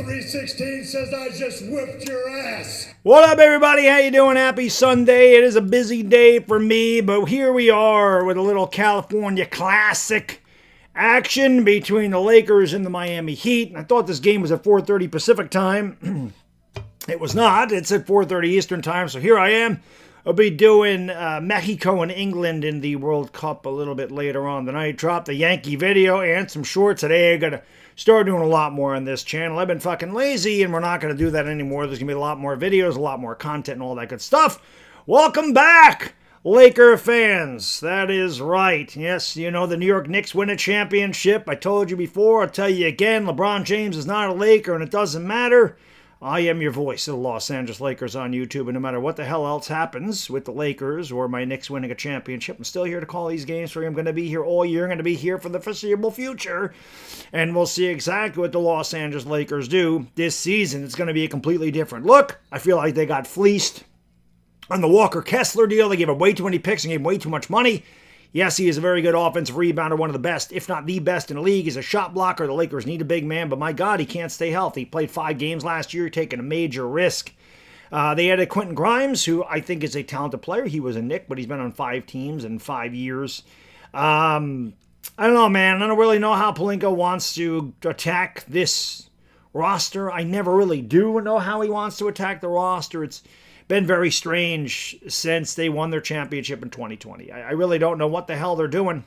316 says I just whipped your ass. What up, everybody? How you doing? Happy Sunday. It is a busy day for me, but here we are with a little California classic action between the Lakers and the Miami Heat. I thought this game was at 4:30 Pacific time. It was not. It's at 4:30 Eastern time, so here I am. I'll be doing Mexico and England in the World Cup a little bit later on tonight. Dropped a Yankee video and some shorts today. I got to start doing a lot more on this channel. I've been fucking lazy, and we're not going to do that anymore. There's going to be a lot more videos, a lot more content, and all that good stuff. Welcome back, Laker fans. That is right. Yes, you know, the New York Knicks win a championship. I told you before. I'll tell you again. LeBron James is not a Laker, and it doesn't matter. I am your voice of the Los Angeles Lakers on YouTube, and no matter what the hell else happens with the Lakers or my Knicks winning a championship, I'm still here to call these games for you. I'm going to be here all year. I'm going to be here for the foreseeable future, and we'll see exactly what the Los Angeles Lakers do this season. It's going to be a completely different look. I feel like they got fleeced on the Walker Kessler deal. They gave him way too many picks and gave him way too much money. Yes, he is a very good offensive rebounder, one of the best, if not the best in the league. He's a shot blocker. The Lakers need a big man, but my God, he can't stay healthy. He played 5 games last year, taking a major risk. They added Quentin Grimes, who I think is a talented player. He was a Knick, but he's been on 5 teams in 5 years. I don't know, man. I don't really know how Pelinka wants to attack this roster. I never really do know how he wants to attack the roster. It's been very strange since they won their championship in 2020. I really don't know what the hell they're doing.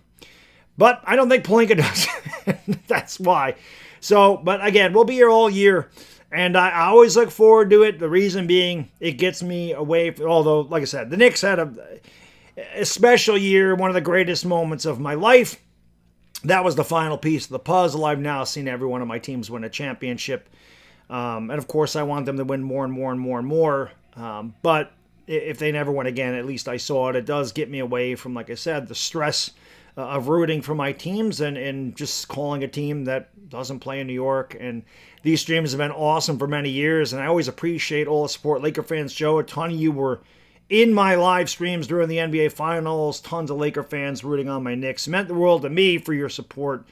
But I don't think Pelinka does. That's why. So, but again, we'll be here all year. And I always look forward to it. The reason being, it gets me away from, although, like I said, the Knicks had a special year, one of the greatest moments of my life. That was the final piece of the puzzle. I've now seen every one of my teams win a championship. And of course, I want them to win more and more and more and more. But if they never win again, at least I saw it. It does get me away from, like I said, the stress of rooting for my teams and just calling a team that doesn't play in New York. And these streams have been awesome for many years, and I always appreciate all the support. Laker fans, Joe, a ton of you were in my live streams during the NBA Finals. Tons of Laker fans rooting on my Knicks. It meant the world to me for your support.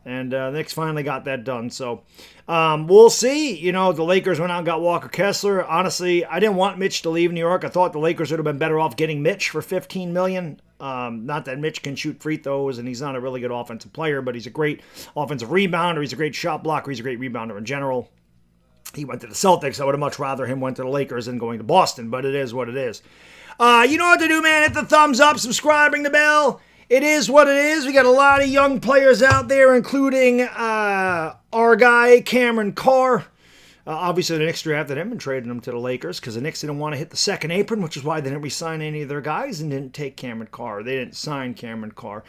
And the Knicks finally got that done. So we'll see. You know, the Lakers went out and got Walker Kessler. Honestly, I didn't want Mitch to leave New York. I thought the Lakers would have been better off getting Mitch for $15 million. Not that Mitch can shoot free throws, and he's not a really good offensive player, but he's a great offensive rebounder. He's a great shot blocker. He's a great rebounder in general. He went to the Celtics. I would have much rather him went to the Lakers than going to Boston, but it is what it is. You know what to do, man. Hit the thumbs up, subscribe, ring the bell. It is what it is. We got a lot of young players out there, including our guy, Cameron Carr. Obviously, the Knicks drafted him and traded him to the Lakers because the Knicks didn't want to hit the second apron, which is why they didn't re-sign any of their guys and didn't take Cameron Carr. They didn't sign Cameron Carr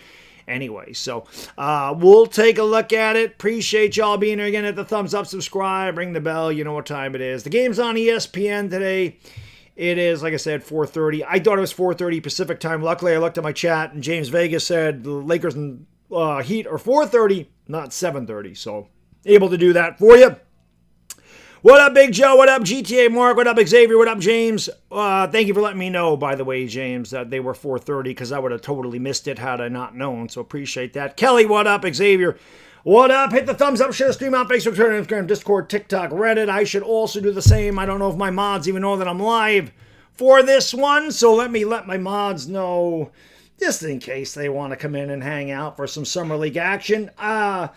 anyway. So we'll take a look at it. Appreciate y'all being here again. Hit the thumbs up, subscribe, ring the bell. You know what time it is. The game's on ESPN today. It is, like I said, 4:30. I thought it was 4:30 Pacific time. Luckily, I looked at my chat, and James Vegas said the Lakers and Heat are 4:30, not 7:30. So, able to do that for you. What up, Big Joe? What up, GTA Mark? What up, Xavier? What up, James? Thank you for letting me know, by the way, James, that they were 4:30, because I would have totally missed it had I not known. So, appreciate that. Kelly, what up? Xavier, what up? Hit the thumbs up, share the stream on Facebook, Twitter, Instagram, Discord, TikTok, Reddit. I should also do the same. I don't know if my mods even know that I'm live for this one, so let me let my mods know, just in case they want to come in and hang out for some Summer League action. I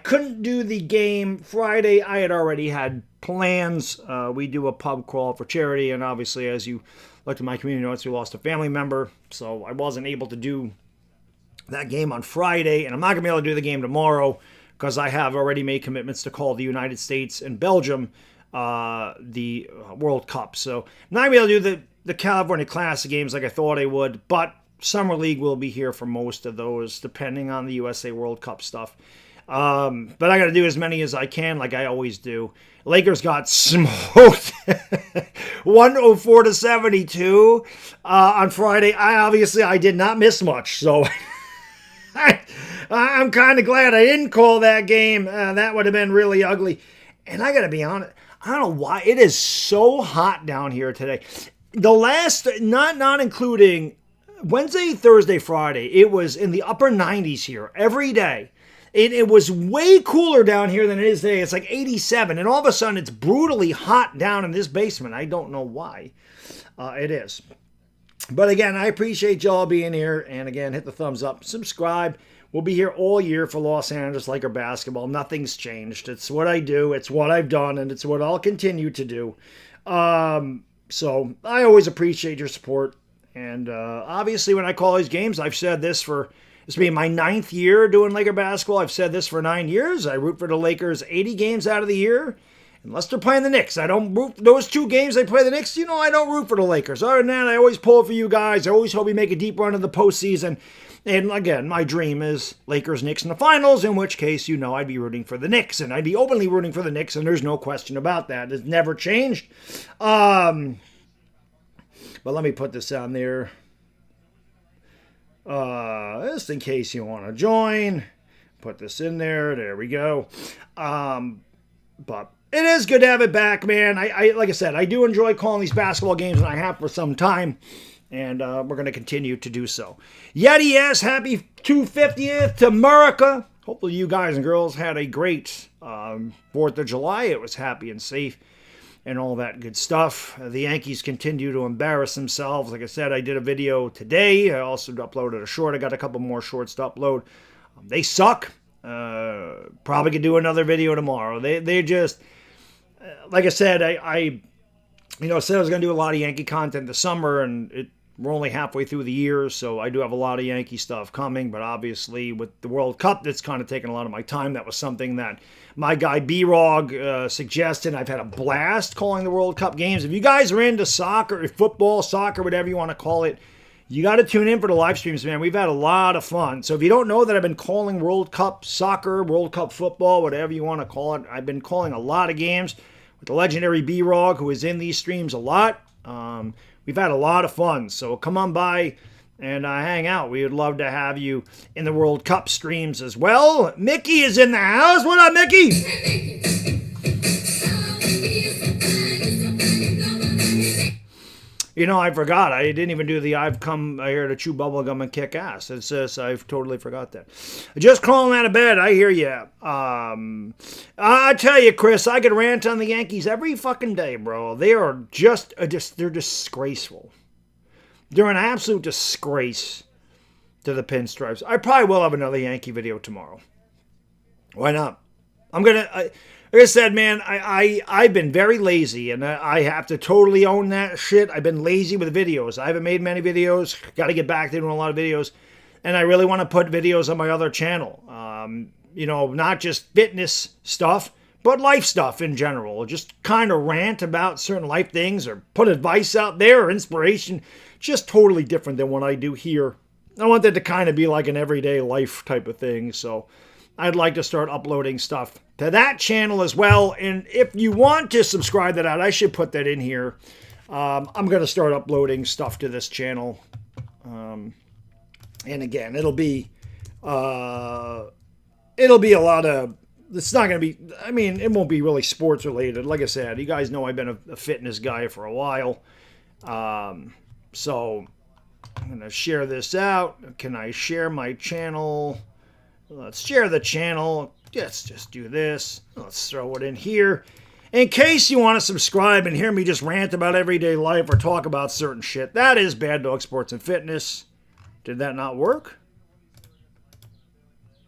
couldn't do the game Friday. I had already had plans. We do a pub crawl for charity, and obviously, as you looked at my community notes, we lost a family member, so I wasn't able to do that game on Friday, and I'm not going to be able to do the game tomorrow because I have already made commitments to call the United States and Belgium the World Cup. So I'm not going to be able to do the California Classic games like I thought I would, but Summer League will be here for most of those, depending on the USA World Cup stuff. But I got to do as many as I can, like I always do. Lakers got smoked 104-72 on Friday. I did not miss much, so I'm kind of glad I didn't call that game. That would have been really ugly. And I got to be honest, I don't know why. It is so hot down here today. The last, not including Wednesday, Thursday, Friday, it was in the upper 90s here every day. It was way cooler down here than it is today. It's like 87, and all of a sudden it's brutally hot down in this basement. I don't know why it is. But again, I appreciate y'all being here. And again, hit the thumbs up, subscribe. We'll be here all year for Los Angeles Laker basketball. Nothing's changed. It's what I do. It's what I've done, and it's what I'll continue to do. So I always appreciate your support. And obviously, when I call these games, I've said this for this will be my 9th year doing Laker basketball. I've said this for 9 years. I root for the Lakers 80 games out of the year. Unless they're playing the Knicks. I don't root those 2 games they play the Knicks. I don't root for the Lakers. Other than that, I always pull for you guys. I always hope we make a deep run in the postseason. And again, my dream is Lakers-Knicks in the finals, in which case, I'd be rooting for the Knicks. And I'd be openly rooting for the Knicks, and there's no question about that. It's never changed. But let me put this on there. Just in case you want to join. Put this in there. There we go. But it is good to have it back, man. I like I said, I do enjoy calling these basketball games, and I have for some time. And we're going to continue to do so. Yeti, yes, happy 250th to America. Hopefully you guys and girls had a great 4th of July. It was happy and safe and all that good stuff. The Yankees continue to embarrass themselves. Like I said, I did a video today. I also uploaded a short. I got a couple more shorts to upload. They suck. Probably could do another video tomorrow. They just, like I said, I said I was going to do a lot of Yankee content this summer, and we're only halfway through the year, so I do have a lot of Yankee stuff coming, but obviously with the World Cup, that's kind of taken a lot of my time. That was something that my guy B-Rog suggested. I've had a blast calling the World Cup games. If you guys are into soccer, football, soccer, whatever you want to call it, you got to tune in for the live streams, man. We've had a lot of fun. So if you don't know that I've been calling World Cup soccer, World Cup football, whatever you want to call it, I've been calling a lot of games with the legendary B-Rog, who is in these streams a lot. We've had a lot of fun, so come on by and hang out. We would love to have you in the World Cup streams as well. Mickey is in the house. What up, Mickey? I forgot. I didn't even do the I've come here to chew bubblegum and kick ass. It's just, I've totally forgot that. Just crawling out of bed. I hear you. I tell you, Chris, I could rant on the Yankees every fucking day, bro. They are they're disgraceful. They're an absolute disgrace to the Pinstripes. I probably will have another Yankee video tomorrow. Why not? Like I said, man, I've been very lazy, and I have to totally own that shit. I've been lazy with videos. I haven't made many videos. Got to get back to doing a lot of videos, and I really want to put videos on my other channel. Not just fitness stuff, but life stuff in general. Just kind of rant about certain life things or put advice out there or inspiration. Just totally different than what I do here. I want that to kind of be like an everyday life type of thing, so I'd like to start uploading stuff to that channel as well. And if you want to subscribe to that, I should put that in here. I'm going to start uploading stuff to this channel. And again, it'll be a lot of, it's not going to be, it won't be really sports related. Like I said, you guys know I've been a fitness guy for a while. So I'm going to share this out. Can I share my channel? Let's share the channel. Let's just do this. Let's throw it in here. In case you want to subscribe and hear me just rant about everyday life or talk about certain shit, that is Baddog Sports and Fitness. Did that not work?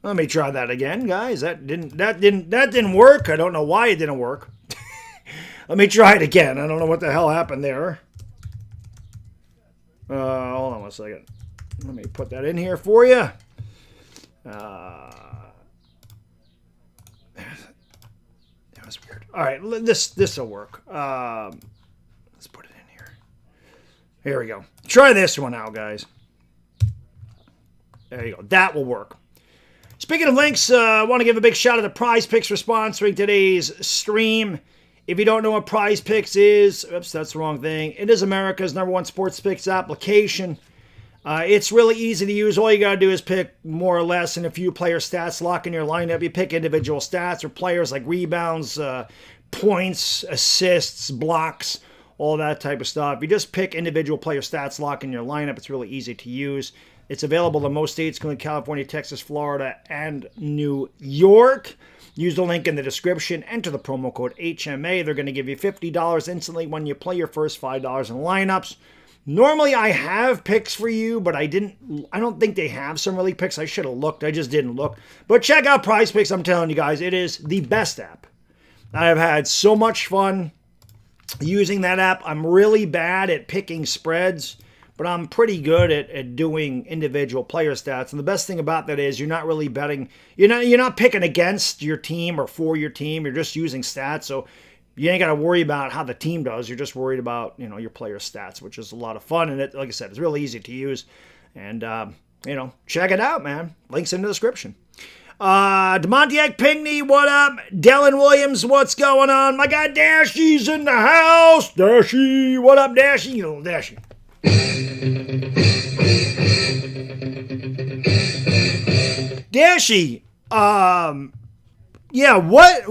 Let me try that again, guys. That didn't work. I don't know why it didn't work. Let me try it again. I don't know what the hell happened there. Hold on one second. Let me put that in here for you. That was weird. All right, this will work. Let's put it in here. Here we go. Try this one out, guys. There you go. That will work. Speaking of links, I want to give a big shout out to PrizePicks for sponsoring today's stream. If you don't know what PrizePicks is, oops, that's the wrong thing. It is America's #1 sports picks application. It's really easy to use. All you got to do is pick more or less in a few player stats, lock in your lineup. You pick individual stats or players like rebounds, points, assists, blocks, all that type of stuff. You just pick individual player stats, lock in your lineup. It's really easy to use. It's available in most states, including California, Texas, Florida, and New York. Use the link in the description. Enter the promo code HMA. They're going to give you $50 instantly when you play your first $5 in lineups. Normally, I have picks for you, but I don't think they have summer league picks. I should have looked. I just didn't look. But check out PrizePicks. I'm telling you guys, it is the best app. I have had so much fun using that app. I'm really bad at picking spreads, but I'm pretty good at doing individual player stats. And the best thing about that is you're not really betting. You're not picking against your team or for your team. You're just using stats. So you ain't got to worry about how the team does. You're just worried about, your player stats, which is a lot of fun. And like I said, it's really easy to use. And, check it out, man. Links in the description. Demontiac Pinkney, what up? Dylan Williams, what's going on? My guy Dashy's in the house. Dashy, what up, Dashy? You little Dashy. Dashy, yeah, what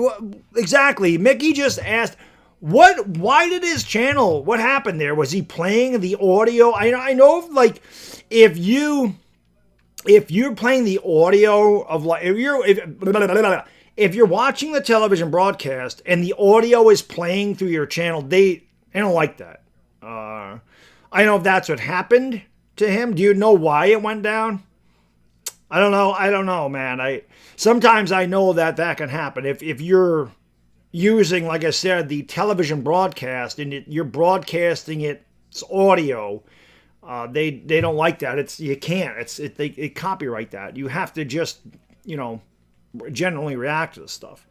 exactly? Mickey just asked, why did his channel, what happened there? Was he playing the audio? I know, like, if you're playing the audio of, like, if you're watching the television broadcast and the audio is playing through your channel, they don't like that. I don't know if that's what happened to him. Do you know why it went down? I don't know, man. Sometimes I know that can happen. If you're using, like I said, the television broadcast and you're broadcasting its audio, they don't like that. You can't. They copyright that. You have to just, generally react to this stuff.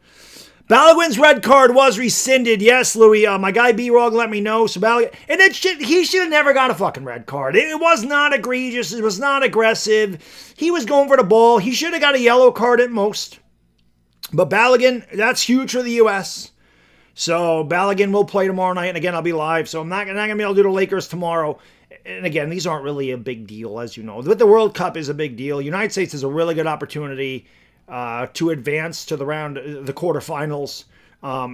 Balogun's red card was rescinded. Yes, Louis. My guy B-Rog let me know. So he should have never got a fucking red card. It was not egregious. It was not aggressive. He was going for the ball. He should have got a yellow card at most. But Balogun, that's huge for the U.S. So Balogun will play tomorrow night. And again, I'll be live. So I'm not going to be able to do the Lakers tomorrow. And again, these aren't really a big deal, as you know. But the World Cup is a big deal. United States is a really good opportunity to advance to the quarterfinals,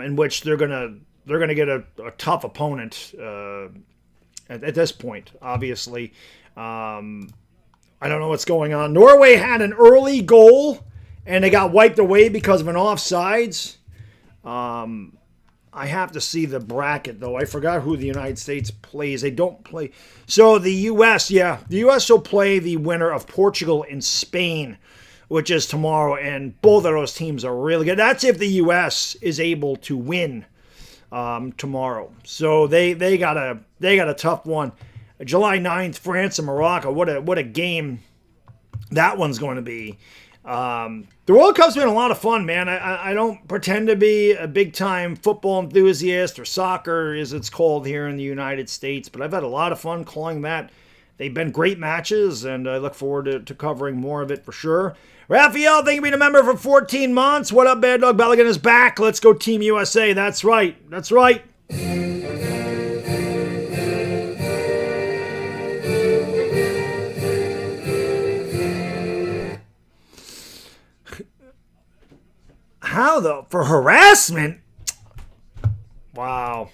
in which they're gonna get a tough opponent at this point. Obviously, I don't know what's going on. Norway had an early goal, and they got wiped away because of an offsides. I have to see the bracket though. I forgot who the United States plays. They don't play. So the U.S. will play the winner of Portugal and Spain, which is tomorrow, and both of those teams are really good. That's if the U.S. is able to win tomorrow. So they got a tough one. July 9th, France and Morocco. What a game that one's going to be. The World Cup's been a lot of fun, man. I don't pretend to be a big-time football enthusiast, or soccer as it's called here in the United States, but I've had a lot of fun calling that. They've been great matches, and I look forward to covering more of it for sure. Raphael, thank you for being a member for 14 months. What up, Bad Dog? Balogun is back. Let's go Team USA. That's right. That's right. How though? For harassment? Wow.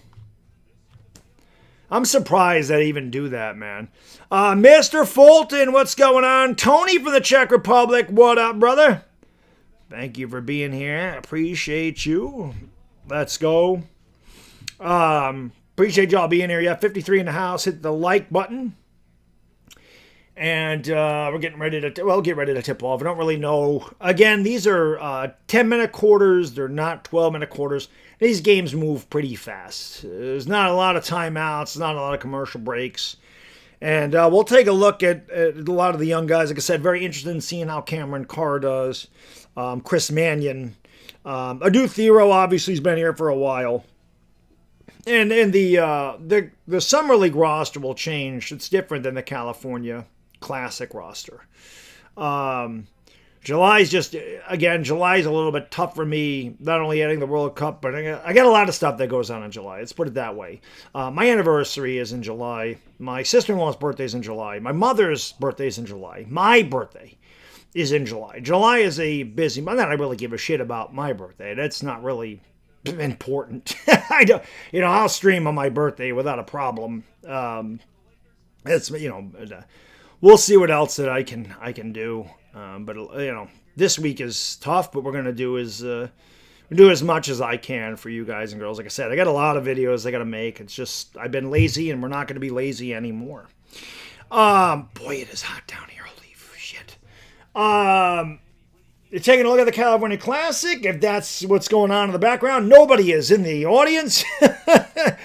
I'm surprised they even do that, man. Mr. Fulton, what's going on? Tony from the Czech Republic, what up, brother? Thank you for being here. Appreciate you. Let's go. Appreciate y'all being here. Yeah, 53 in the house. Hit the like button. And we're getting ready to, get ready to tip off. I don't really know. Again, these are 10-minute quarters. They're not 12-minute quarters. These games move pretty fast. There's not a lot of timeouts, not a lot of commercial breaks. And we'll take a look at a lot of the young guys. Like I said, very interested in seeing how Cameron Carr does. Chris Mannion. Adu Thero, obviously, has been here for a while. And the Summer League roster will change. It's different than the California Classic roster. July's a little bit tough for me, not only adding the World Cup, but I got a lot of stuff that goes on in July. Let's put it that way. My anniversary is in July. My sister-in-law's birthday is in July. My mother's birthday is in July. My birthday is in July. July is a busy month. I really give a shit about my birthday. That's not really important. I don't, I'll stream on my birthday without a problem. we'll see what else that I can do. But this week is tough. But we're gonna do as much as I can for you guys and girls. Like I said, I got a lot of videos I got to make. It's just I've been lazy, and we're not going to be lazy anymore. Boy, it is hot down here. Holy shit. You're taking a look at the California Classic. If that's what's going on in the background, nobody is in the audience. I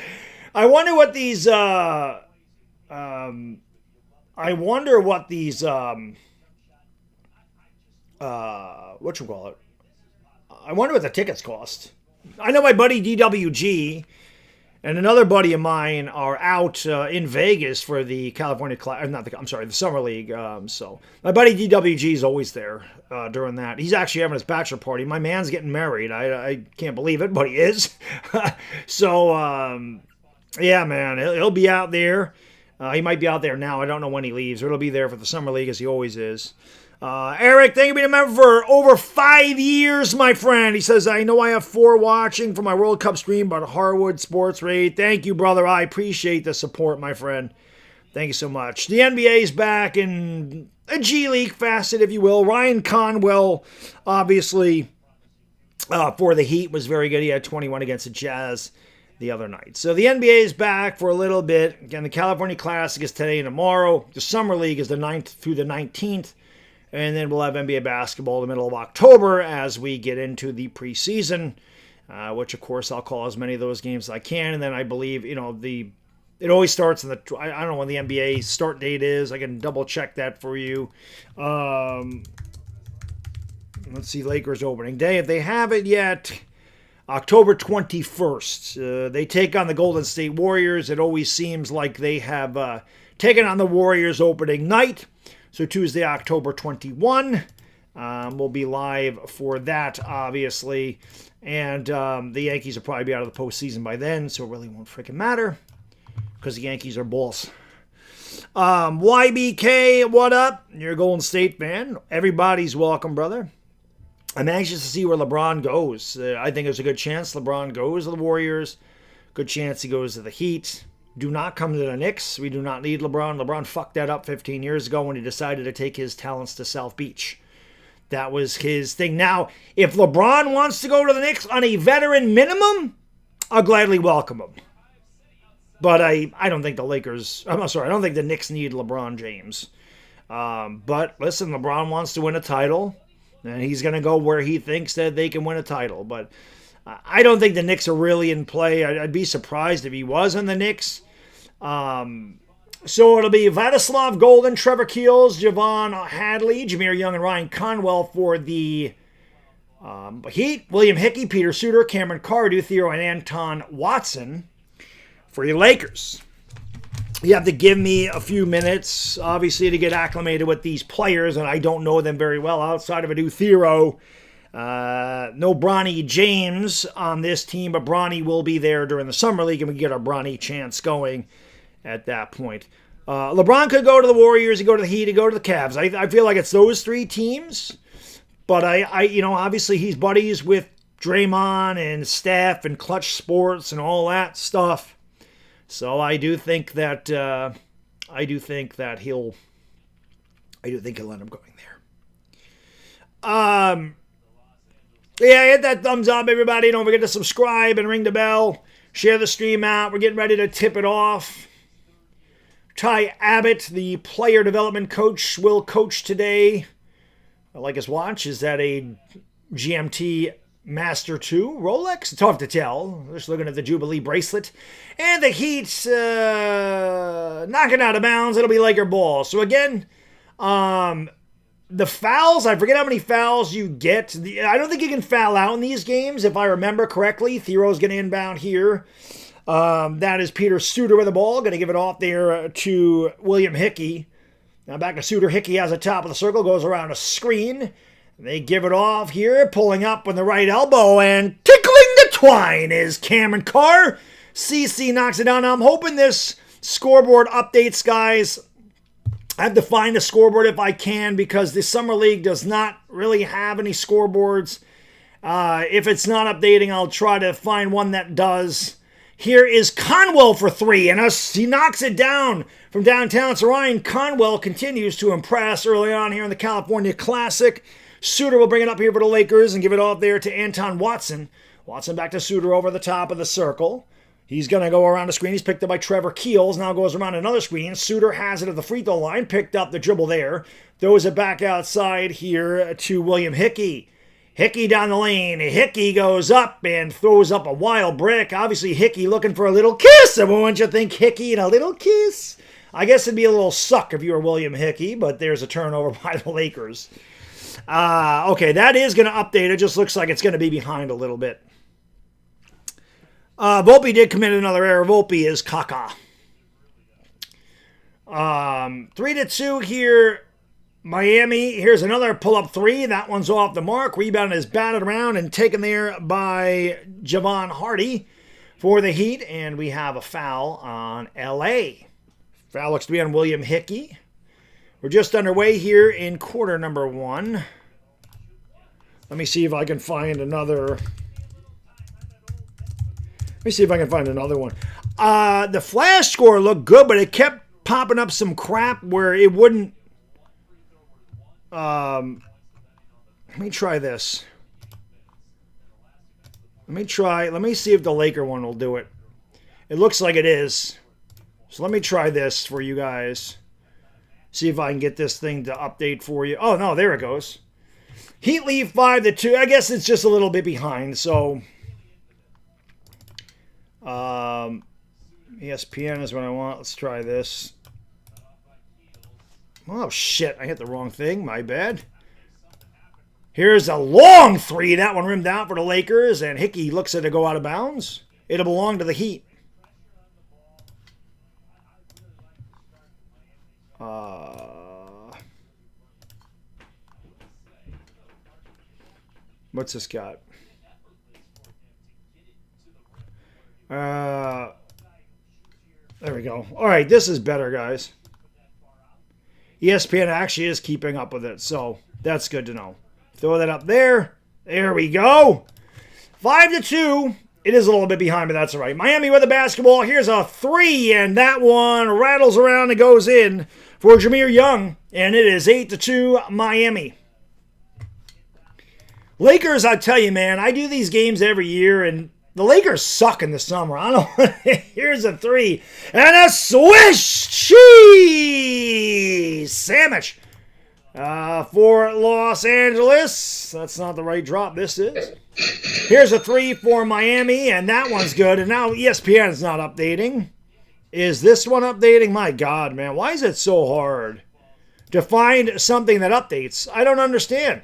wonder what these. Whatchamacallit? I wonder what the tickets cost. I know my buddy DWG and another buddy of mine are out in Vegas for the the Summer League. So my buddy DWG is always there during that. He's actually having his bachelor party. My man's getting married. I can't believe it, but he is. So, yeah, man, he'll be out there. He might be out there now. I don't know when he leaves. Or he'll be there for the Summer League as he always is. Eric, thank you for being a member for over 5 years, my friend. He says, I know I have 4 watching for my World Cup stream, but Harwood Sports Raid. Thank you, brother. I appreciate the support, my friend. Thank you so much. The NBA's back in a G League facet, if you will. Ryan Conwell, obviously, for the Heat was very good. He had 21 against the Jazz the other night. So the NBA is back for a little bit. Again, the California Classic is today and tomorrow. The Summer League is the 9th through the 19th. And then we'll have NBA basketball in the middle of October as we get into the preseason, which, of course, I'll call as many of those games as I can. And then I believe, it always starts in I don't know when the NBA start date is. I can double check that for you. Let's see, Lakers opening day. If they haven't yet, October 21st. They take on the Golden State Warriors. It always seems like they have taken on the Warriors opening night. So Tuesday, October 21, we'll be live for that, obviously. And the Yankees will probably be out of the postseason by then, so it really won't freaking matter because the Yankees are bulls. YBK, what up? You're a Golden State fan. Everybody's welcome, brother. I'm anxious to see where LeBron goes. I think there's a good chance LeBron goes to the Warriors. Good chance he goes to the Heat. Do not come to the Knicks. We do not need LeBron. LeBron fucked that up 15 years ago when he decided to take his talents to South Beach. That was his thing. Now, if LeBron wants to go to the Knicks on a veteran minimum, I'll gladly welcome him. But I don't think the I don't think the Knicks need LeBron James. But listen, LeBron wants to win a title, and he's going to go where he thinks that they can win a title. But I don't think the Knicks are really in play. I'd be surprised if he was in the Knicks. So it'll be Vladislav Golden, Trevor Keels, Javon Hadley, Jameer Young, and Ryan Conwell for the Heat. William Hickey, Peter Suter, Cameron Cardew, Theo, and Anton Watson for the Lakers. You have to give me a few minutes, obviously, to get acclimated with these players, and I don't know them very well outside of Adu Thero. No Bronny James on this team, but Bronny will be there during the Summer League, and we get our Bronny chance going at that point. LeBron could go to the Warriors, he'd go to the Heat, he'd go to the Cavs. I feel like it's those 3 teams, but I obviously he's buddies with Draymond and Steph and Clutch Sports and all that stuff. So I do think that he'll end up going there. Yeah, hit that thumbs up, everybody. Don't forget to subscribe and ring the bell. Share the stream out. We're getting ready to tip it off. Ty Abbott, the player development coach, will coach today. I like his watch. Is that a GMT Master 2 Rolex? Tough to tell. Just looking at the Jubilee bracelet. And the Heat's knocking out of bounds. It'll be Laker ball. So again, the fouls, I forget how many fouls you get. I don't think you can foul out in these games, if I remember correctly. Thero's going to inbound here. That is Peter Suter with the ball. Going to give it off there to William Hickey. Now back to Suter. Hickey has the top of the circle, goes around a screen. They give it off here, pulling up with the right elbow, and tickling the twine is Cameron Carr. CC knocks it down. Now I'm hoping this scoreboard updates, guys. I have to find a scoreboard if I can, because the Summer League does not really have any scoreboards. If it's not updating, I'll try to find one that does. Here is Conwell for 3, and he knocks it down from downtown. So Ryan Conwell continues to impress early on here in the California Classic. Suter will bring it up here for the Lakers and give it off there to Anton Watson. Watson back to Suter over the top of the circle. He's going to go around the screen. He's picked up by Trevor Keels. Now goes around another screen. Suter has it at the free throw line. Picked up the dribble there. Throws it back outside here to William Hickey. Hickey down the lane. Hickey goes up and throws up a wild brick. Obviously, Hickey looking for a little kiss. And wouldn't you think Hickey and a little kiss? I guess it'd be a little suck if you were William Hickey, but there's a turnover by the Lakers. Okay, that is going to update. It just looks like it's going to be behind a little bit. Volpe did commit another error. Volpe is caca. 3-2 here. Miami, here's another pull-up 3. That one's off the mark. Rebound is batted around and taken there by Javon Hardy for the Heat. And we have a foul on L.A. Foul looks to be on William Hickey. We're just underway here in quarter number 1. Let me see if I can find another... Let me see if I can find another one. The flash score looked good, but it kept popping up some crap where it wouldn't... let me try this. Let me see if the Laker one will do it. It looks like it is. So let me try this for you guys. See if I can get this thing to update for you. Oh, no, there it goes. Heat lead 5-2. I guess it's just a little bit behind, so... ESPN is what I want. Let's try this. Oh, shit. I hit the wrong thing. My bad. Here's a long 3. That one rimmed out for the Lakers, and Hickey looks at it go out of bounds. It'll belong to the Heat. What's this got? There we go. All right, this is better, guys. ESPN actually is keeping up with it, so that's good to know. Throw that up there. There we go. 5-2. It is a little bit behind, but that's all right. Miami with the basketball. Here's a 3, and that one rattles around and goes in for Jameer Young, and it is 8-2 Miami. Lakers, I tell you, man, I do these games every year, and the Lakers suck in the summer. I don't. Here's a 3 and a swish cheese sandwich for Los Angeles. That's not the right drop. This is. Here's a 3 for Miami, and that one's good. And now ESPN is not updating. Is this one updating? My God, man, why is it so hard to find something that updates? I don't understand.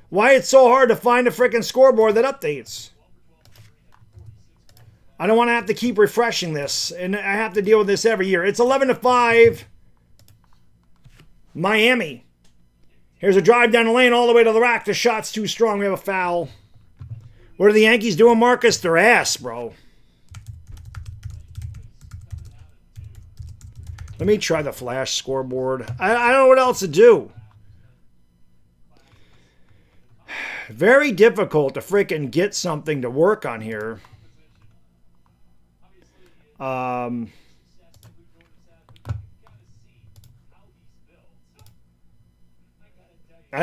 Why it's so hard to find a freaking scoreboard that updates. I don't want to have to keep refreshing this, and I have to deal with this every year. It's 11-5, Miami. Here's a drive down the lane all the way to the rack. The shot's too strong. We have a foul. What are the Yankees doing, Marcus? Their ass, bro. Let me try the flash scoreboard. I don't know what else to do. Very difficult to freaking get something to work on here. That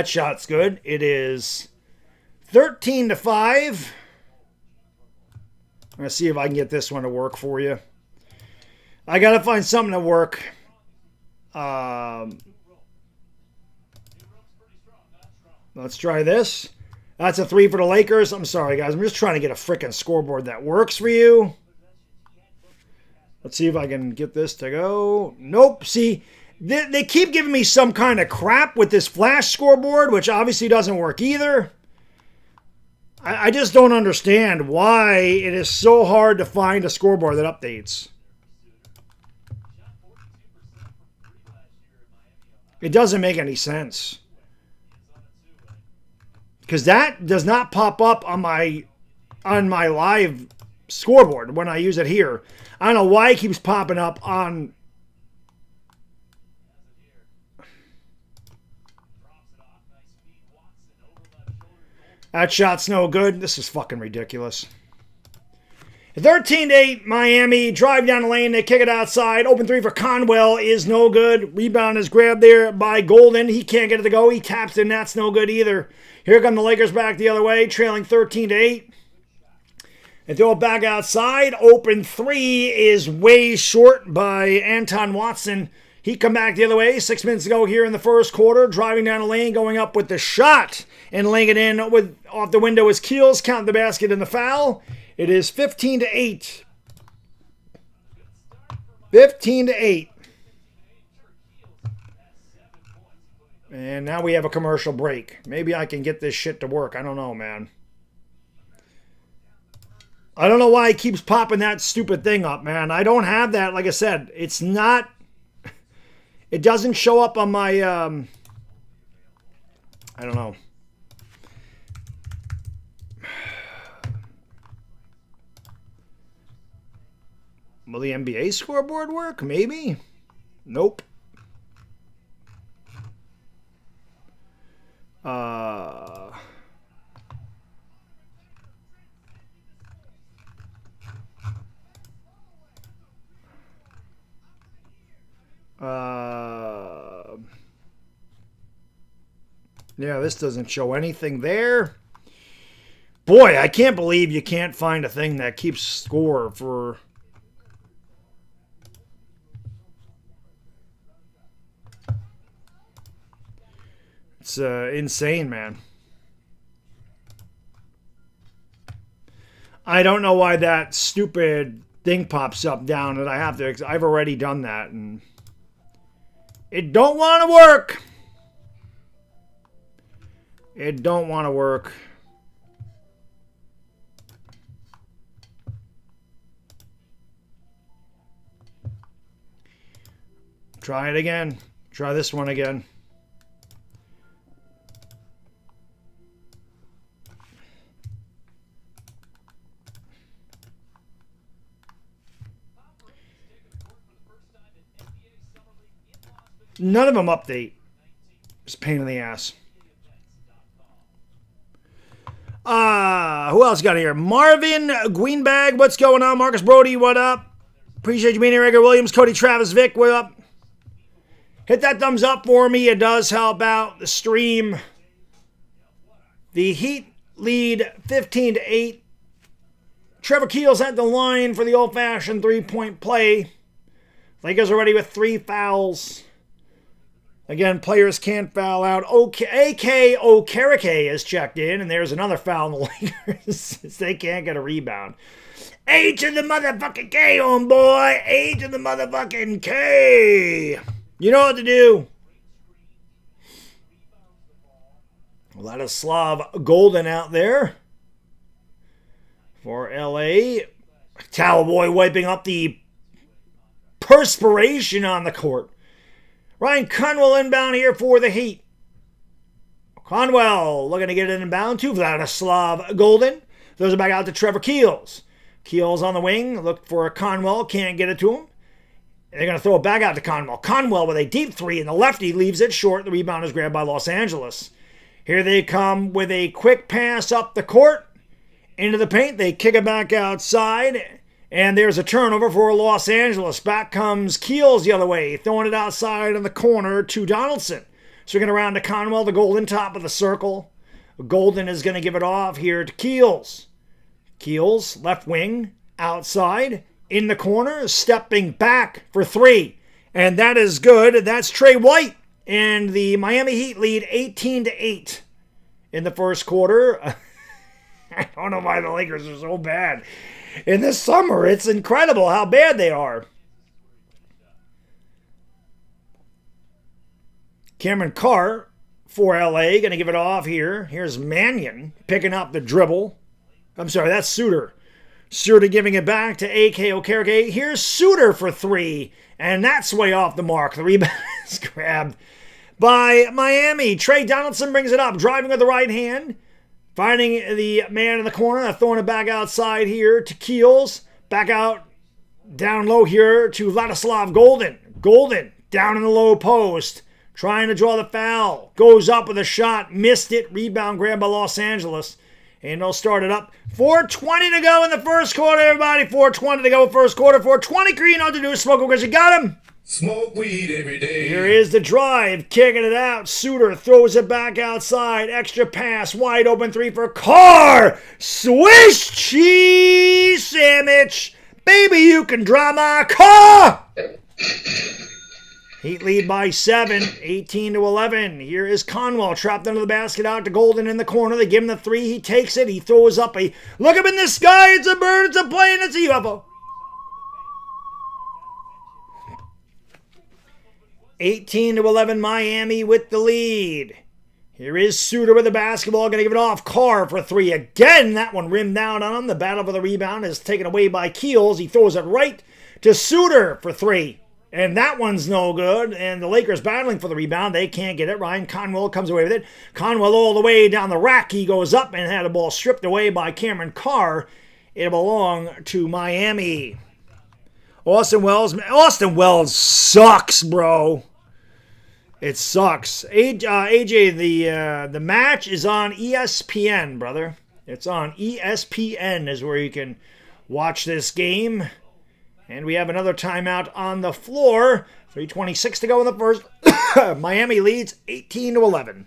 shot's good. It is 13-5. I'm going to see if I can get this one to work for you. I got to find something to work. Let's try this. That's a 3 for the Lakers. I'm sorry, guys. I'm just trying to get a freaking scoreboard that works for you. Let's see if I can get this to go. Nope. See, they keep giving me some kind of crap with this flash scoreboard, which obviously doesn't work either. I just don't understand why it is so hard to find a scoreboard that updates. It doesn't make any sense. Because that does not pop up on my live scoreboard when I use it here. I don't know why it keeps popping up on... That shot's no good. This is fucking ridiculous. 13-8 Miami. Drive down the lane. They kick it outside. Open three for Conwell is no good. Rebound is grabbed there by Golden. He can't get it to go. He taps in. That's no good either. Here come the Lakers back the other way, trailing 13-8. They throw it back outside. Open three is way short by Anton Watson. He come back the other way. 6 minutes to go here in the first quarter. Driving down the lane, going up with the shot. And laying it in with off the window is Keels. Count the basket and the foul. It is 15-8. 15-8. And now we have a commercial break. Maybe I can get this shit to work. I don't know, man. I don't know why he keeps popping that stupid thing up, man. I don't have that. Like I said, it's not... It doesn't show up on my... I don't know. Will the NBA scoreboard work? Maybe. Nope. Yeah, this doesn't show anything there. Boy, I can't believe you can't find a thing that keeps score for... It's insane, man. I don't know why that stupid thing pops up down that I have to... I've already done that, and... It don't want to work. It don't want to work. Try it again. Try this one again. None of them update. It's a pain in the ass. Who else got here? Marvin Greenbag, what's going on? Marcus Brody, what up? Appreciate you being here. Edgar Williams, Cody Travis, Vic, what up? Hit that thumbs up for me. It does help out the stream. The Heat lead 15-8. Trevor Keels at the line for the old-fashioned three-point play. Lakers are ready with 3 fouls. Again, players can't foul out. A.K. Okereke is checked in, and there's another foul in the Lakers. They can't get a rebound. A to the motherfucking K, homeboy. A to the motherfucking K. You know what to do. Vladislav Golden out there for L.A. Towel boy wiping up the perspiration on the court. Ryan Conwell inbound here for the Heat. Conwell looking to get it inbound to Vladislav Golden. Throws it back out to Trevor Keels. Keels on the wing. Look for Conwell. Can't get it to him. They're going to throw it back out to Conwell. Conwell with a deep three, and the lefty leaves it short. The rebound is grabbed by Los Angeles. Here they come with a quick pass up the court. Into the paint. They kick it back outside. And there's a turnover for Los Angeles. Back comes Keels the other way, throwing it outside in the corner to Donaldson. Swinging around to Conwell, the Golden top of the circle. Golden is going to give it off here to Keels. Keels, left wing, outside, in the corner, stepping back for 3. And that is good. That's Trey White. And the Miami Heat lead 18-8 in the first quarter. I don't know why the Lakers are so bad. In this summer, it's incredible how bad they are. Cameron Carr for LA, going to give it off here. Here's Mannion picking up the dribble. I'm sorry, that's Suter. Suter giving it back to A.K. Okereke. Here's Suter for 3, and that's way off the mark. The rebound is grabbed by Miami. Trey Donaldson brings it up, driving with the right hand. Finding the man in the corner, throwing it back outside here to Keels. Back out down low here to Vladislav Golden. Golden down in the low post. Trying to draw the foul. Goes up with a shot. Missed it. Rebound grabbed by Los Angeles. And they'll start it up. 4:20 to go in the first quarter, everybody. 4:20 to go first quarter. 4:20 green on to do smoke because you got him. Smoke weed every day. Here is the drive, kicking it out. Suter throws it back outside. Extra pass, wide open three for Carr. Swiss cheese sandwich. Baby, you can draw my car. Heat lead by 7, 18-11. Here is Conwell trapped under the basket out to Golden in the corner. They give him the three. He takes it. He throws up a look up in the sky. It's a bird. It's a plane. It's a UFO. 18-11 Miami with the lead. Here is Suter with the basketball. Going to give it off. Carr for three again. That one rimmed down on him. The battle for the rebound is taken away by Keels. He throws it right to Suter for three. And that one's no good. And the Lakers battling for the rebound. They can't get it. Ryan Conwell comes away with it. Conwell all the way down the rack. He goes up and had the ball stripped away by Cameron Carr. It belonged to Miami. Austin Wells sucks, bro. It sucks. AJ, the match is on ESPN, brother. It's on ESPN is where you can watch this game. And we have another timeout on the floor. 3:26 to go in the first. Miami leads 18-11.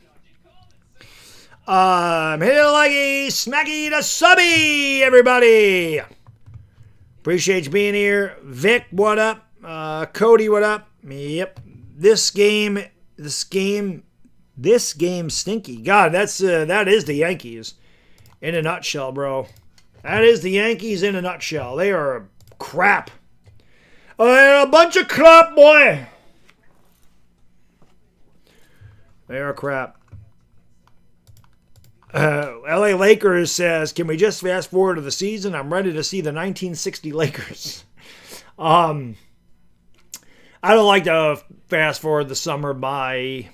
Hit it like a smacky to subby, everybody. Appreciate you being here. Vic, what up? Cody, what up? Yep. This game stinky. God, that is the Yankees in a nutshell, bro. That is the Yankees in a nutshell. They are crap. They're a bunch of crap, boy. They are crap. LA Lakers says, can we just fast forward to the season? I'm ready to see the 1960 Lakers. I don't like to fast forward the summer by.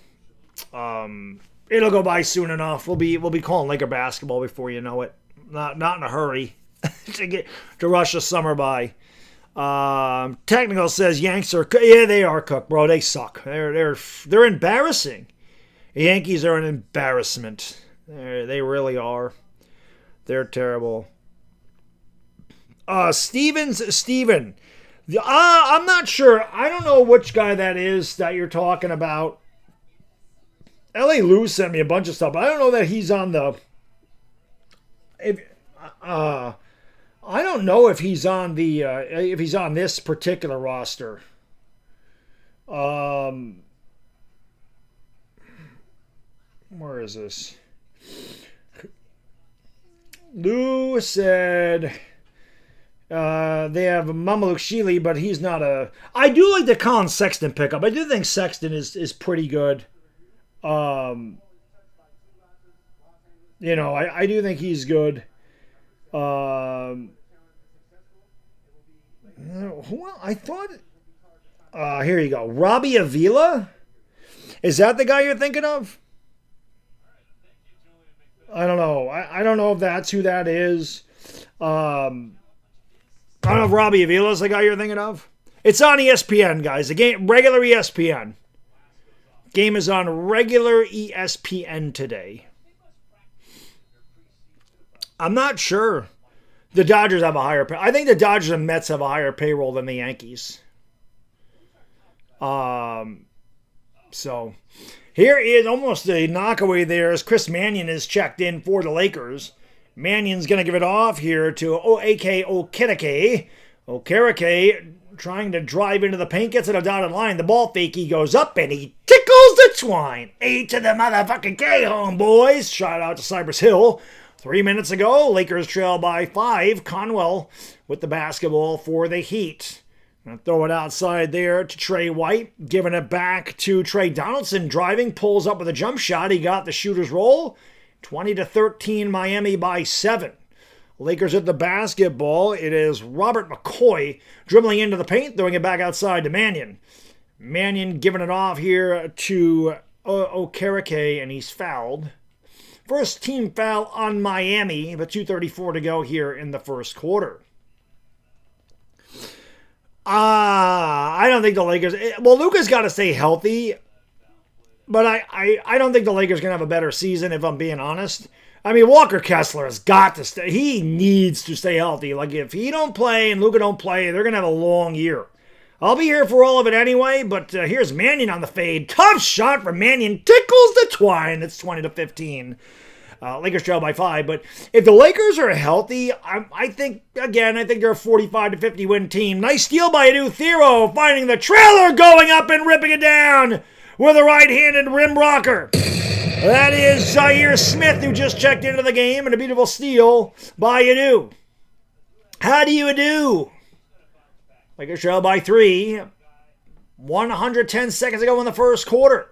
It'll go by soon enough. We'll be calling Laker basketball before you know it. Not in a hurry to rush the summer by. Technical says Yanks are they are cooked, bro. They suck. They're embarrassing. The Yankees are an embarrassment. They really are. They're terrible. Steven. I'm not sure. I don't know which guy that is that you're talking about. L.A. Lou sent me a bunch of stuff, but I don't know that he's on the. I don't know if he's on the if he's on this particular roster. Where is this? Lou said they have Mamaluk Sheely, but he's not a. I do like the Colin Sexton pickup. I do think Sexton is pretty good. I do think he's good. Well, I thought. Here you go. Robbie Avila? Is that the guy you're thinking of? I don't know. I don't know if that's who that is. I don't know if Robbie Avila is the guy you're thinking of. It's on ESPN, guys. The game, regular ESPN. Game is on regular ESPN today. I'm not sure. The Dodgers have a higher I think the Dodgers and Mets have a higher payroll than the Yankees. So here is almost a knockaway there as Chris Mannion is checked in for the Lakers. Mannion's going to give it off here to A.K. Okereke. Okereke trying to drive into the paint, gets it a dotted line. The ball fake, he goes up and he tickles the twine. A to the motherfucking K, homeboys. Shout out to Cypress Hill. 3 minutes ago, Lakers trail by 5. Conwell with the basketball for the Heat. Gonna throw it outside there to Trey White. Giving it back to Trey Donaldson. Driving, pulls up with a jump shot. He got the shooter's roll. 20-13, Miami by 7. Lakers at the basketball. It is Robert McCoy dribbling into the paint, throwing it back outside to Mannion. Mannion giving it off here to Okereke, and he's fouled. First team foul on Miami, but 2:34 to go here in the first quarter. I don't think the Lakers. Well, Luka's got to stay healthy, but I don't think the Lakers are going to have a better season if I'm being honest. I mean, Walker Kessler has got to stay. He needs to stay healthy. Like, if he don't play and Luka don't play, they're going to have a long year. I'll be here for all of it anyway, but here's Mannion on the fade. Tough shot from Mannion. Tickles the twine. It's 20-15. Lakers trail by 5. But if the Lakers are healthy, I think they're a 45-50 win team. Nice steal by Adu Thero, finding the trailer, going up and ripping it down with a right-handed rim rocker. That is Zaire Smith, who just checked into the game, and a beautiful steal by Adu. How do you do? Lakers trail by 3. 110 seconds ago in the first quarter.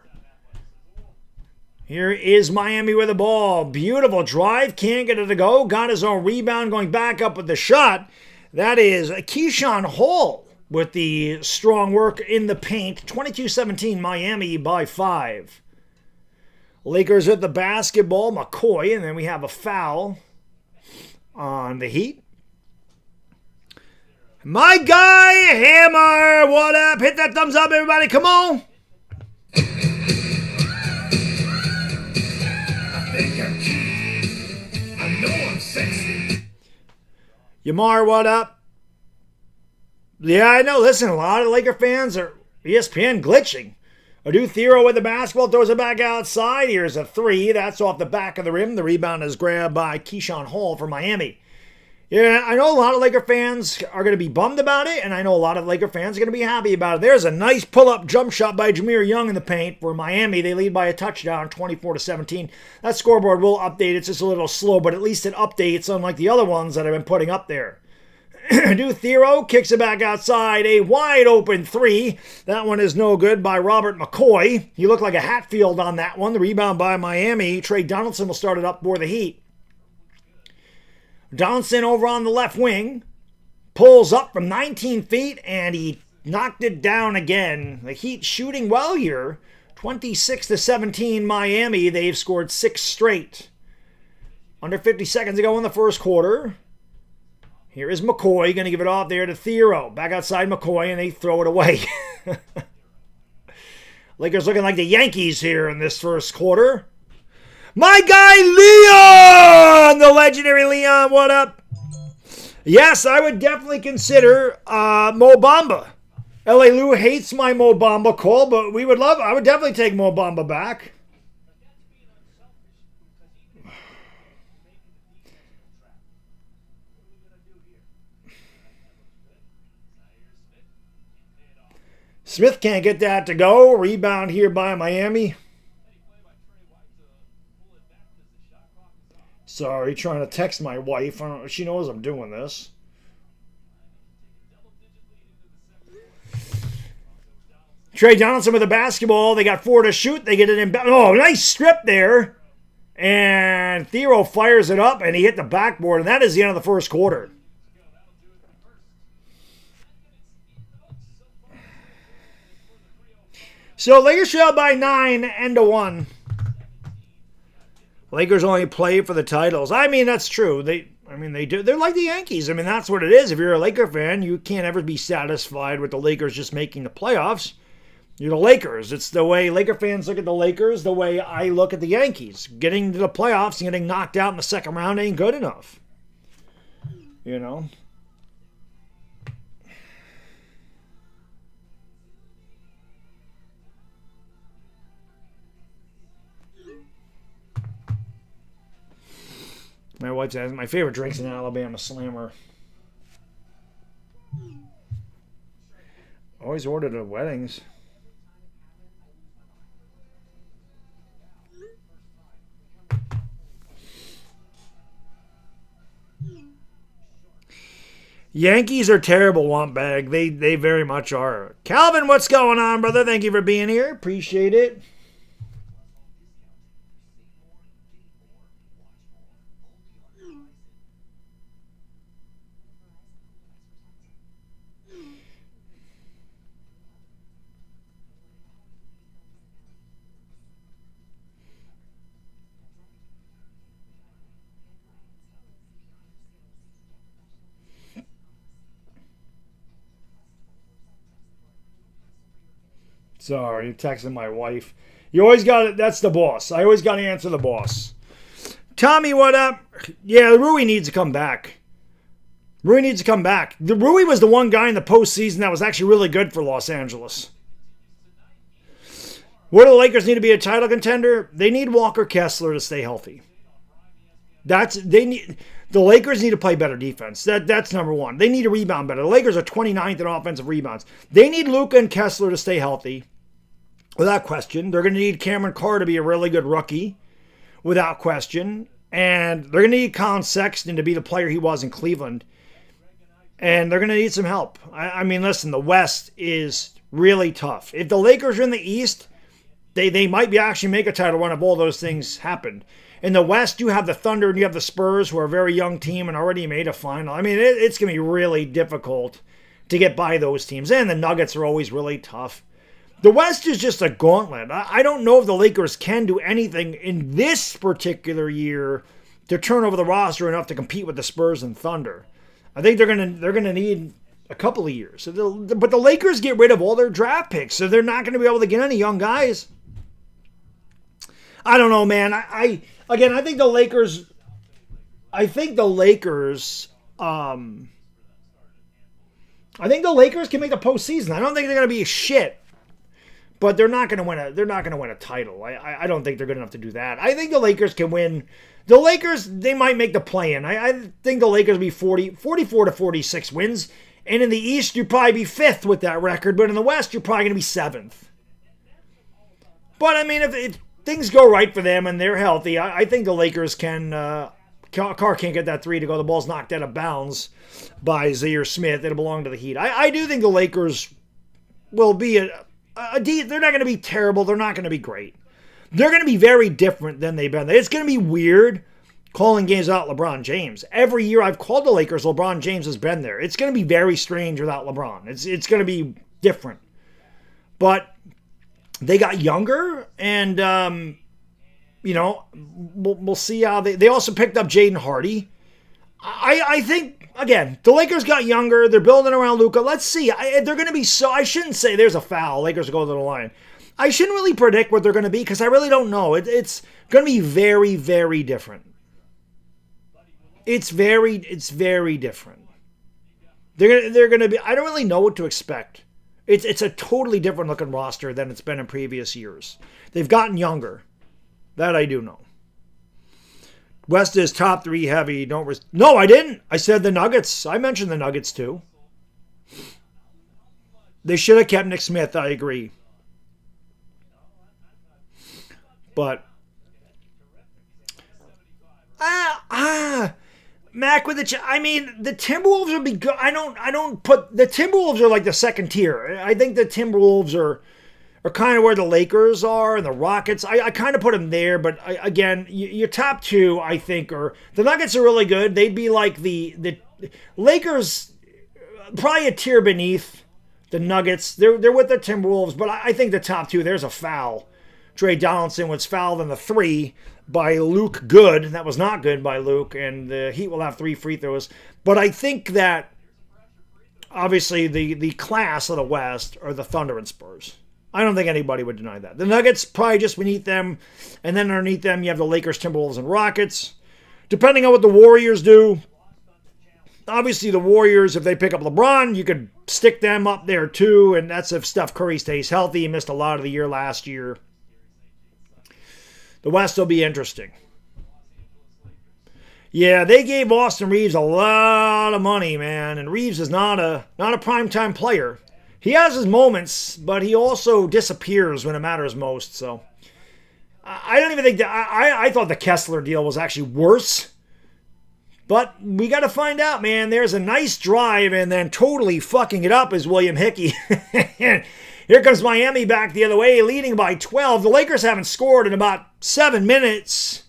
Here is Miami with the ball. Beautiful drive. Can't get it to go. Got his own rebound, going back up with the shot. That is Keyshawn Hall with the strong work in the paint. 22-17 Miami by 5. Lakers with the basketball. McCoy. And then we have a foul on the Heat. My guy, Hammer, what up? Hit that thumbs up, everybody. Come on. I think I'm cute. I know I'm sexy. Yamar, what up? Yeah, I know. Listen, a lot of Laker fans are ESPN glitching. Adu Thero with the basketball, throws it back outside. Here's a 3. That's off the back of the rim. The rebound is grabbed by Keyshawn Hall for Miami. Yeah, I know a lot of Laker fans are going to be bummed about it, and I know a lot of Laker fans are going to be happy about it. There's a nice pull-up jump shot by Jameer Young in the paint for Miami. They lead by a touchdown, 24-17. That scoreboard will update. It's just a little slow, but at least it updates, unlike the other ones that I've been putting up there. Adu Thero kicks it back outside. A wide-open 3. That one is no good by Robert McCoy. He looked like a Hatfield on that one. The rebound by Miami. Trey Donaldson will start it up for the Heat. Donaldson over on the left wing, pulls up from 19 feet, and he knocked it down again. The Heat shooting well here. 26-17 Miami. They've scored 6 straight. Under 50 seconds to go in the first quarter. Here is McCoy, going to give it off there to Thero. Back outside McCoy, and they throw it away. Lakers looking like the Yankees here in this first quarter. My guy, Leon! The legendary Leon, what up? Yes, I would definitely consider Mo Bamba. LA Lou hates my Mo Bamba call, but I would definitely take Mo Bamba back. Smith can't get that to go. Rebound here by Miami. Sorry, trying to text my wife. She knows I'm doing this. Trey Donaldson with the basketball. They got 4 to shoot. They get it in. Oh, nice strip there. And Thero fires it up, and he hit the backboard. And that is the end of the first quarter. So Lakers trail by 9, end of 1. Lakers only play for the titles. I mean, that's true. They do. They're like the Yankees. I mean, that's what it is. If you're a Laker fan, you can't ever be satisfied with the Lakers just making the playoffs. You're the Lakers. It's the way Laker fans look at the Lakers, the way I look at the Yankees. Getting to the playoffs and getting knocked out in the second round ain't good enough. You know? My wife says my favorite drink's an Alabama Slammer. Always ordered at weddings. Yankees are terrible, Womp Bag. They very much are. Calvin, what's going on, brother? Thank you for being here. Appreciate it. Sorry, texting my wife. You always got it. That's the boss. I always got to answer the boss. Tommy, what up? Yeah, Rui needs to come back. Rui needs to come back. Rui was the one guy in the postseason that was actually really good for Los Angeles. What do the Lakers need to be a title contender? They need Walker Kessler to stay healthy. The Lakers need to play better defense. That's number one. They need to rebound better. The Lakers are 29th in offensive rebounds. They need Luka and Kessler to stay healthy, without question. They're going to need Cameron Carr to be a really good rookie, without question. And they're going to need Colin Sexton to be the player he was in Cleveland. And they're going to need some help. I mean, listen, the West is really tough. If the Lakers are in the East, they might be actually make a title run if all those things happened. In the West, you have the Thunder and you have the Spurs, who are a very young team and already made a final. I mean, it's going to be really difficult to get by those teams. And the Nuggets are always really tough. The West is just a gauntlet. I don't know if the Lakers can do anything in this particular year to turn over the roster enough to compete with the Spurs and Thunder. I think they're gonna need a couple of years. But the Lakers get rid of all their draft picks, so they're not going to be able to get any young guys. I don't know, man. I think the Lakers. I think the Lakers can make the postseason. I don't think they're going to be shit, but they're not going to win a title. I don't think they're good enough to do that. I think the Lakers can win. The Lakers, they might make the play-in. I think the Lakers will be 44 to 46 wins. And in the East, you'd probably be 5th with that record. But in the West, you're probably going to be 7th. But, I mean, if things go right for them and they're healthy, I think the Lakers can... Carr can't get that three to go. The ball's knocked out of bounds by Zaire Smith. It'll belong to the Heat. I do think the Lakers will be they're not going to be terrible. They're not going to be great. They're going to be very different than they've been. It's going to be weird calling games without LeBron James. Every year I've called the Lakers, LeBron James has been there. It's going to be very strange without LeBron. It's going to be different. But they got younger, and, we'll see how they also picked up Jaden Hardy. I think, again, the Lakers got younger. They're building around Luka. Let's see. They're going to be I shouldn't say there's a foul. Lakers go to the line. I shouldn't really predict what they're going to be because I really don't know. It's going to be very, very different. It's very different. They're going to be. I don't really know what to expect. It's a totally different looking roster than it's been in previous years. They've gotten younger. That I do know. West is top 3 heavy. No, I didn't. I said the Nuggets. I mentioned the Nuggets too. They should have kept Nick Smith. I agree. But Mac with the Timberwolves would be good. I don't put the Timberwolves are like the second tier. I think the Timberwolves are kind of where the Lakers are and the Rockets. I kind of put them there, but again, your top 2 I think are the Nuggets are really good. They'd be like the Lakers, probably a tier beneath the Nuggets. They're with the Timberwolves, but I think the top 2. There's a foul. Trey Donaldson was fouled in the 3 by Luke Good. That was not good by Luke, and the Heat will have 3 free throws. But I think that, obviously, the class of the West are the Thunder and Spurs. I don't think anybody would deny that. The Nuggets, probably just beneath them, and then underneath them, you have the Lakers, Timberwolves, and Rockets. Depending on what the Warriors do, obviously the Warriors, if they pick up LeBron, you could stick them up there too, and that's if Steph Curry stays healthy. He missed a lot of the year last year. The West will be interesting. Yeah, they gave Austin Reeves a lot of money, man, and Reeves is not a primetime player. He has his moments, but he also disappears when it matters most. So I don't even think that I thought the Kessler deal was actually worse. But we got to find out, man. There's a nice drive, and then totally fucking it up is William Hickey. Here comes Miami back the other way, leading by 12. The Lakers haven't scored in about 7 minutes.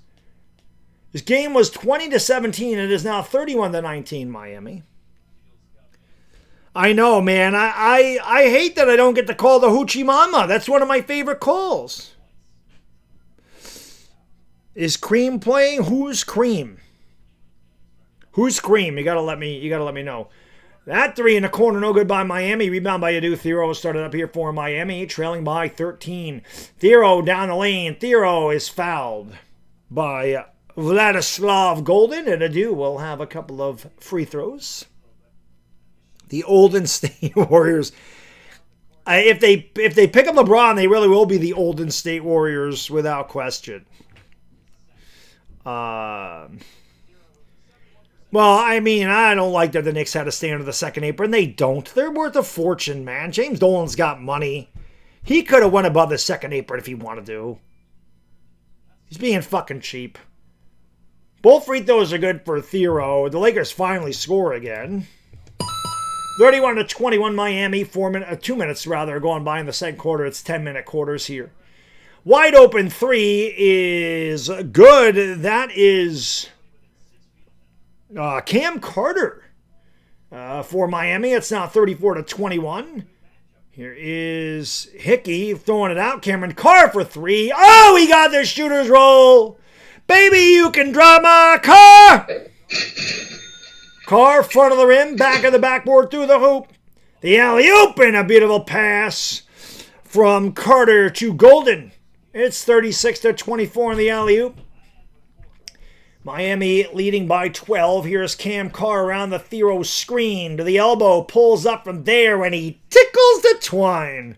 This game was 20-17. It is now 31-19 Miami. I know, man. I hate that I don't get to call the Hoochie Mama. That's one of my favorite calls. Is Cream playing? Who's Cream? Who's Cream? You gotta let me know. That 3 in the corner, no good by Miami. Rebound by Adu. Thero started up here for Miami, trailing by 13. Thero down the lane. Thero is fouled by Vladislav Golden and Adu will have a couple of free throws. The Olden State Warriors. If they pick up LeBron, they really will be the Olden State Warriors without question. Well, I mean, I don't like that the Knicks had to stay under the second apron. They don't. They're worth a fortune, man. James Dolan's got money. He could have went above the second apron if he wanted to. He's being fucking cheap. Both free throws are good for Thero. The Lakers finally score again. 31-21 Miami. 2 minutes rather going by in the second quarter. It's 10-minute quarters here. Wide open three is good. That is Cam Carter for Miami. It's now 34-21. Here is Hickey throwing it out. Cameron Carr for three. Oh, he got the shooter's roll. Baby, you can drive my car. Carr, front of the rim, back of the backboard, through the hoop. The alley-oop and a beautiful pass from Carter to Golden. It's 36-24 in the alley-oop. Miami leading by 12. Here's Cam Carr around the Thero screen to the elbow. Pulls up from there and he tickles the twine.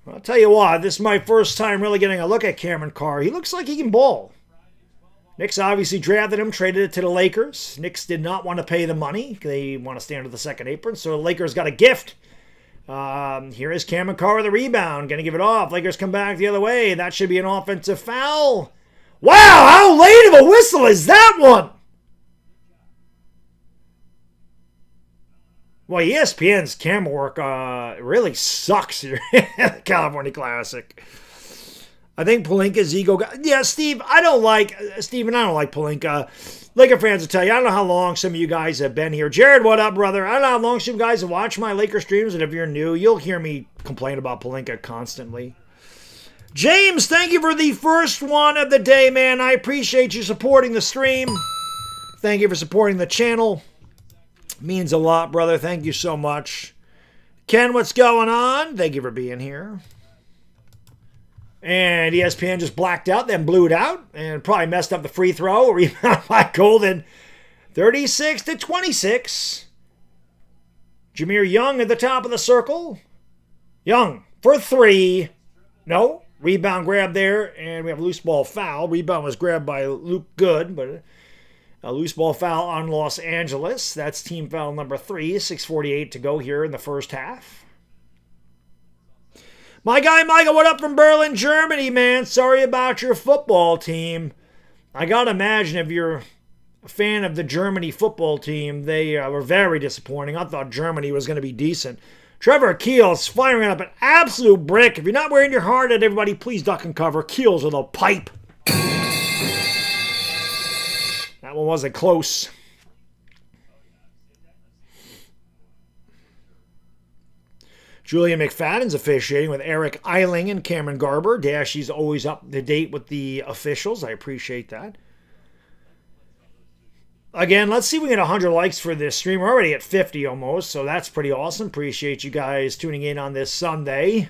I'll tell you what, this is my first time really getting a look at Cameron Carr. He looks like he can ball. Knicks obviously drafted him, traded it to the Lakers. Knicks did not want to pay the money. They want to stay under the second apron, so the Lakers got a gift. Here is Cameron Carr with a rebound. Going to give it off. Lakers come back the other way. That should be an offensive foul. Wow, how late of a whistle is that one? Well, ESPN's camera work really sucks here at the California Classic. I think Pelinka's ego got... Yeah, Steve, I don't like Pelinka. Laker fans will tell you, I don't know how long some of you guys have been here. Jared, what up, brother? I don't know how long some guys have watched my Laker streams, and if you're new, you'll hear me complain about Pelinka constantly. James, thank you for the first one of the day, man. I appreciate you supporting the stream. Thank you for supporting the channel. Means a lot, brother. Thank you so much. Ken, what's going on? Thank you for being here. And ESPN just blacked out, then blew it out, and probably messed up the free throw. Rebound by Golden. 36-26. Jameer Young at the top of the circle. Young for three. No. Rebound grab there, and we have a loose ball foul. Rebound was grabbed by Luke Good, but a loose ball foul on Los Angeles. That's team foul number 3. 6:48 to go here in the first half. My guy Michael, what up from Berlin, Germany, man? Sorry about your football team. I gotta imagine if you're a fan of the Germany football team, they were very disappointing. I thought Germany was going to be decent. Trevor Keels firing up an absolute brick. If you're not wearing your heart at everybody, please duck and cover. Keels with a pipe. That one wasn't close. Julian McFadden's officiating with Eric Eiling and Cameron Garber. Dashy's always up to date with the officials. I appreciate that. Again, let's see if we get 100 likes for this stream. We're already at 50 almost, so that's pretty awesome. Appreciate you guys tuning in on this Sunday.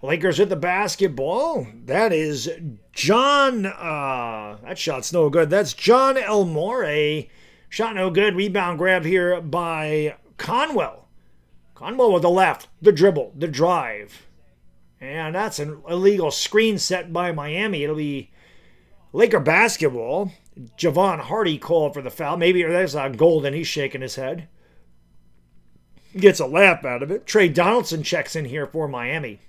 Lakers with the basketball. That is John. That shot's no good. That's John Elmore. Shot no good. Rebound grab here by Conwell. Conwell with the left. The dribble. The drive. And that's an illegal screen set by Miami. It'll be Laker basketball. Javon Hardy called for the foul. Maybe there's Golden. He's shaking his head. Gets a laugh out of it. Trey Donaldson checks in here for Miami.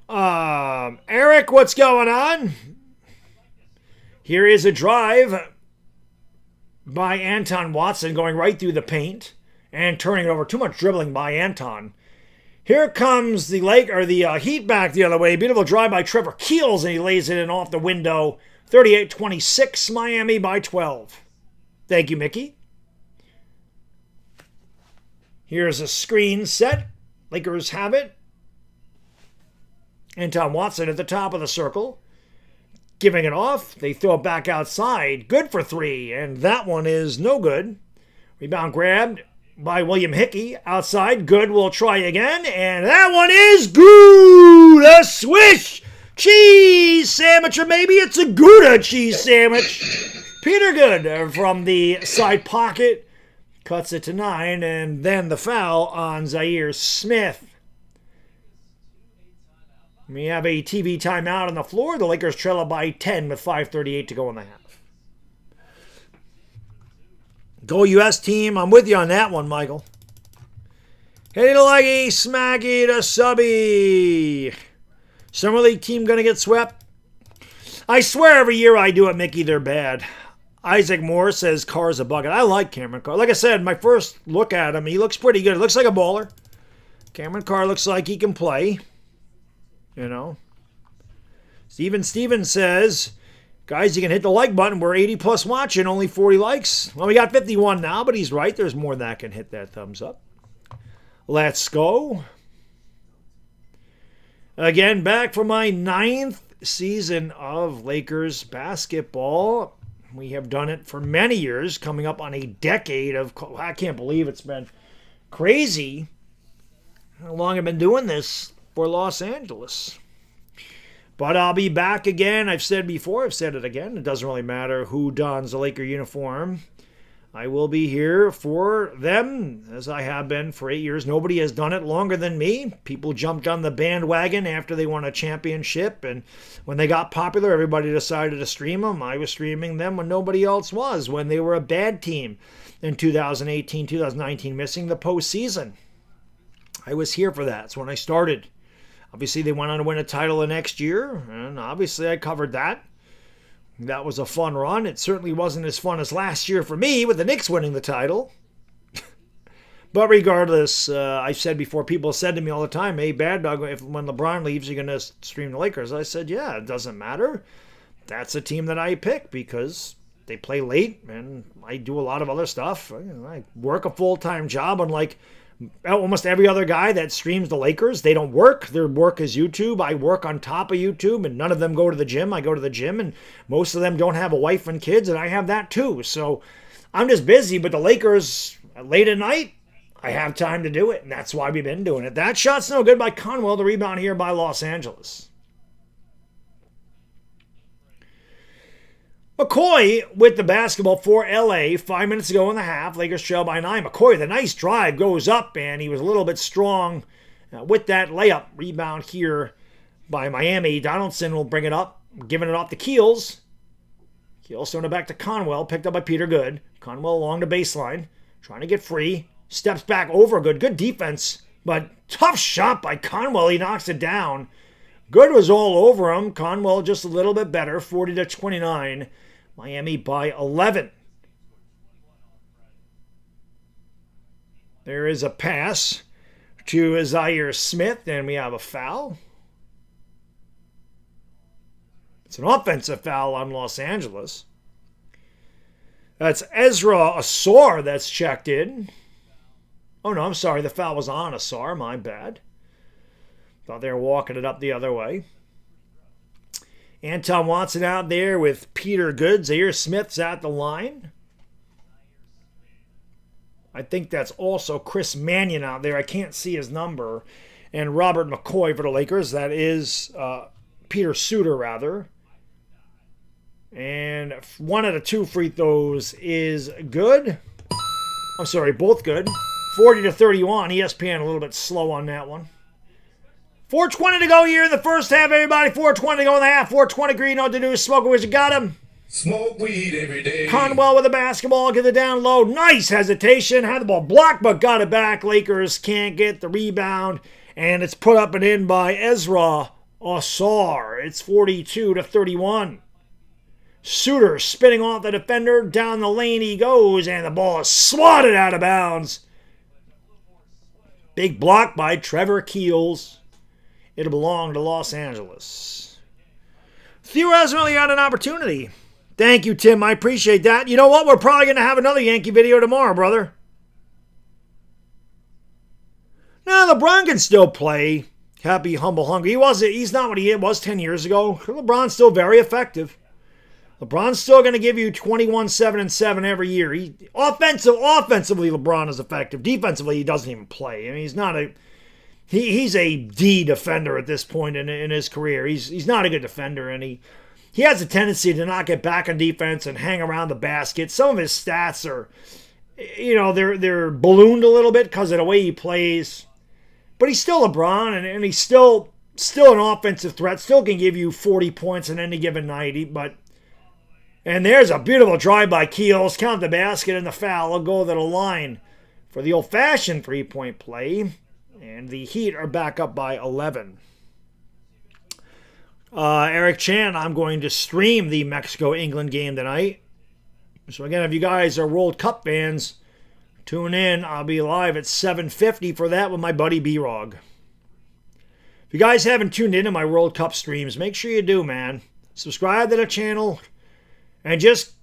Eric, what's going on? Here is a drive by Anton Watson going right through the paint and turning it over. Too much dribbling by Anton. Here comes the Heat back the other way. Beautiful drive by Trevor Keels, and he lays it in off the window. 38-26, Miami by 12. Thank you, Mickey. Here's a screen set. Lakers have it. Anton Watson at the top of the circle. Giving it off. They throw it back outside. Good for 3, and that one is no good. Rebound grabbed by William Hickey. Outside, good will try again. And that one is good. A swish cheese sandwich, or maybe it's a Gouda cheese sandwich. Peter Good from the side pocket cuts it to 9. And then the foul on Zaire Smith. We have a TV timeout on the floor. The Lakers trail it by 10 with 5:38 to go in the half. Go US team. I'm with you on that one, Michael. Hit it like a smacky to subby. Summer League team going to get swept? I swear every year I do it, Mickey, they're bad. Isaac Moore says Carr's a bucket. I like Cameron Carr. Like I said, my first look at him, he looks pretty good. He looks like a baller. Cameron Carr looks like he can play. You know. Steven Stevens says, guys, you can hit the like button. We're 80 plus watching, only 40 likes. Well, we got 51 now, but he's right. There's more than that can hit that thumbs up. Let's go. Again, back for my 9th season of Lakers basketball. We have done it for many years, coming up on a decade of, I can't believe it's been crazy how long I've been doing this for Los Angeles. But I'll be back again. I've said before, I've said it again. It doesn't really matter who dons the Laker uniform. I will be here for them, as I have been for 8 years. Nobody has done it longer than me. People jumped on the bandwagon after they won a championship, and when they got popular, everybody decided to stream them. I was streaming them when nobody else was, when they were a bad team in 2018, 2019, missing the postseason. I was here for that. That's when I started. Obviously, they went on to win a title the next year, and obviously I covered that. That was a fun run. It certainly wasn't as fun as last year for me with the Knicks winning the title. But regardless, I've said before, people said to me all the time, hey, Baddog, when LeBron leaves, you're going to stream the Lakers. I said, yeah, it doesn't matter. That's a team that I pick because they play late, and I do a lot of other stuff. I work a full-time job, unlike almost every other guy that streams the Lakers. They don't work. Their work is YouTube. I work on top of YouTube, and none of them go to the gym. I go to the gym, and most of them don't have a wife and kids, and I have that too. So I'm just busy, but the Lakers, late at night, I have time to do it, and that's why we've been doing it. That shot's no good by Conwell. The rebound here by Los Angeles. McCoy with the basketball for LA. 5 minutes ago in the half. Lakers trail by 9. McCoy with a nice drive goes up, and he was a little bit strong with that layup. Rebound here by Miami. Donaldson will bring it up, giving it off to Keels. Keels throwing it back to Conwell, picked up by Peter Good. Conwell along the baseline, trying to get free. Steps back over Good. Good defense, but tough shot by Conwell. He knocks it down. Good was all over him. Conwell just a little bit better, 40-29. Miami by 11. There is a pass to Zaire Smith, and we have a foul. It's an offensive foul on Los Angeles. That's Ezra Asar that's checked in. Oh, no, I'm sorry. The foul was on Asar. My bad. Thought they were walking it up the other way. Anton Watson out there with Peter Good. Zaire Smith's at the line. I think that's also Chris Mannion out there. I can't see his number. And Robert McCoy for the Lakers. That is Peter Suter, rather. And 1 out of 2 free throws is good. I'm sorry, both good. 40-31. ESPN a little bit slow on that one. 4:20 to go here in the first half, everybody. 4:20 to go in the half. 4:20 green. All to do is smoke it with you. Got him. Smoke weed every day. Conwell with the basketball. Get it down low. Nice hesitation. Had the ball blocked, but got it back. Lakers can't get the rebound. And it's put up and in by Ezra Asar. It's 42-31. Suter spinning off the defender. Down the lane he goes, and the ball is swatted out of bounds. Big block by Trevor Keels. It'll belong to Los Angeles. Theo hasn't really had an opportunity. Thank you, Tim. I appreciate that. You know what? We're probably going to have another Yankee video tomorrow, brother. Now, LeBron can still play. Happy, humble, hungry. He's not what he was 10 years ago. LeBron's still very effective. LeBron's still going to give you 21, 7, and 7 every year. Offensively, LeBron is effective. Defensively, he doesn't even play. I mean, he's not a he's a D defender at this point in his career. He's not a good defender, and he has a tendency to not get back on defense and hang around the basket. Some of his stats are, they're ballooned a little bit because of the way he plays. But he's still LeBron, and he's still an offensive threat. Still can give you 40 points on any given night. And there's a beautiful drive by Keels. Count the basket and the foul. I'll go to the line for the old-fashioned three-point play. And the Heat are back up by 11. Eric Chan, I'm going to stream the Mexico-England game tonight. So again, if you guys are World Cup fans, tune in. I'll be live at 7:50 for that with my buddy B-Rog. If you guys haven't tuned into my World Cup streams, make sure you do, man. Subscribe to the channel. And just,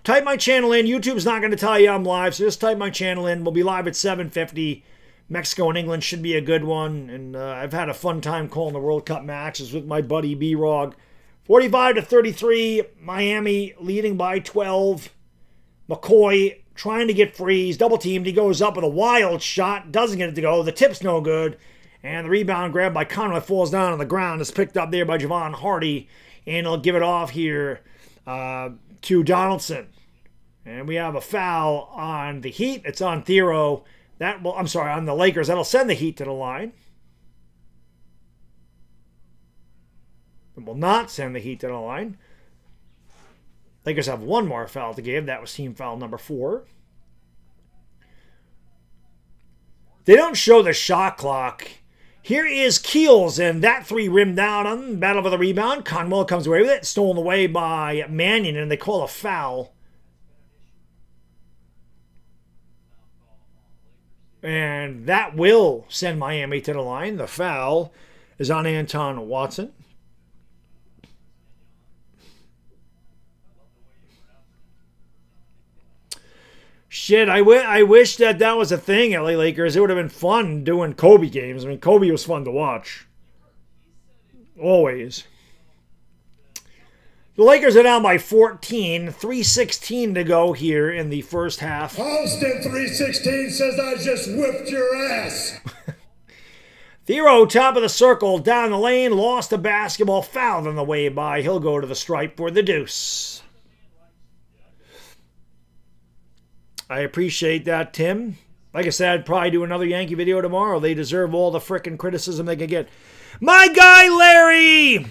type my channel in. YouTube's not going to tell you I'm live, so just type my channel in. We'll be live at 7:50. Mexico and England should be a good one. And I've had a fun time calling the World Cup matches with my buddy B-Rog. 45-33, Miami leading by 12. McCoy trying to get free. He's double teamed. He goes up with a wild shot. Doesn't get it to go. The tip's no good. And the rebound grabbed by Conway falls down on the ground. It's picked up there by Javon Hardy. And he'll give it off here to Donaldson. And we have a foul on the Heat. It's on Thero. On the Lakers. That'll send the Heat to the line. It will not send the Heat to the line. Lakers have one more foul to give. That was team foul number 4. They don't show the shot clock. Here is Keels, and that 3 rimmed out on battle for the rebound. Conwell comes away with it. Stolen away by Mannion, and they call a foul. And that will send Miami to the line. The foul is on Anton Watson. Shit, I wish that was a thing, LA Lakers. It would have been fun doing Kobe games. I mean, Kobe was fun to watch. Always. The Lakers are down by 14. 3:16 to go here in the first half. Austin 316 says I just whipped your ass. Thero, top of the circle, down the lane, lost the basketball, fouled on the way by. He'll go to the stripe for the deuce. I appreciate that, Tim. Like I said, I'd probably do another Yankee video tomorrow. They deserve all the frickin' criticism they can get. My guy, Larry!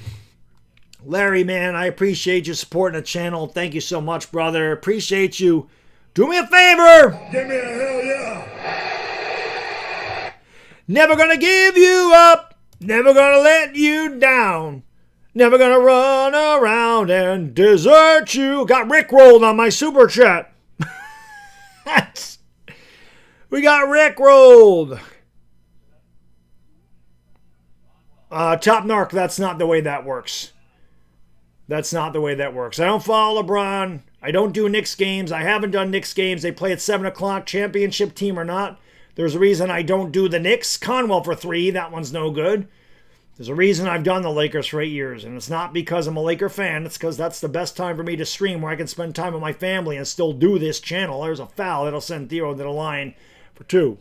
Larry, man, I appreciate you supporting the channel. Thank you so much, brother. Appreciate you. Do me a favor! Give me a hell yeah! Never gonna give you up. Never gonna let you down. Never gonna run around and desert you. Got rickrolled on my super chat. We got rickrolled. Top Narc, that's not the way that works. That's not the way that works. I don't follow LeBron. I don't do Knicks games. I haven't done Knicks games. They play at 7 o'clock, championship team or not. There's a reason I don't do the Knicks. Conwell for 3. That one's no good. There's a reason I've done the Lakers for 8 years, and it's not because I'm a Laker fan. It's because that's the best time for me to stream where I can spend time with my family and still do this channel. There's a foul. That'll send Thero to the line for 2.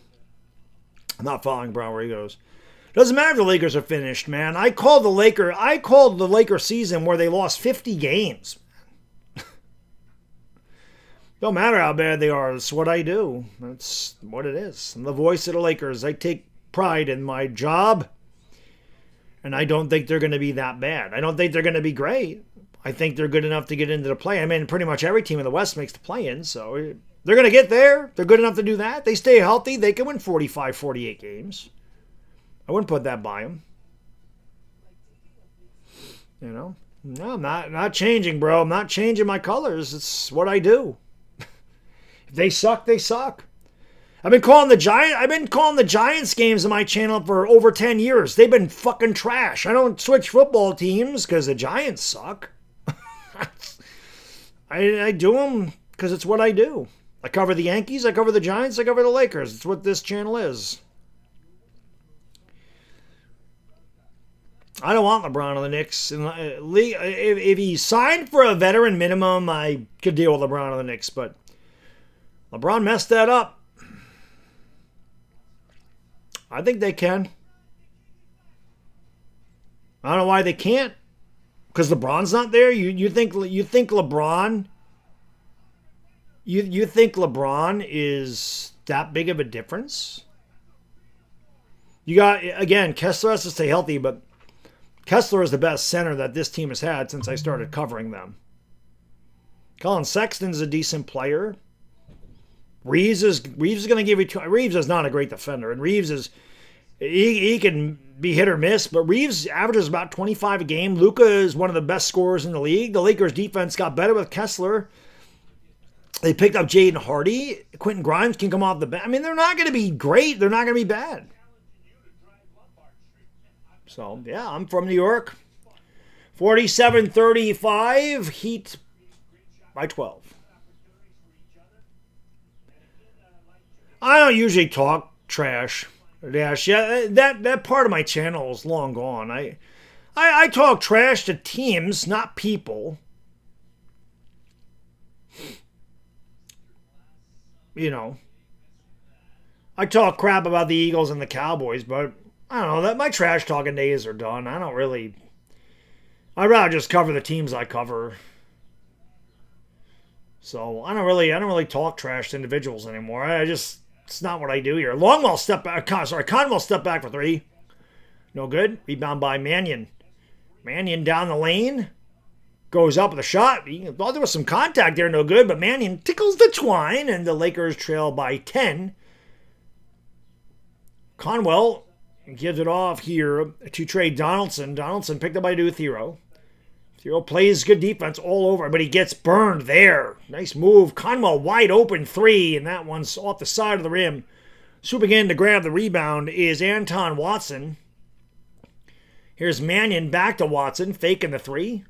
I'm not following Brown where he goes. Doesn't matter if the Lakers are finished, man. I called the Laker season where they lost 50 games. Don't matter how bad they are. That's what I do. That's what it is. I'm the voice of the Lakers. I take pride in my job. And I don't think they're going to be that bad. I don't think they're going to be great. I think they're good enough to get into the play. I mean, pretty much every team in the West makes the play-in, so they're going to get there. They're good enough to do that. They stay healthy. They can win 45, 48 games. I wouldn't put that by them. No, I'm not changing, bro. I'm not changing my colors. It's what I do. If they suck, they suck. I've been calling the Giants games on my channel for over 10 years. They've been fucking trash. I don't switch football teams because the Giants suck. I do them because it's what I do. I cover the Yankees, I cover the Giants, I cover the Lakers. It's what this channel is. I don't want LeBron on the Knicks. If he signed for a veteran minimum, I could deal with LeBron on the Knicks, but LeBron messed that up. I think they can. I don't know why they can't. Because LeBron's not there. You think LeBron? You think LeBron is that big of a difference? You got, again, Kessler has to stay healthy, but Kessler is the best center that this team has had since I started covering them. Colin Sexton's a decent player. Reeves is going to give you. Reeves is not a great defender, and Reeves is he can be hit or miss, but Reeves averages about 25 a game. Luka is one of the best scorers in the league. The Lakers' defense got better with Kessler. They picked up Jaden Hardy. Quentin Grimes can come off the bench. I mean, they're not going to be great. They're not going to be bad. So, yeah, I'm from New York. 47-35, Heat by 12. I don't usually talk trash. Dash. Yeah, that part of my channel is long gone. I talk trash to teams, not people. You know, I talk crap about the Eagles and the Cowboys, but I don't know, that my trash talking days are done. I'd rather just cover the teams I cover. So I don't really talk trash to individuals anymore. It's not what I do here. Conwell step back for three. No good. Rebound by Mannion. Mannion down the lane. Goes up with a shot. Thought there was some contact there. No good. But Mannion tickles the twine. And the Lakers trail by 10. Conwell gives it off here to Trey Donaldson. Donaldson picked up by Duthero. Duthero plays good defense all over, but he gets burned there. Nice move. Conwell wide open three, and that one's off the side of the rim. Swooping in to grab the rebound is Anton Watson. Here's Mannion back to Watson, faking the three.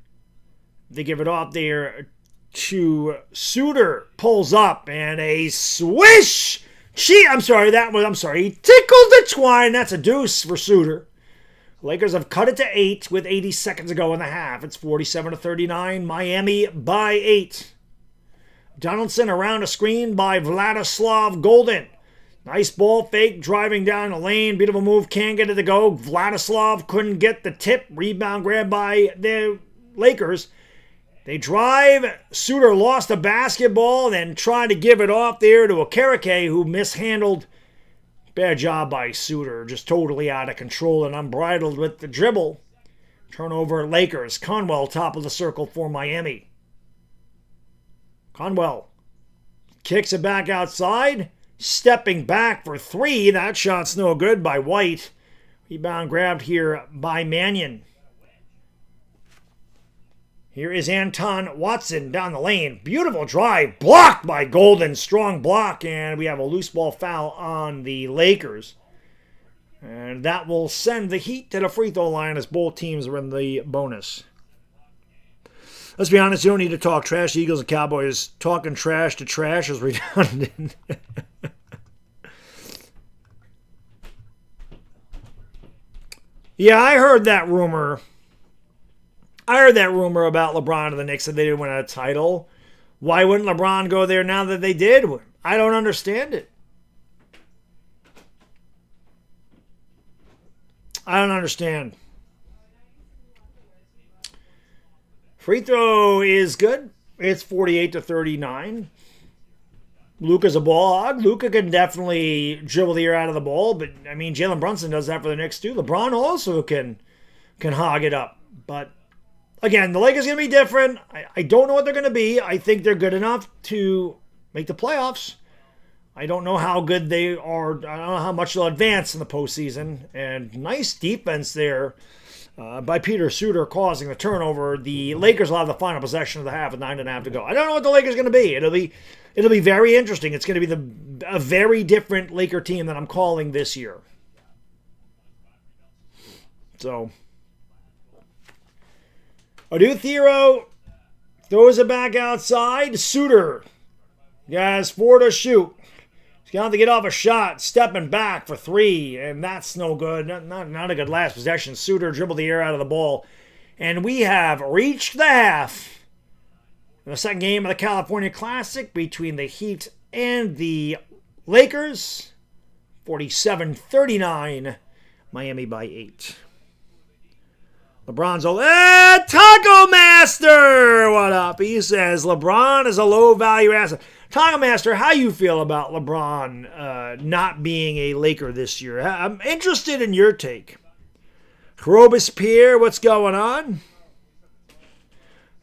They give it off there to Suter. Pulls up, and a swish! He tickled the twine. That's a deuce for Suter. Lakers have cut it to 8 with 80 seconds to go in the half. It's 47-39. Miami by 8. Donaldson around a screen by Vladislav Golden. Nice ball fake, driving down the lane. Beautiful move, can't get it to go. Vladislav couldn't get the tip. Rebound grab by the Lakers. They drive. Suter lost the basketball, then tried to give it off there to Okereke, who mishandled. Bad job by Suter. Just totally out of control and unbridled with the dribble. Turnover Lakers. Conwell top of the circle for Miami. Conwell kicks it back outside. Stepping back for three. That shot's no good by White. Rebound grabbed here by Mannion. Here is Anton Watson down the lane. Beautiful drive. Blocked by Golden. Strong block. And we have a loose ball foul on the Lakers. And that will send the Heat to the free throw line as both teams are in the bonus. Let's be honest, you don't need to talk trash. The Eagles and Cowboys talking trash to trash is redundant. Yeah, I heard that rumor. About LeBron and the Knicks that they didn't win a title. Why wouldn't LeBron go there now that they did? I don't understand it. I don't understand. Free throw is good. It's 48-39. Luka's a ball hog. Luka can definitely dribble the air out of the ball, but I mean Jalen Brunson does that for the Knicks too. LeBron also can hog it up. But again, the Lakers are going to be different. I don't know what they're going to be. I think they're good enough to make the playoffs. I don't know how good they are. I don't know how much they'll advance in the postseason. And nice defense there by Peter Suter causing the turnover. The Lakers will have the final possession of the half with 9.5 to go. I don't know what the Lakers are going to be. It'll be very interesting. It's going to be a very different Laker team that I'm calling this year. So, Duthero throws it back outside. Suter has 4 to shoot. He's going to have to get off a shot, stepping back for 3, and that's no good. Not a good last possession. Suter dribbled the air out of the ball. And we have reached the half in the second game of the California Classic between the Heat and the Lakers. 47-39, Miami by 8. LeBron's Taco Master! What up? He says LeBron is a low-value asset. Taco Master, how you feel about LeBron not being a Laker this year? I'm interested in your take. Robespierre, what's going on?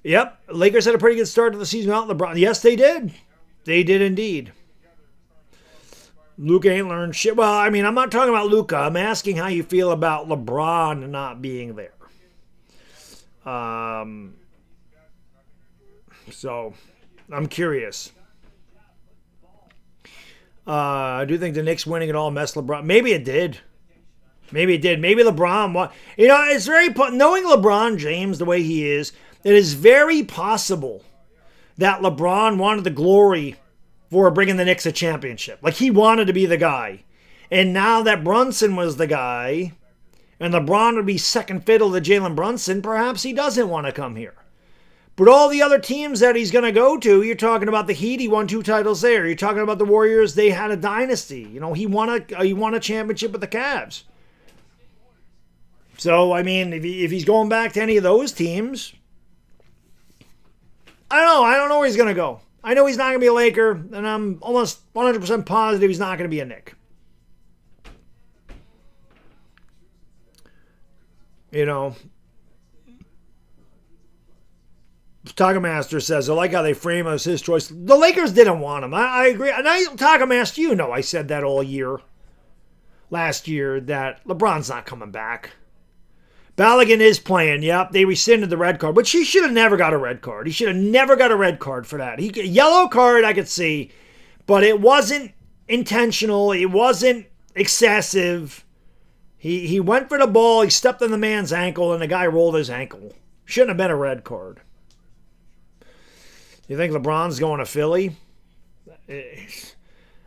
Yep, Lakers had a pretty good start to the season without LeBron. Yes, they did. They did indeed. Luka ain't learned shit. Well, I mean, I'm not talking about Luka. I'm asking how you feel about LeBron not being there. So, I'm curious. I do think the Knicks winning it all messed LeBron. Maybe it did. Maybe LeBron won. You know, it's very... Knowing LeBron James the way he is, it is very possible that LeBron wanted the glory for bringing the Knicks a championship. Like, he wanted to be the guy. And now that Brunson was the guy, and LeBron would be second fiddle to Jalen Brunson, perhaps he doesn't want to come here. But all the other teams that he's going to go to, you're talking about the Heat, he won 2 titles there. You're talking about the Warriors, they had a dynasty. You know, he won a championship with the Cavs. So, I mean, if he's going back to any of those teams, I don't know. I don't know where he's going to go. I know he's not going to be a Laker, and I'm almost 100% positive he's not going to be a Knick. You know, Taco Master says, I like how they frame it as his choice. The Lakers didn't want him. I agree. And Taco Master, you know I said that all year. Last year, that LeBron's not coming back. Balogun is playing. Yep, they rescinded the red card. But he should have never got a red card. He should have never got a red card for that. Yellow card, I could see. But it wasn't intentional. It wasn't excessive. He went for the ball. He stepped on the man's ankle, and the guy rolled his ankle. Shouldn't have been a red card. You think LeBron's going to Philly? I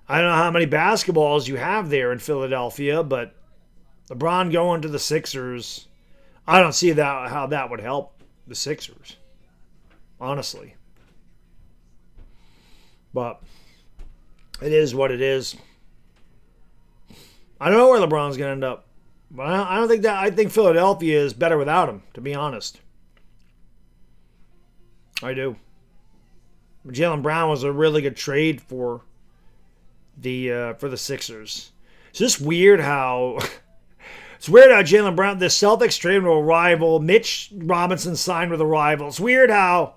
don't know how many basketballs you have there in Philadelphia, but LeBron going to the Sixers, I don't see how that would help the Sixers, honestly. But it is what it is. I don't know where LeBron's going to end up. But I don't think that. I think Philadelphia is better without him, to be honest. I do. Jaylen Brown was a really good trade for the Sixers. It's just weird how Jaylen Brown, the Celtics traded with a rival. Mitch Robinson signed with a rival. It's weird how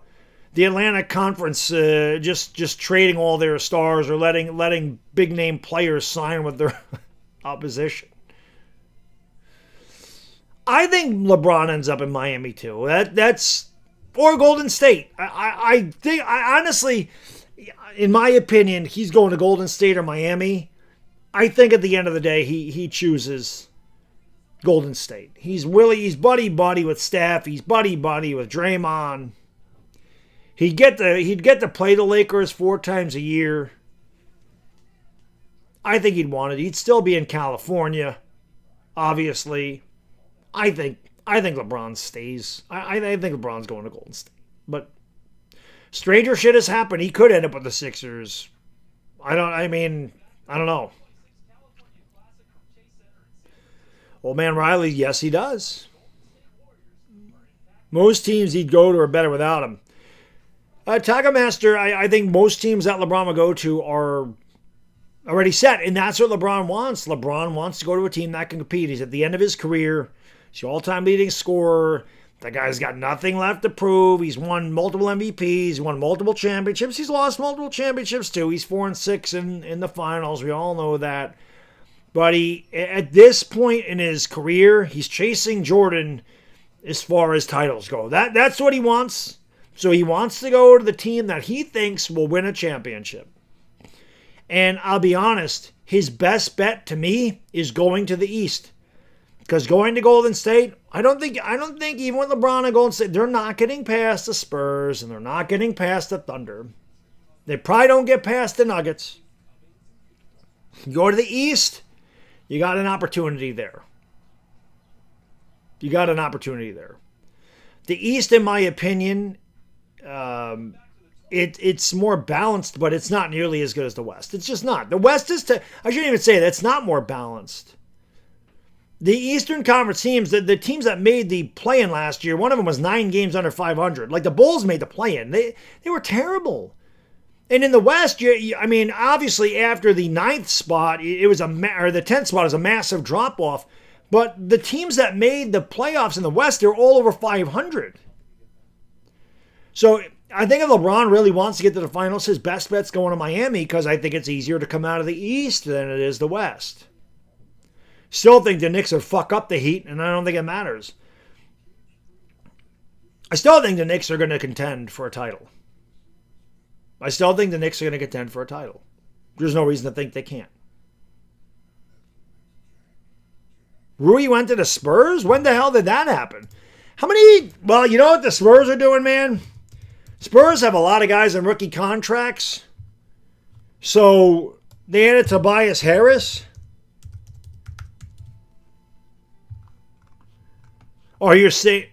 the Atlantic Conference just trading all their stars or letting big name players sign with their opposition. I think LeBron ends up in Miami too. That's or Golden State. I think honestly, in my opinion, he's going to Golden State or Miami. I think at the end of the day, he chooses Golden State. He's buddy with Steph. He's buddy with Draymond. He'd get to play the Lakers 4 times a year. I think he'd want it. He'd still be in California, obviously. I think LeBron stays. I think LeBron's going to Golden State. But stranger shit has happened. He could end up with the Sixers. I don't know. Old man Riley, yes, he does. Most teams he'd go to are better without him. Taco Master, I think most teams that LeBron will go to are already set, and that's what LeBron wants. LeBron wants to go to a team that can compete. He's at the end of his career. He's the all-time leading scorer. That guy's got nothing left to prove. He's won multiple MVPs. He's won multiple championships. He's lost multiple championships, too. He's 4-6 in the finals. We all know that. But at this point in his career, he's chasing Jordan as far as titles go. That's what he wants. So he wants to go to the team that he thinks will win a championship. And I'll be honest, his best bet to me is going to the East. Because going to Golden State, I don't think even with LeBron and Golden State, they're not getting past the Spurs and they're not getting past the Thunder. They probably don't get past the Nuggets. You go to the East, you got an opportunity there. You got an opportunity there. The East, in my opinion, it's more balanced, but it's not nearly as good as the West. It's just not. The West is, I shouldn't even say that. It's not more balanced. The Eastern Conference teams, the teams that made the play-in last year, one of them was 9 games under 500. Like the Bulls made the play-in. They were terrible. And in the West, I mean, obviously after the 9th spot, it was or the 10th spot was a massive drop-off. But the teams that made the playoffs in the West, they're all over 500. So I think if LeBron really wants to get to the finals, his best bet's going to Miami because I think it's easier to come out of the East than it is the West. Still think the Knicks would fuck up the Heat, and I don't think it matters. I still think the Knicks are going to contend for a title. I still think the Knicks are going to contend for a title. There's no reason to think they can't. Rui went to the Spurs? When the hell did that happen? Well, you know what the Spurs are doing, man? Spurs have a lot of guys on rookie contracts. So they added Tobias Harris. Or you're saying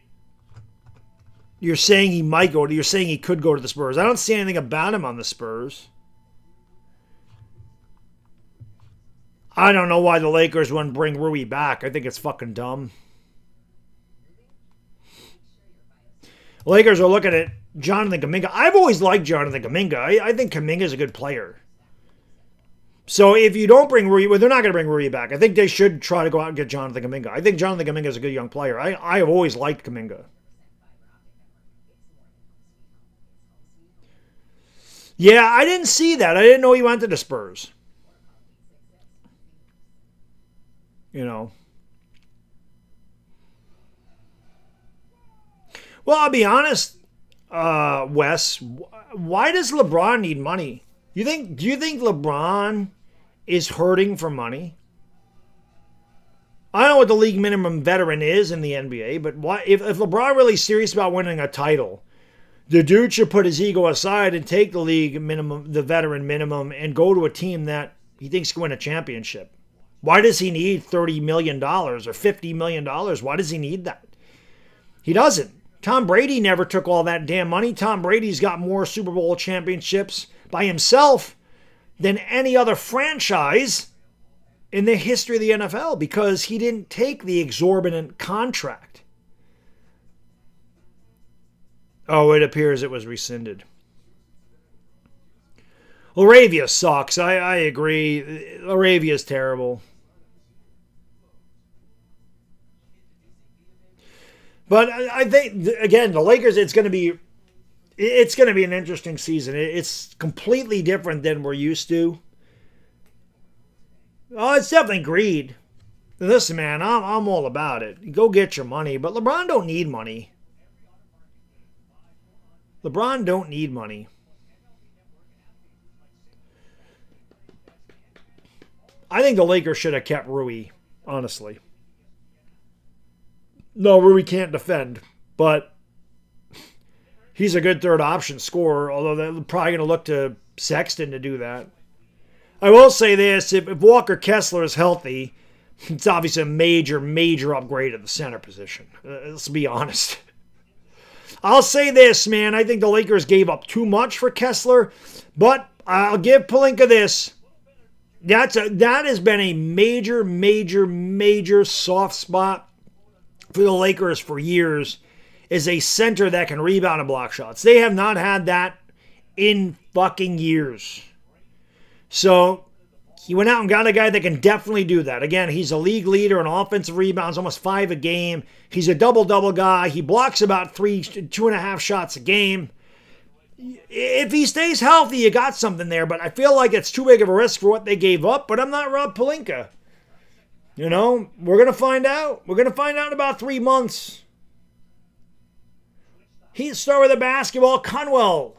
he might go. You're saying he could go to the Spurs. I don't see anything about him on the Spurs. I don't know why the Lakers wouldn't bring Rui back. I think it's fucking dumb. Lakers are looking at Jonathan Kuminga. I've always liked Jonathan Kuminga. I think Kuminga's a good player. So if you don't bring Rui, well, they're not going to bring Rui back. I think they should try to go out and get Jonathan Kuminga. I think Jonathan Kuminga is a good young player. I have always liked Kuminga. Yeah, I didn't see that. I didn't know he went to the Spurs. You know. Well, I'll be honest, Wes. Why does LeBron need money? Do you think LeBron is hurting for money? I don't know what the league minimum veteran is in the NBA, but if LeBron really is serious about winning a title, the dude should put his ego aside and take the league minimum, the veteran minimum, and go to a team that he thinks can win a championship. Why does he need $30 million or $50 million? Why does he need that? He doesn't. Tom Brady never took all that damn money. Tom Brady's got more Super Bowl championships by himself than any other franchise in the history of the NFL because he didn't take the exorbitant contract. Oh, it appears it was rescinded. Laravia sucks. I agree. Laravia's terrible. But I think, again, the Lakers, it's going to be an interesting season. It's completely different than we're used to. Oh, it's definitely greed. Listen, man, I'm all about it. Go get your money. But LeBron don't need money. LeBron don't need money. I think the Lakers should have kept Rui, honestly. No, Rui can't defend, but he's a good third option scorer, although they're probably going to look to Sexton to do that. I will say this, if Walker Kessler is healthy, it's obviously a major upgrade at the center position. Let's be honest. I'll say this, man, I think the Lakers gave up too much for Kessler, but I'll give Pelinka this. That has been a major soft spot for the Lakers for years, is a center that can rebound and block shots. They have not had that in fucking years. So he went out and got a guy that can definitely do that. Again, he's a league leader in offensive rebounds, almost 5 a game. He's a double-double guy. He blocks about 2.5 shots a game. If he stays healthy, you got something there, but I feel like it's too big of a risk for what they gave up, but I'm not Rob Pelinka. You know, we're going to find out. We're going to find out in about 3 months. He's start with the basketball. Conwell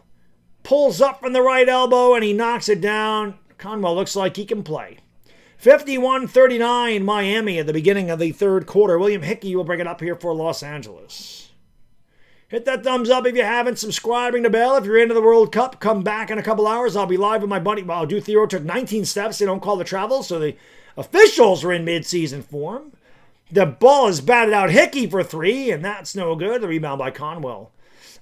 pulls up from the right elbow and he knocks it down. Conwell looks like he can play. 51-39 Miami at the beginning of the third quarter. William Hickey will bring it up here for Los Angeles. Hit that thumbs up if you haven't. Subscribing to Bell if you're into the World Cup. Come back in a couple hours. I'll be live with my buddy. Well, Theo took 19 steps. They don't call the travel, so the officials are in mid-season form. The ball is batted out Hickey for 3, and that's no good. The rebound by Conwell.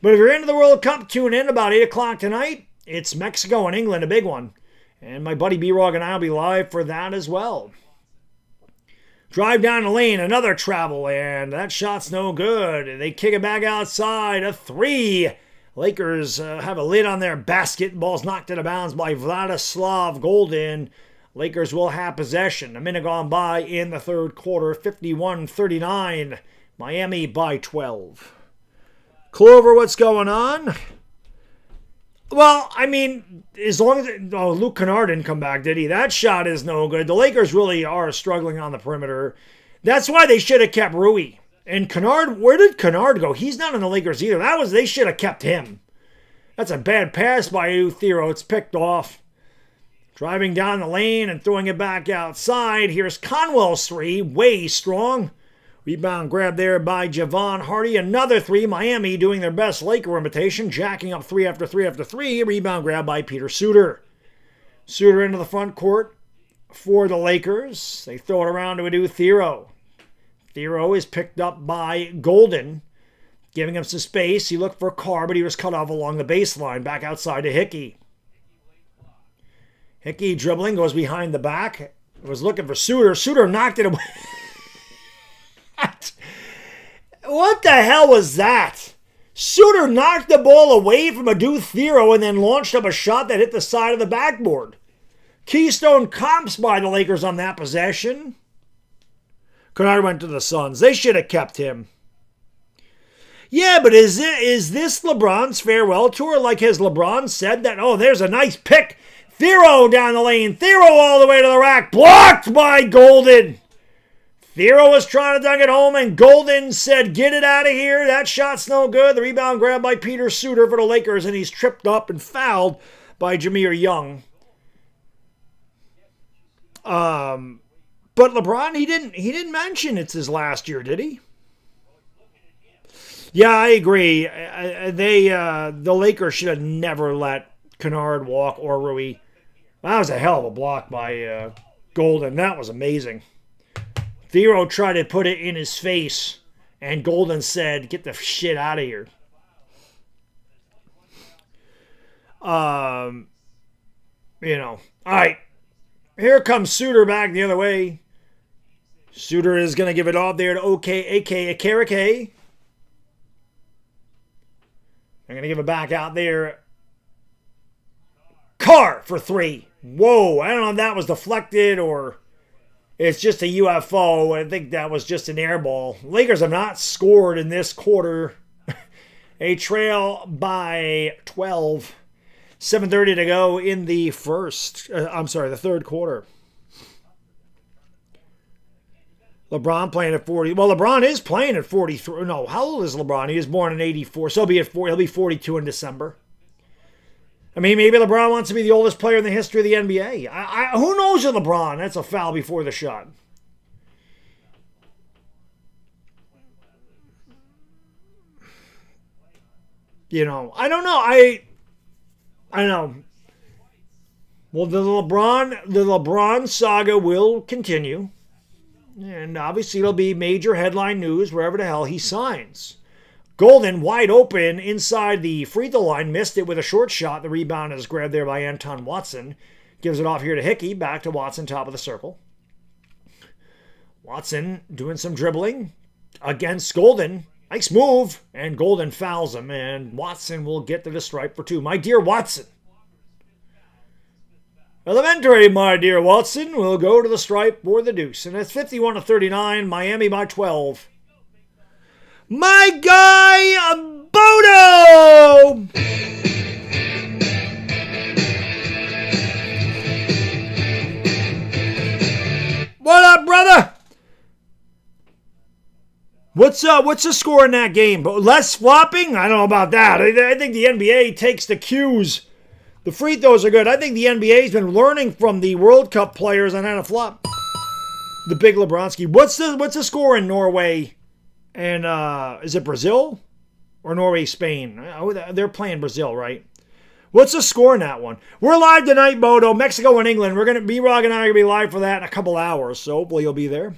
But if you're into the World Cup, tune in about 8 o'clock tonight. It's Mexico and England, a big one. And my buddy B-Rog and I will be live for that as well. Drive down the lane, another travel, and that shot's no good. They kick it back outside, a 3. Lakers have a lid on their basket. Ball's knocked out of bounds by Vladislav Golden. Lakers will have possession. A minute gone by in the third quarter, 51-39. Miami by 12. Clover, what's going on? Well, I mean, as long as... Luke Kennard didn't come back, did he? That shot is no good. The Lakers really are struggling on the perimeter. That's why they should have kept Rui. And Kennard, where did Kennard go? He's not in the Lakers either. They should have kept him. That's a bad pass by Uthero. It's picked off. Driving down the lane and throwing it back outside. Here's Conwell's 3. Way strong. Rebound grab there by Javon Hardy. Another 3. Miami doing their best Laker imitation. Jacking up 3 after 3 after 3. Rebound grab by Peter Suter. Suter into the front court for the Lakers. They throw it around to Uthero. Uthero is picked up by Golden. Giving him some space. He looked for Carr, but he was cut off along the baseline. Back outside to Hickey. Hickey dribbling, goes behind the back. Was looking for Suter. Suter knocked it away. What the hell was that? Suter knocked the ball away from Uthero and then launched up a shot that hit the side of the backboard. Keystone comps by the Lakers on that possession. Kennard went to the Suns. They should have kept him. Yeah, but is this LeBron's farewell tour? Like has LeBron said that, oh, there's a nice pick. Uthero down the lane. Uthero all the way to the rack. Blocked by Golden. Uthero was trying to dunk it home, and Golden said, get it out of here. That shot's no good. The rebound grabbed by Peter Suter for the Lakers, and he's tripped up and fouled by Jameer Young. But LeBron, he didn't mention it's his last year, did he? Yeah, I agree. The Lakers should have never let Kennard walk or Rui. That was a hell of a block by Golden. That was amazing. Uthero tried to put it in his face, and Golden said, get the shit out of here. All right. Here comes Suter back the other way. Suter is going to give it off there to Akarake. They're going to give it back out there. Carr for 3. Whoa, I don't know if that was deflected or it's just a UFO. I think that was just an air ball. Lakers have not scored in this quarter. A trail by 12. 7:30 to go in the the third quarter. LeBron playing at 40. Well, LeBron is playing at 43. No, how old is LeBron? He was born in 84, so he'll be 42 in December. I mean, maybe LeBron wants to be the oldest player in the history of the NBA. Who knows with LeBron? That's a foul before the shot. I don't know. I know. Well, the LeBron saga will continue. And obviously it'll be major headline news wherever the hell he signs. Golden wide open inside the free throw line. Missed it with a short shot. The rebound is grabbed there by Anton Watson. Gives it off here to Hickey. Back to Watson, top of the circle. Watson doing some dribbling against Golden. Nice move. And Golden fouls him. And Watson will get to the stripe for 2. My dear Watson. Elementary, my dear Watson, will go to the stripe for the deuce. And it's 51-39. Miami by 12. My guy, Bodo! What up, brother? What's the score in that game? Less flopping? I don't know about that. I think the NBA takes the cues. The free throws are good. I think the NBA's been learning from the World Cup players on how to flop. The big LeBronski. What's the score in Norway? And is it Brazil? Or Norway, Spain. Oh, they're playing Brazil, right? What's the score in that one? We're live tonight, Bodo. Mexico and England. We're going to B-Rog and I are going to be live for that in a couple hours. So hopefully you'll be there.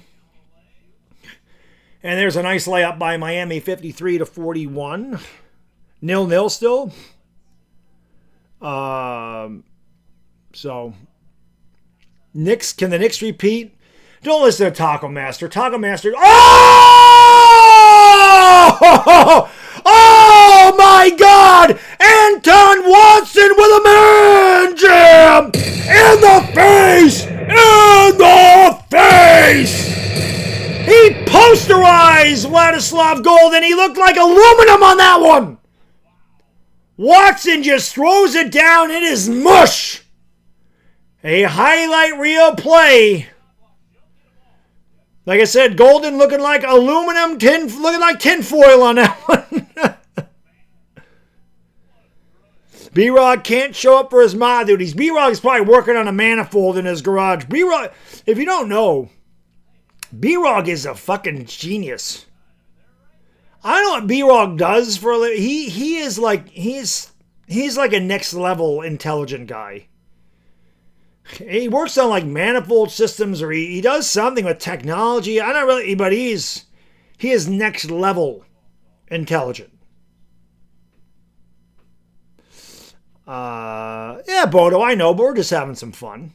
And there's a nice layup by Miami, 53-41. 0-0 still. So, Knicks, can the Knicks repeat? Don't listen to Taco Master. Taco Master. Oh! Oh my God! Anton Watson with a man jam! In the face! In the face! He posterized Vladislav Golden. He looked like aluminum on that one. Watson just throws it down. It is mush. A highlight reel play. Like I said, Golden looking like aluminum, looking like tinfoil on that one. B-Rog can't show up for his mod duties. B-Rog is probably working on a manifold in his garage. B-Rog, if you don't know, B-Rog is a fucking genius. I don't know what B-Rog does for a living. He's like a next level intelligent guy. He works on like manifold systems, or he does something with technology. I don't really, but he is next level intelligent. Yeah, Bodo, I know, but we're just having some fun.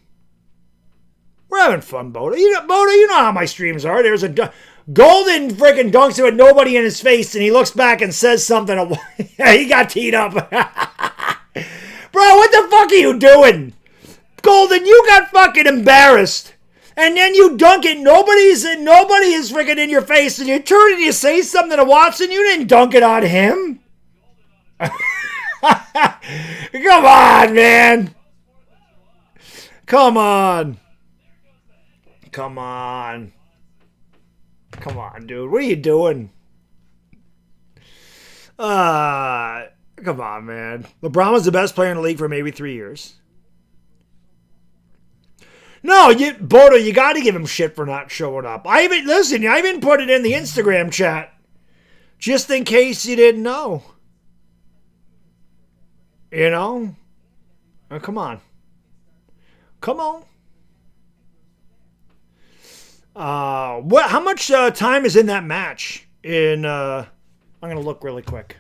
We're having fun, Bodo. Bodo, you know how my streams are. There's a Golden freaking dunks it with nobody in his face, and he looks back and says something. He got teed up. Bro, what the fuck are you doing? Golden, you got fucking embarrassed. And then you dunk it. Nobody is freaking in your face, and you turn and you say something to Watson. You didn't dunk it on him. Come on, man. Come on. Come on. Come on, dude. What are you doing? Come on, man. LeBron was the best player in the league for maybe 3 years. No, Bodo, you got to give him shit for not showing up. I even put it in the Instagram chat. Just in case you didn't know. You know? Oh, come on. Come on. How much time is in that match? I'm going to look really quick.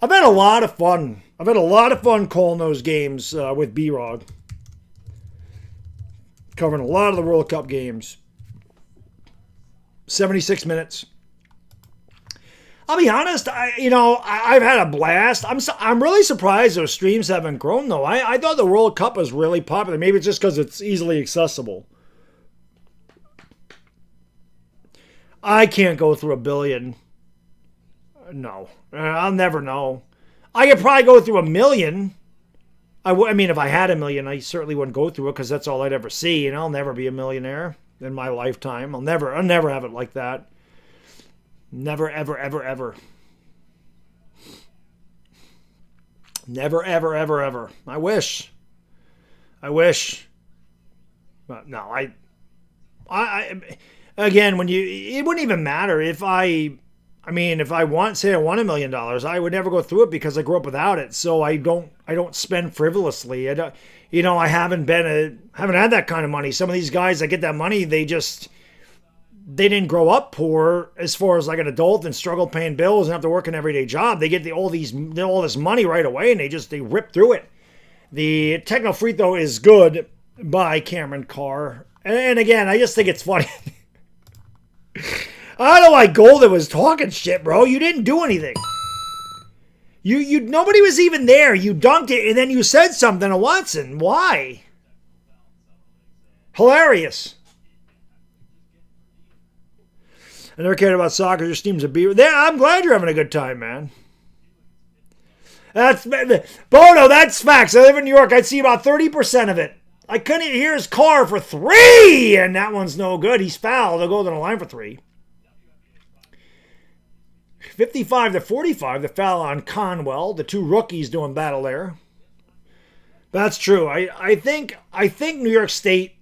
I've had a lot of fun. I've had a lot of fun calling those games with B-Rog. Covering a lot of the World Cup games. 76 minutes. I'll be honest, I've had a blast. I'm really surprised those streams haven't grown, though. I thought the World Cup was really popular. Maybe it's just because it's easily accessible. I can't go through 1 billion. No. I'll never know. I could probably go through 1 million. I mean, if I had 1 million, I certainly wouldn't go through it because that's all I'd ever see, and I'll never be a millionaire in my lifetime. I'll never have it like that. Never, ever, ever, ever. Never, ever, ever, ever. I wish. But no, again, it wouldn't even matter if I won $1 million, I would never go through it because I grew up without it. So I don't spend frivolously. I haven't had that kind of money. Some of these guys that get that money, they didn't grow up poor as far as like an adult and struggle paying bills and have to work an everyday job. They get all this money right away and they rip through it. The Techno Free Throw is good by Cameron Carr. And again, I just think it's funny. I don't know why Golden was talking shit, bro. You didn't do anything. Nobody was even there. You dunked it and then you said something to Watson. Why? Hilarious. I never cared about soccer. Your team's a beer. I'm glad you're having a good time, man. Bono, that's facts. I live in New York. I'd see about 30% of it. I couldn't hear his car for 3, and that one's no good. He's fouled. They'll go to the line for 3. 55-45, the foul on Conwell. The 2 rookies doing battle there. That's true. I think New York State,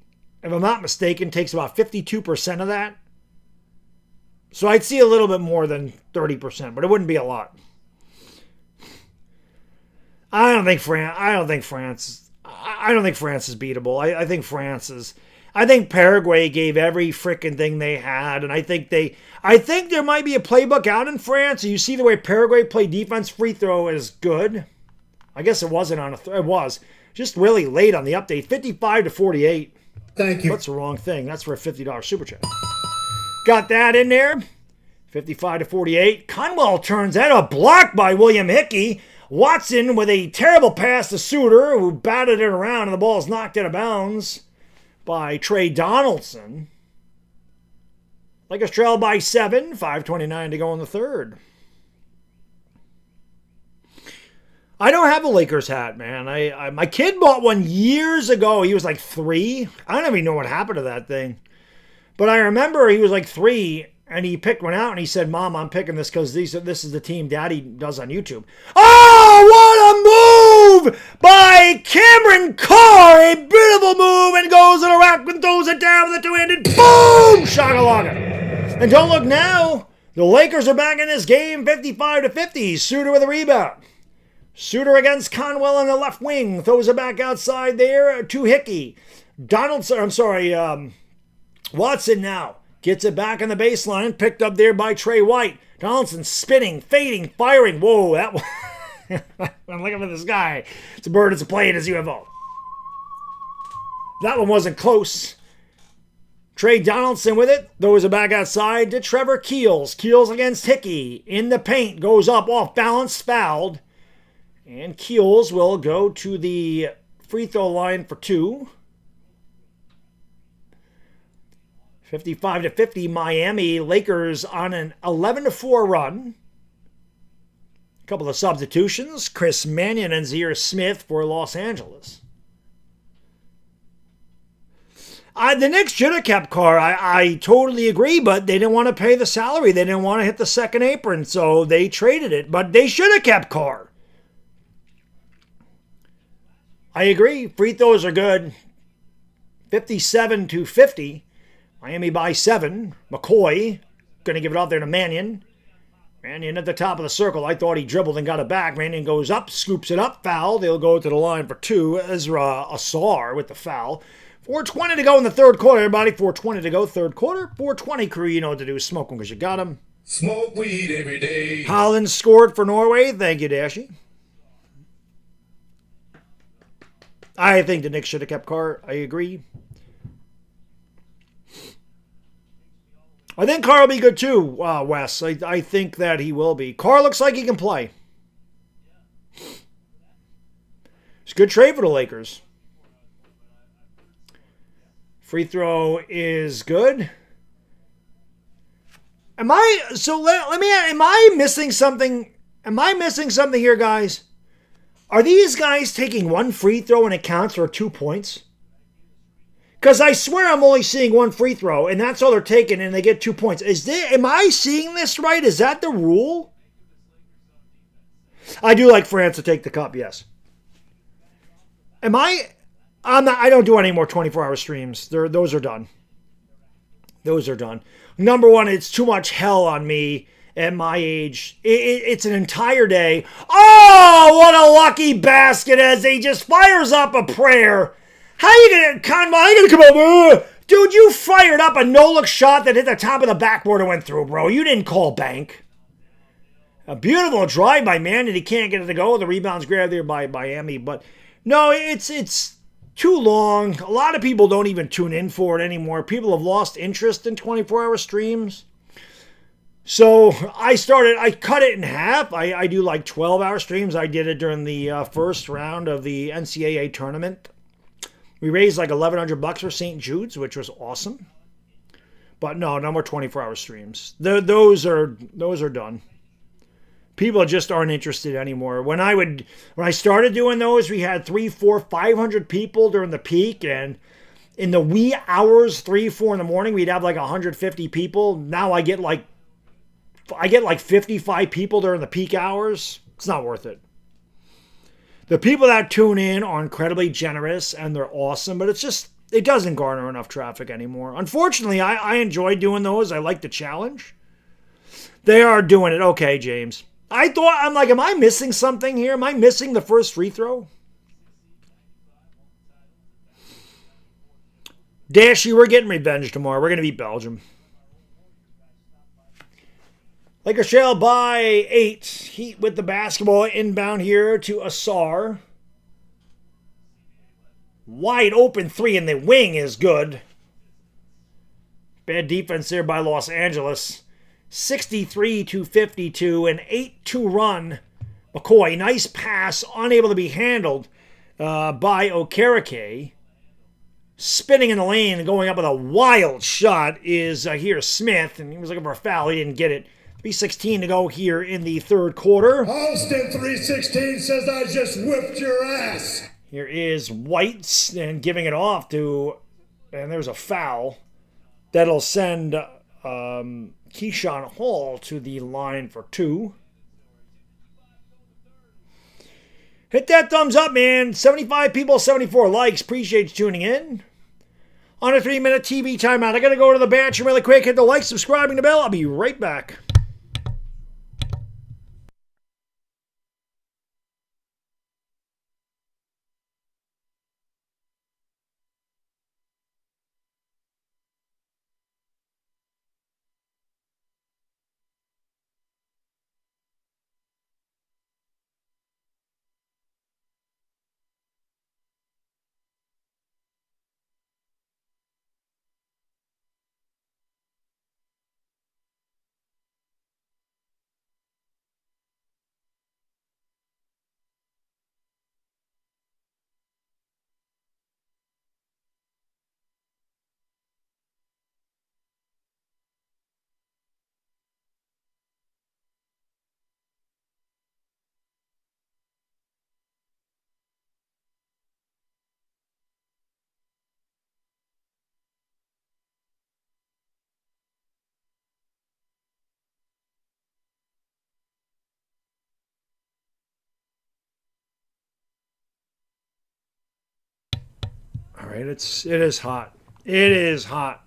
if I'm not mistaken, takes about 52% of that. So I'd see a little bit more than 30%, but it wouldn't be a lot. I don't think France is beatable. I think France is. I think Paraguay gave every frickin' thing they had, and I think there might be a playbook out in France. You see the way Paraguay played defense. Free throw is good. I guess it wasn't on it was just really late on the update. 55-48. Thank you. That's the wrong thing. That's for a $50 super chat. Got that in there. 55-48. Conwell turns out a block by William Hickey. Watson with a terrible pass to Suter, who batted it around, and the ball is knocked out of bounds by Trey Donaldson. Lakers trail by 7, 5:29 to go in the third. I don't have a Lakers hat, man. My kid bought one years ago. He was like 3. I don't even know what happened to that thing. But I remember he was like 3, and he picked one out, and he said, Mom, I'm picking this because this is the team Daddy does on YouTube. Oh, what a move by Cameron Carr. A beautiful move, and goes to the rack and throws it down with a two-handed boom! Shakalaka. And don't look now. The Lakers are back in this game, 55-50. Suter with a rebound. Suter against Conwell on the left wing. Throws it back outside there to Hickey. Watson now. Gets it back on the baseline, picked up there by Trey White. Donaldson spinning, fading, firing. Whoa, that one. I'm looking for this guy. It's a bird, it's a plane, it's a UFO. That one wasn't close. Trey Donaldson with it. Throws it back outside to Trevor Keels. Keels against Hickey. In the paint, goes up, off balance, fouled. And Keels will go to the free throw line for 2. 55-50, Miami. Lakers on an 11-4 run. A couple of substitutions. Chris Mannion and Zaire Smith for Los Angeles. The Knicks should have kept Carr. I totally agree, but they didn't want to pay the salary. They didn't want to hit the second apron, so they traded it. But they should have kept Carr. I agree. Free throws are good. 57-50. Miami by 7. McCoy going to give it out there to Mannion. Mannion at the top of the circle. I thought he dribbled and got it back. Mannion goes up, scoops it up, foul. They'll go to the line for 2. Ezra Asar with the foul. 4:20 to go in the third quarter, everybody. 4:20 to go, third quarter. 4:20 crew, you know what to do. Smoke them because you got them. Smoke weed every day. Holland scored for Norway. Thank you, Dashy. I think the Knicks should have kept Carr. I agree. I think Carr will be good too, Wes. I think that he will be. Carr looks like he can play. It's a good trade for the Lakers. Free throw is good. Am I missing something? Am I missing something here, guys? Are these guys taking one free throw and it counts for 2 points? Because I swear I'm only seeing one free throw, and that's all they're taking, and they get 2 points. Am I seeing this right? Is that the rule? I do like France to take the cup, yes. I don't do any more 24-hour streams. Those are done. Those are done. Number one, it's too much hell on me at my age. It's an entire day. Oh, what a lucky basket as he just fires up a prayer. How you gonna come over? Dude, you fired up a no-look shot that hit the top of the backboard and went through, bro. You didn't call bank. A beautiful drive by Mannion. He can't get it to go. The rebound's grabbed there by Miami. But no, it's too long. A lot of people don't even tune in for it anymore. People have lost interest in 24-hour streams. So I cut it in half. I do like 12-hour streams. I did it during the first round of the NCAA tournament. We raised like $1,100 for St. Jude's, which was awesome. But no more 24-hour streams. Those are done. People just aren't interested anymore. When I started doing those, we had 300, 400, 500 people during the peak, and in the wee hours, 3, 4 in the morning, we'd have like 150 people. Now I get like 55 people during the peak hours. It's not worth it. The people that tune in are incredibly generous and they're awesome, but it doesn't garner enough traffic anymore. Unfortunately, I enjoy doing those. I like the challenge. They are doing it. Okay, James. I'm like, am I missing something here? Am I missing the first free throw? Dashy, we're getting revenge tomorrow. We're going to beat Belgium. Lakers trail by 8. Heat with the basketball inbound here to Asar. Wide open 3 in the wing is good. Bad defense there by Los Angeles. 63-52, an 8-2 run. McCoy, nice pass, unable to be handled by Okereke. Spinning in the lane and going up with a wild shot is here Smith, and he was looking for a foul. He didn't get it. 3:16 to go here in the third quarter. Austin 3:16 says I just whipped your ass. Here is White and giving it off to, and there's a foul. That'll send Keyshawn Hall to the line for 2. Hit that thumbs up, man. 75 people, 74 likes. Appreciate you tuning in. On a 3-minute TV timeout. I got to go to the bathroom really quick. Hit the like, subscribing, the bell. I'll be right back. All right, it is hot. It is hot.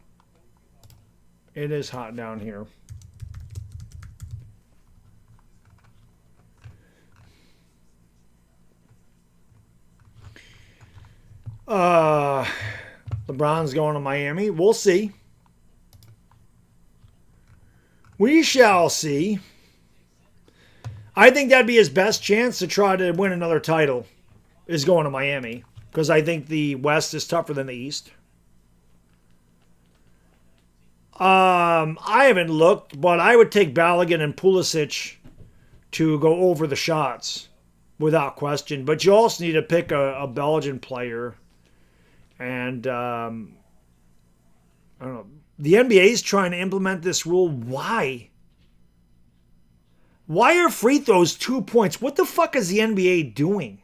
It is hot down here. LeBron's going to Miami. We'll see. We shall see. I think that'd be his best chance to try to win another title, is going to Miami. Because I think the West is tougher than the East. I haven't looked, but I would take Balogun and Pulisic to go over the shots without question. But you also need to pick a Belgian player. And I don't know. The NBA is trying to implement this rule. Why? Why are free throws 2 points? What the fuck is the NBA doing?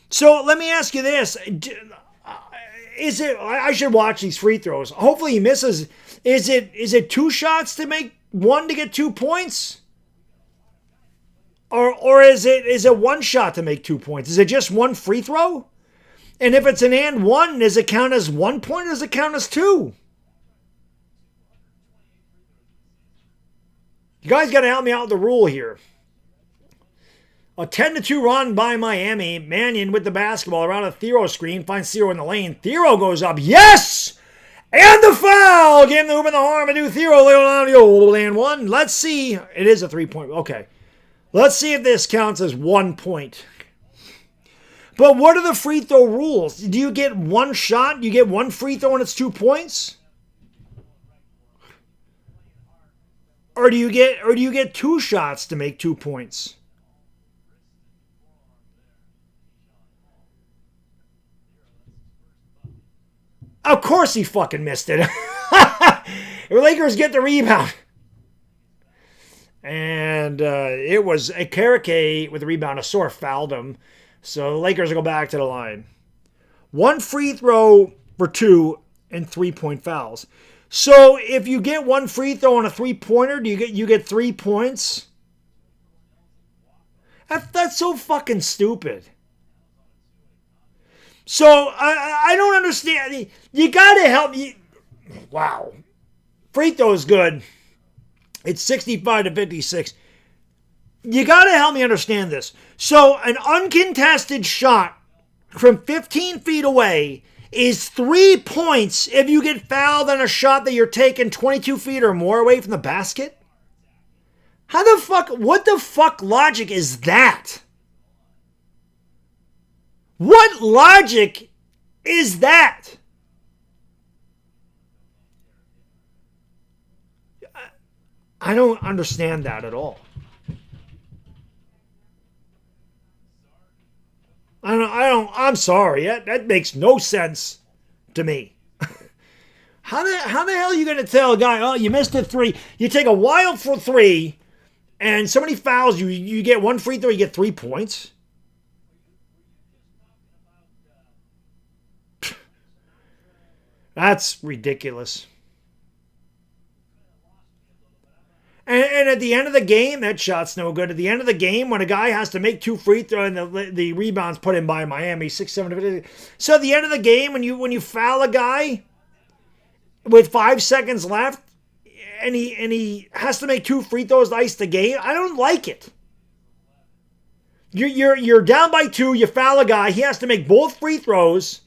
So let me ask you this. Is it? I should watch these free throws. Hopefully he misses. Is it 2 shots to make 1 to get 2 points? Or is it 1 shot to make 2 points? Is it just 1 free throw? And if it's an and 1, does it count as 1 point or does it count as 2? You guys got to help me out with the rule here. A 10-2 run by Miami. Mannion with the basketball around a Thero screen. Finds Thero in the lane. Thero goes up. Yes! And the foul! Gave him the hoop in the arm. And do Thero down the old and 1. Let's see. It is a 3-point. Okay. Let's see if this counts as 1 point. But what are the free throw rules? Do you get 1 shot? You get 1 free throw and it's 2 points? Or do you get 2 shots to make 2 points? Of course he fucking missed it. The Lakers get the rebound. And it was a Okereke with the rebound. Asor fouled him. So the Lakers will go back to the line. 1 free throw for 2 and 3-point fouls. So if you get 1 free throw on a 3-pointer, you get 3 points? That's so fucking stupid. So I don't understand. You got to help me. Wow. Free throw is good. It's 65 to 56. You got to help me understand this. So an uncontested shot from 15 feet away is 3 points if you get fouled on a shot that you're taking 22 feet or more away from the basket? What the fuck logic is that? What logic is that? I don't understand that at all. I'm sorry. That makes no sense to me. How the hell are you going to tell a guy, oh, you missed a three? You take a wild for three, and somebody fouls you, you get one free throw, you get 3 points? That's ridiculous. And at the end of the game, that shot's no good. At the end of the game, when a guy has to make 2 free throws and the rebound's put in by Miami, 6-7. So at the end of the game, when you foul a guy with 5 seconds left, and he has to make 2 free throws to ice the game, I don't like it. You're down by 2. You foul a guy. He has to make both free throws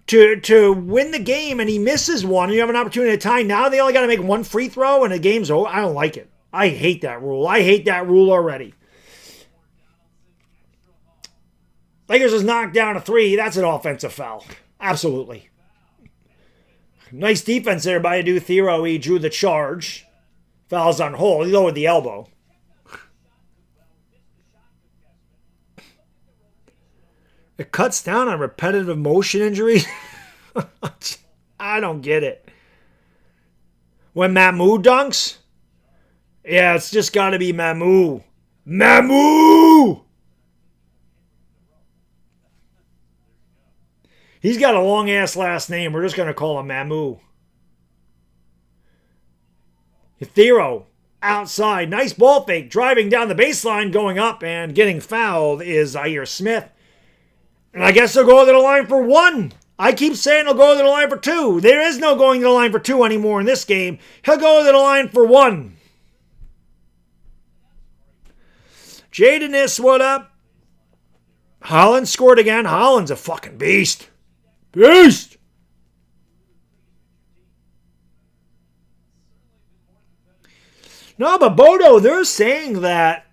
to win the game, and he misses one. You have an opportunity to tie. Now they only got to make 1 free throw, and the game's over. I don't like it. I hate that rule. I hate that rule already. Lakers just knocked down a 3. That's an offensive foul. Absolutely. Nice defense there by Adu Thero. He drew the charge. Foul's on hold. He lowered the elbow. It cuts down on repetitive motion injuries. I don't get it. When Mamu dunks? Yeah, it's just got to be Mamu. Mamu! He's got a long-ass last name. We're just going to call him Mamu. Thero, outside. Nice ball fake. Driving down the baseline, going up, and getting fouled is Zaire Smith. And I guess they'll go to the line for 1. I keep saying they'll go to the line for 2. There is no going to the line for 2 anymore in this game. He'll go to the line for 1. Jaden, what up? Holland scored again. Holland's a fucking beast. Beast! No, but Bodo, they're saying that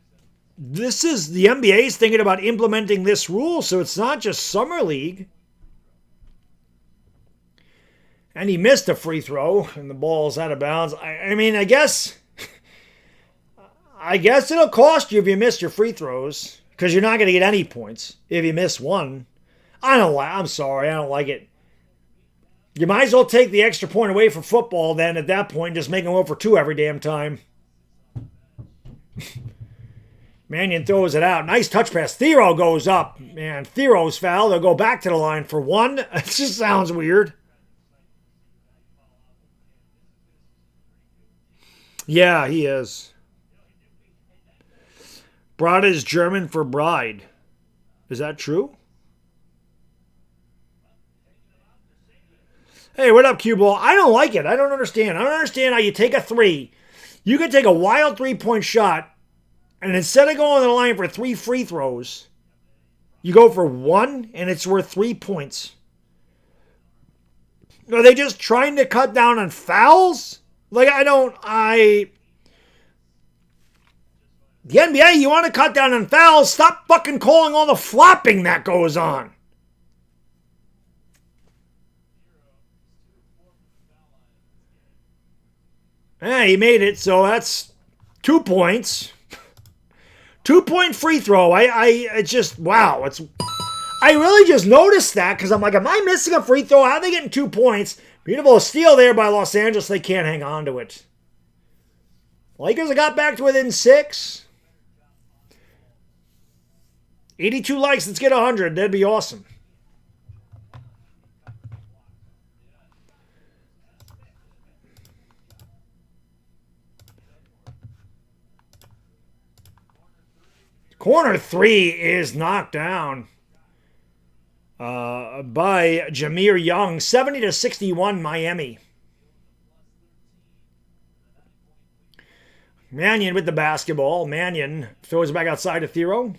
this is the NBA's thinking about implementing this rule, so it's not just Summer League. And he missed a free throw, and the ball's out of bounds. I mean, I guess it'll cost you if you miss your free throws, because you're not going to get any points if you miss one. I'm sorry, I don't like it. You might as well take the extra point away from football then at that point, just make them go for 2 every damn time. Mannion throws it out. Nice touch pass. Thero goes up. Man, Thero's foul. They'll go back to the line for 1. It just sounds weird. Yeah, he is. Brada is German for bride. Is that true? Hey, what up, Cue Ball? I don't like it. I don't understand. I don't understand how you take a 3. You can take a wild 3-point shot, and instead of going to the line for 3 free throws, you go for 1, and it's worth 3 points. Are they just trying to cut down on fouls? Like, the NBA, you want to cut down on fouls, stop fucking calling all the flopping that goes on. He made it, so that's 2 points. 2-point free throw. It's just, wow. I really just noticed that because I'm like, am I missing a free throw? How are they getting 2 points? Beautiful steal there by Los Angeles. They can't hang on to it. Lakers have got back to within 6. 82 likes. Let's get 100. That'd be awesome. Corner 3 is knocked down by Jameer Young. 70-61 Miami. Mannion with the basketball. Mannion throws it back outside to Thero.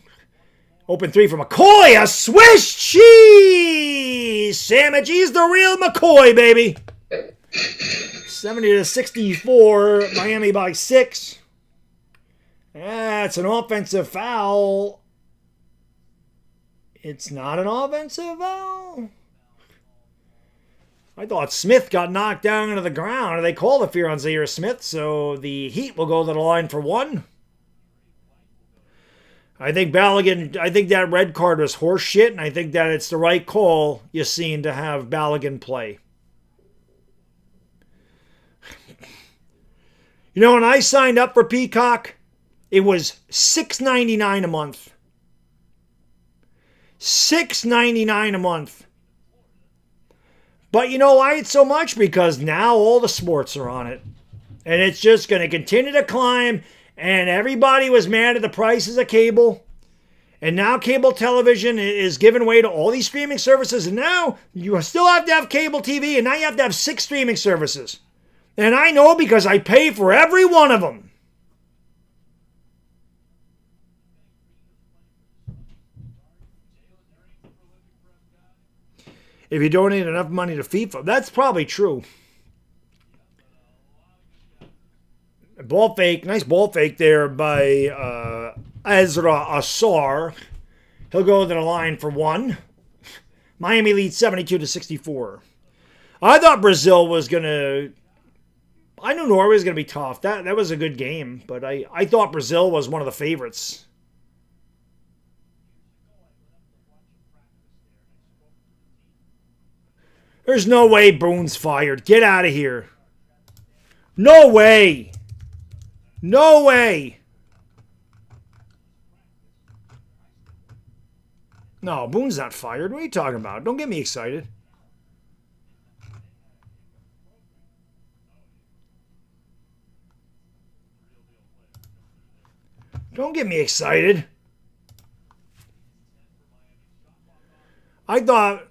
Open three for McCoy. A Swiss cheese sandwich. He's the real McCoy, baby. 70-64. Miami by 6. That's an offensive foul. It's not an offensive foul. I thought Smith got knocked down into the ground. They called the fear on Zaire Smith, so the Heat will go to the line for 1. I think Balogun, I think that red card was horse shit, and I think that it's the right call, you seen, to have Balogun play. You know, when I signed up for Peacock, it was $6.99 a month. $6.99 a month. But you know why it's so much? Because now all the sports are on it. And it's just going to continue to climb. And everybody was mad at the prices of cable. And now cable television is giving way to all these streaming services. And now you still have to have cable TV. And now you have to have 6 streaming services. And I know because I pay for every one of them. If you donate enough money to FIFA, that's probably true. Ball fake, nice ball fake there by Ezra Asar. He'll go to the line for 1. Miami leads 72-64. I thought Brazil was going to... I knew Norway was going to be tough. That was a good game, but I thought Brazil was one of the favorites. There's no way Boone's fired. Get out of here. No way. No way. No, Boone's not fired. What are you talking about? Don't get me excited. Don't get me excited. I thought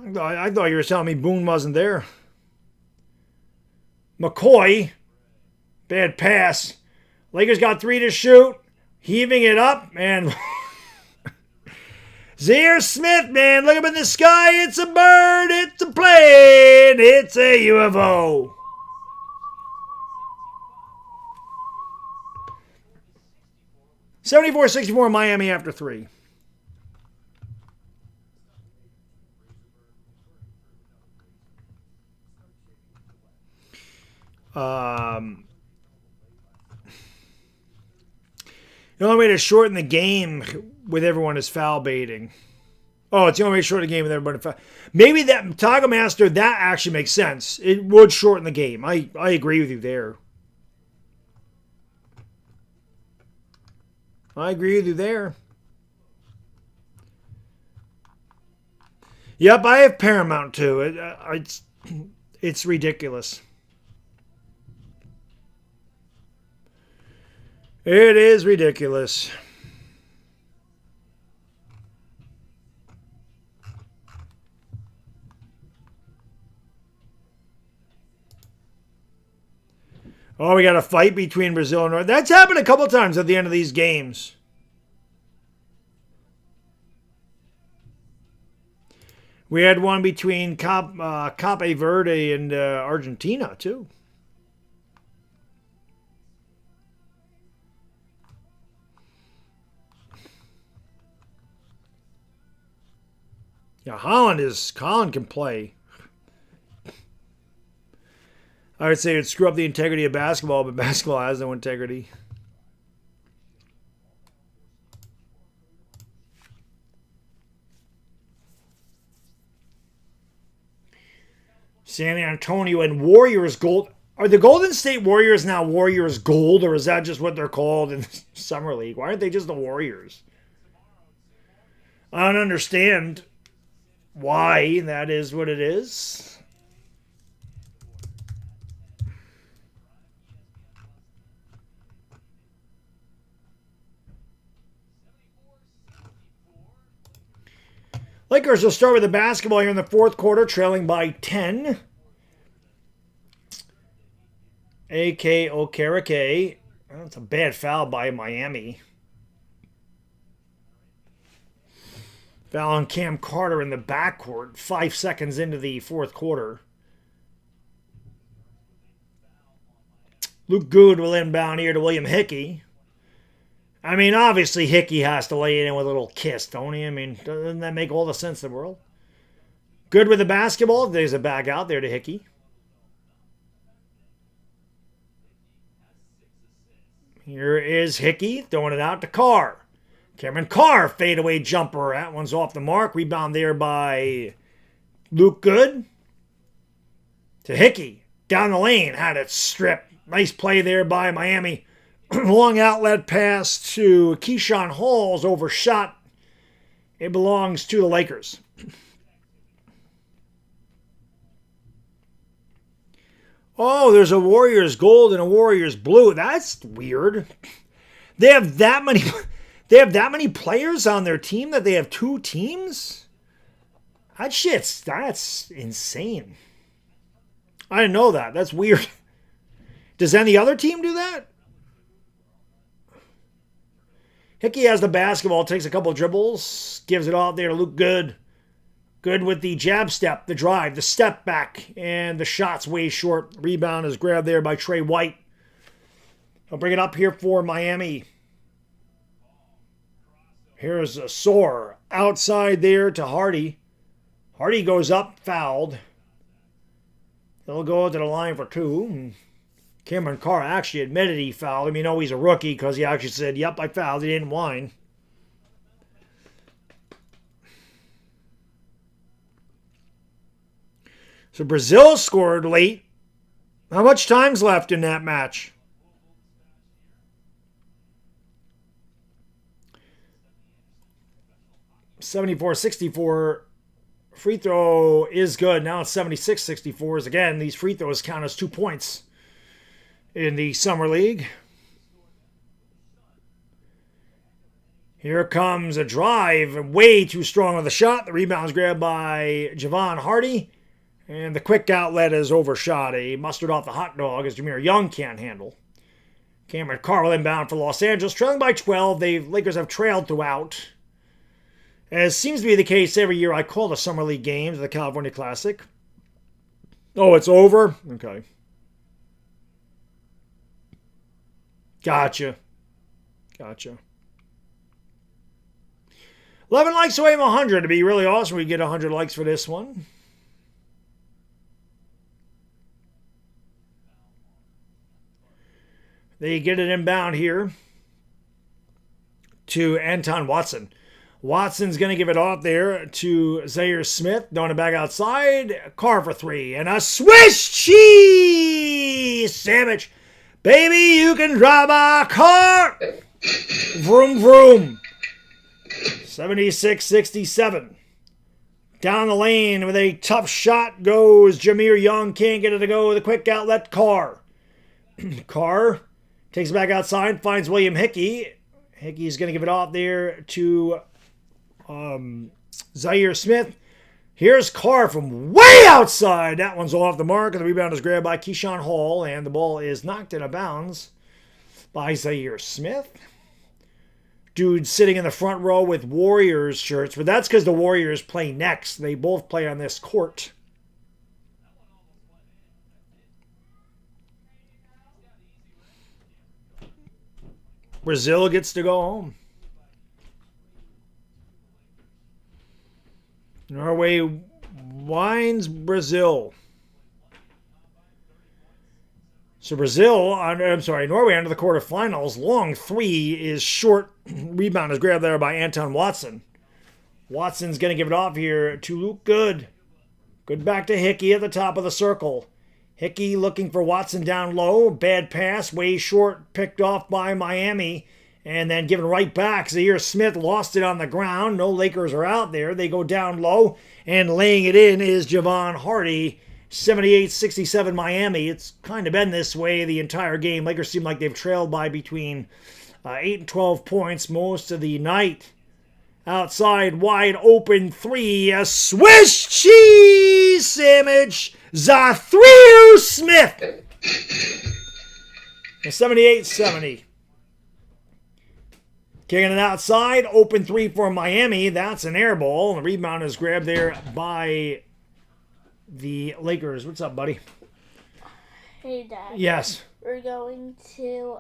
you were telling me Boone wasn't there. McCoy. Bad pass. Lakers got 3 to shoot. Heaving it up. And Zaire Smith, man. Look up in the sky. It's a bird. It's a plane. It's a UFO. (74-64) Miami after 3. The only way to shorten the game with everyone is foul baiting. Oh, it's the only way to shorten the game with everybody. Maybe that Taco Master, that actually makes sense. It would shorten the game. I agree with you there. I agree with you there. Yep, I have Paramount too. It's ridiculous. It is ridiculous. Oh, we got a fight between Brazil and North. That's happened a couple times at the end of these games. We had one between Cape Verde and Argentina, too. Yeah, Holland can play. I would say it'd screw up the integrity of basketball, but basketball has no integrity. San Antonio and Warriors gold. Are the Golden State Warriors now Warriors Gold, or is that just what they're called in the Summer League? Why aren't they just the Warriors? I don't understand why that is what it is. Lakers will start with the basketball here in the fourth quarter, trailing by 10. A.K. Okereke That's a bad foul by Miami. Foul on Cam Carter in the backcourt 5 seconds into the fourth quarter. Luke Good will inbound here to William Hickey. I mean, obviously Hickey has to lay it in with a little kiss, don't he? I mean, doesn't that make all the sense in the world? Good with the basketball. There's a back out there to Hickey. Here is Hickey throwing it out to Carr. Cameron Carr, fadeaway jumper. That one's off the mark. Rebound there by Luke Good. To Hickey. Down the lane. Had it stripped. Nice play there by Miami. Long outlet pass to Keyshawn Hall's overshot. It belongs to the Lakers. Oh, there's a Warriors gold and a Warriors blue. That's weird. They have that many players on their team that they have two teams? That's insane. I didn't know that. That's weird. Does any other team do that? Hickey has the basketball, takes a couple dribbles, gives it off there to Luke Good. Good with the jab step, the drive, the step back, and the shot's way short. Rebound is grabbed there by Trey White. I'll bring it up here for Miami. Here's a Soar outside there to Hardy. Hardy goes up, fouled. He'll go to the line for two. Cameron Carr actually admitted he fouled him. You know he's a rookie because he actually said, yep, I fouled. He didn't whine. So Brazil scored late. How much time's left in that match? $74-64. Free throw is good. Now it's 76-64. Again, these free throws count as 2 points in the Summer League. Here comes a drive. Way too strong on the shot. The rebound's grabbed by Javon Hardy. And the quick outlet is overshot. A mustard off the hot dog as Jameer Young can't handle. Cameron Carr will inbound for Los Angeles. Trailing by 12. The Lakers have trailed throughout. As seems to be the case every year I call the Summer League games, the California Classic. Oh, it's over? Okay. Gotcha. 11 likes away from 100. It'd be really awesome if we get 100 likes for this one. They get it inbound here to Anton Watson. Watson's going to give it off there to Zaire Smith. Throwing it back outside. Carr for three. And a Swiss cheese sandwich. Baby, you can drive a car. Vroom, vroom. 76-67. Down the lane with a tough shot goes Jameer Young. Can't get it to go with a quick outlet. Carr. Carr takes it back outside. Finds William Hickey. Hickey's going to give it off there to Zaire Smith. Here's Carr from way outside. That one's off the mark. And the rebound is grabbed by Keyshawn Hall. And the ball is knocked out of bounds by Zaire Smith. Dude sitting in the front row with Warriors shirts. But that's because the Warriors play next. They both play on this court. Brazil gets to go home. Norway wines Brazil. So Norway under the quarterfinals. Long three is short. Rebound is grabbed there by Anton Watson. Watson's going to give it off here to Luke Good. Good back to Hickey at the top of the circle. Hickey looking for Watson down low. Bad pass, way short, picked off by Miami. And then given right back. Zaire Smith lost it on the ground. No Lakers are out there. They go down low. And laying it in is Javon Hardy. 78-67 Miami. It's kind of been this way the entire game. Lakers seem like they've trailed by between 8 and 12 points most of the night. Outside, wide open three. A Swiss cheese sandwich. Zaire Smith. 78-70. Kicking it outside. Open three for Miami. That's an air ball. The rebound is grabbed there by the Lakers. What's up, buddy? Hey, Dad. Yes. We're going to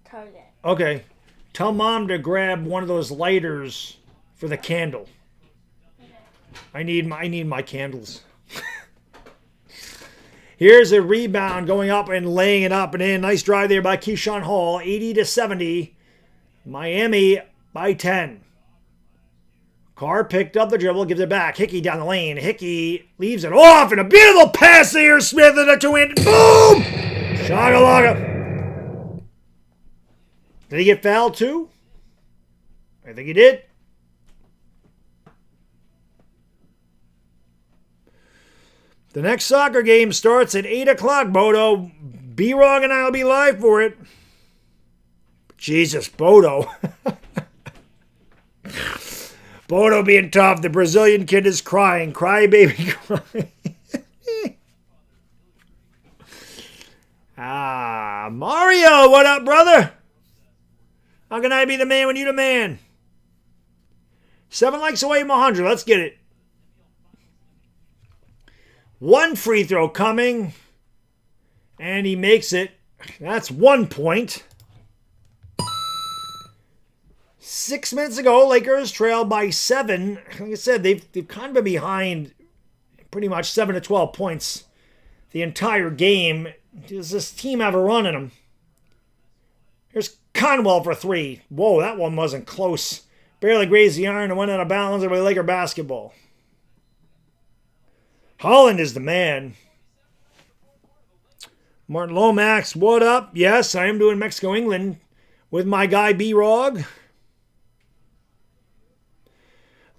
Target. Okay. Tell Mom to grab one of those lighters for the candle. I need my candles. Here's a rebound going up and laying it up and in. Nice drive there by Keyshawn Hall. 80-70. Miami by 10. Carr picked up the dribble, gives it back. Hickey down the lane. Hickey leaves it off, and a beautiful pass there. Smith in the two-hand. Boom! Shagalaga. Did he get fouled too? I think he did. The next soccer game starts at 8 o'clock, Bodo. B-Rog and I will be live for it. Jesus, Bodo. Bodo being tough. The Brazilian kid is crying. Cry, baby, cry. Mario, what up, brother? How can I be the man when you the man? 7 likes away from 100. Let's get it. One free throw coming. And he makes it. That's 1 point. 6 minutes ago, Lakers trailed by 7. Like I said, they've kind of been behind pretty much 7 to 12 points the entire game. Does this team have a run in them? Here's Conwell for 3. Whoa, that one wasn't close. Barely grazed the iron and went out of bounds over Laker basketball. Holland is the man. Martin Lomax, what up? Yes, I am doing Mexico, England with my guy B-Rog.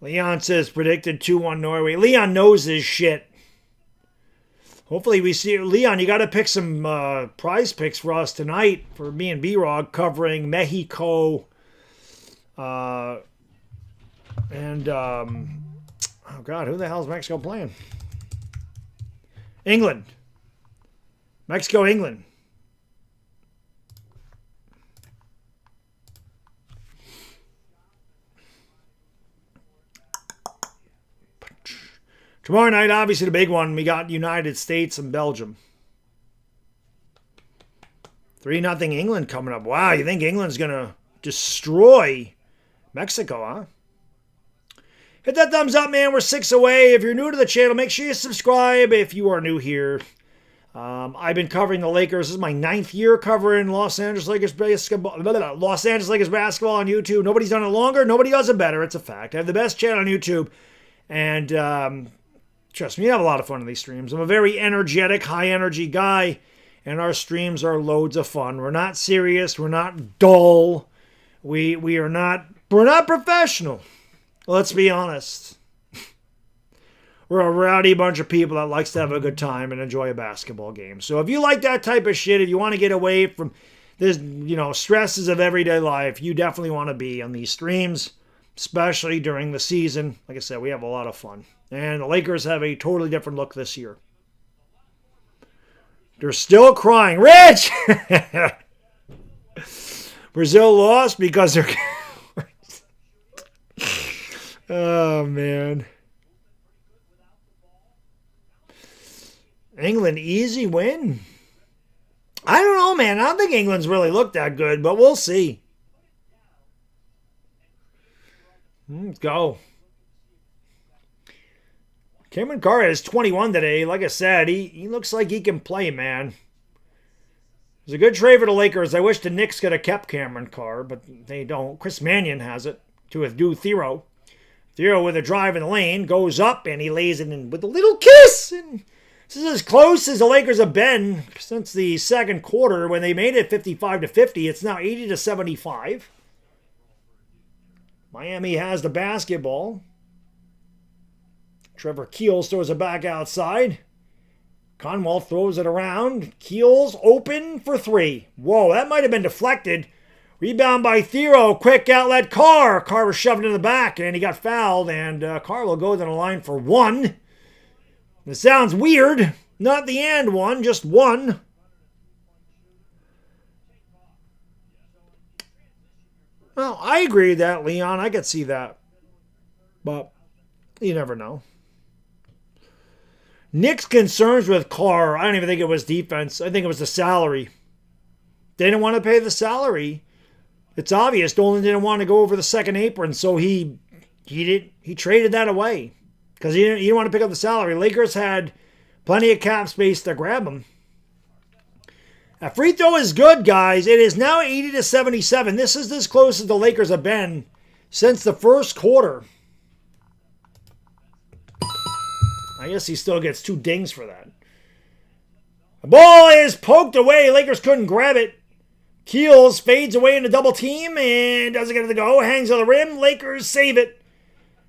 Leon says predicted 2-1 Norway. Leon knows his shit. Hopefully we see Leon, you got to pick some prize picks for us tonight for me and B-Rog covering Mexico oh God, who the hell is Mexico playing? England. Mexico, England. Tomorrow night, obviously the big one, we got United States and Belgium. 3-0 England coming up. Wow, you think England's going to destroy Mexico, huh? Hit that thumbs up, man. We're 6 away. If you're new to the channel, make sure you subscribe if you are new here. I've been covering the Lakers. This is my 9th year covering Los Angeles Lakers basketball on YouTube. Nobody's done it longer. Nobody does it better. It's a fact. I have the best channel on YouTube. And trust me, I have a lot of fun in these streams. I'm a very energetic, high-energy guy. And our streams are loads of fun. We're not serious. We're not dull. We're not professional. Let's be honest. We're a rowdy bunch of people that likes to have a good time and enjoy a basketball game. So if you like that type of shit, if you want to get away from this, stresses of everyday life, you definitely want to be on these streams, especially during the season. Like I said, we have a lot of fun. And the Lakers have a totally different look this year. They're still crying. Rich! Brazil lost because they're... Oh, man. England, easy win? I don't know, man. I don't think England's really looked that good, but we'll see. Let's go. Cameron Carr is 21 today. Like I said, he looks like he can play, man. It was a good trade for the Lakers. I wish the Knicks could have kept Cameron Carr, but they don't. Chris Mannion has it to do Thero. Thero with a drive in the lane goes up and he lays it in with a little kiss. And this is as close as the Lakers have been since the second quarter when they made it 55-50. It's now 80-75. Miami has the basketball. Trevor Keels throws it back outside. Conwell throws it around. Keels open for 3. Whoa, that might have been deflected. Rebound by Thero. Quick outlet, Carr. Carr was shoved in the back, and he got fouled. And Carr will go to the line for 1. It sounds weird. Not the and one, just 1. Well, I agree with that, Leon. I could see that. But you never know. Nick's concerns with Carr, I don't even think it was defense. I think it was the salary. They didn't want to pay the salary. It's obvious Dolan didn't want to go over the second apron, so he traded that away because he didn't want to pick up the salary. Lakers had plenty of cap space to grab him. A free throw is good, guys. It is now 80-77. This is as close as the Lakers have been since the first quarter. I guess he still gets 2 dings for that. The ball is poked away. Lakers couldn't grab it. Keels fades away into double team and doesn't get it to go. Hangs on the rim. Lakers save it.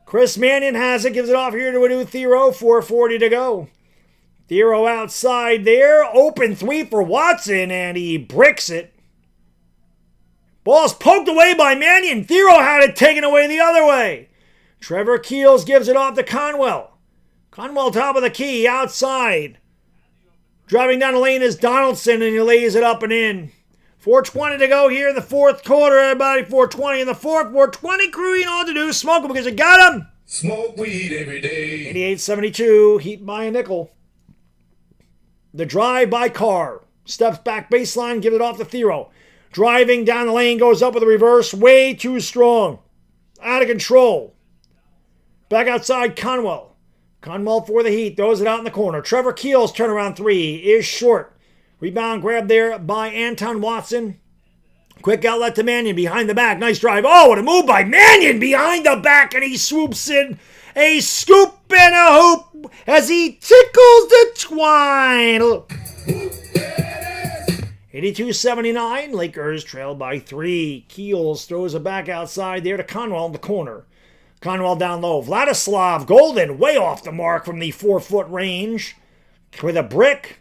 Chris Mannion has it. Gives it off here to Adu Thero. 4:40 to go. Thero outside there. Open 3 for Watson and he bricks it. Ball's poked away by Mannion. Thero had it taken away the other way. Trevor Keels gives it off to Conwell. Conwell top of the key outside. Driving down the lane is Donaldson and he lays it up and in. 4:20 to go here in the fourth quarter, everybody. 4:20 in the fourth. 4:20 crew, you know what to do. Smoke them because you got them. Smoke weed every day. 88-72, Heat by a nickel. The drive by Carr. Steps back baseline, gives it off to Thero. Driving down the lane, goes up with a reverse. Way too strong. Out of control. Back outside, Conwell. Conwell for the Heat. Throws it out in the corner. Trevor Keels turnaround 3 is short. Rebound grab there by Anton Watson. Quick outlet to Mannion behind the back. Nice drive. Oh, what a move by Mannion behind the back. And he swoops in a scoop and a hoop as he tickles the twine. 82-79. Lakers trail by 3. Keels throws it back outside there to Conwell in the corner. Conwell down low. Vladislav Golden way off the mark from the 4-foot range with a brick.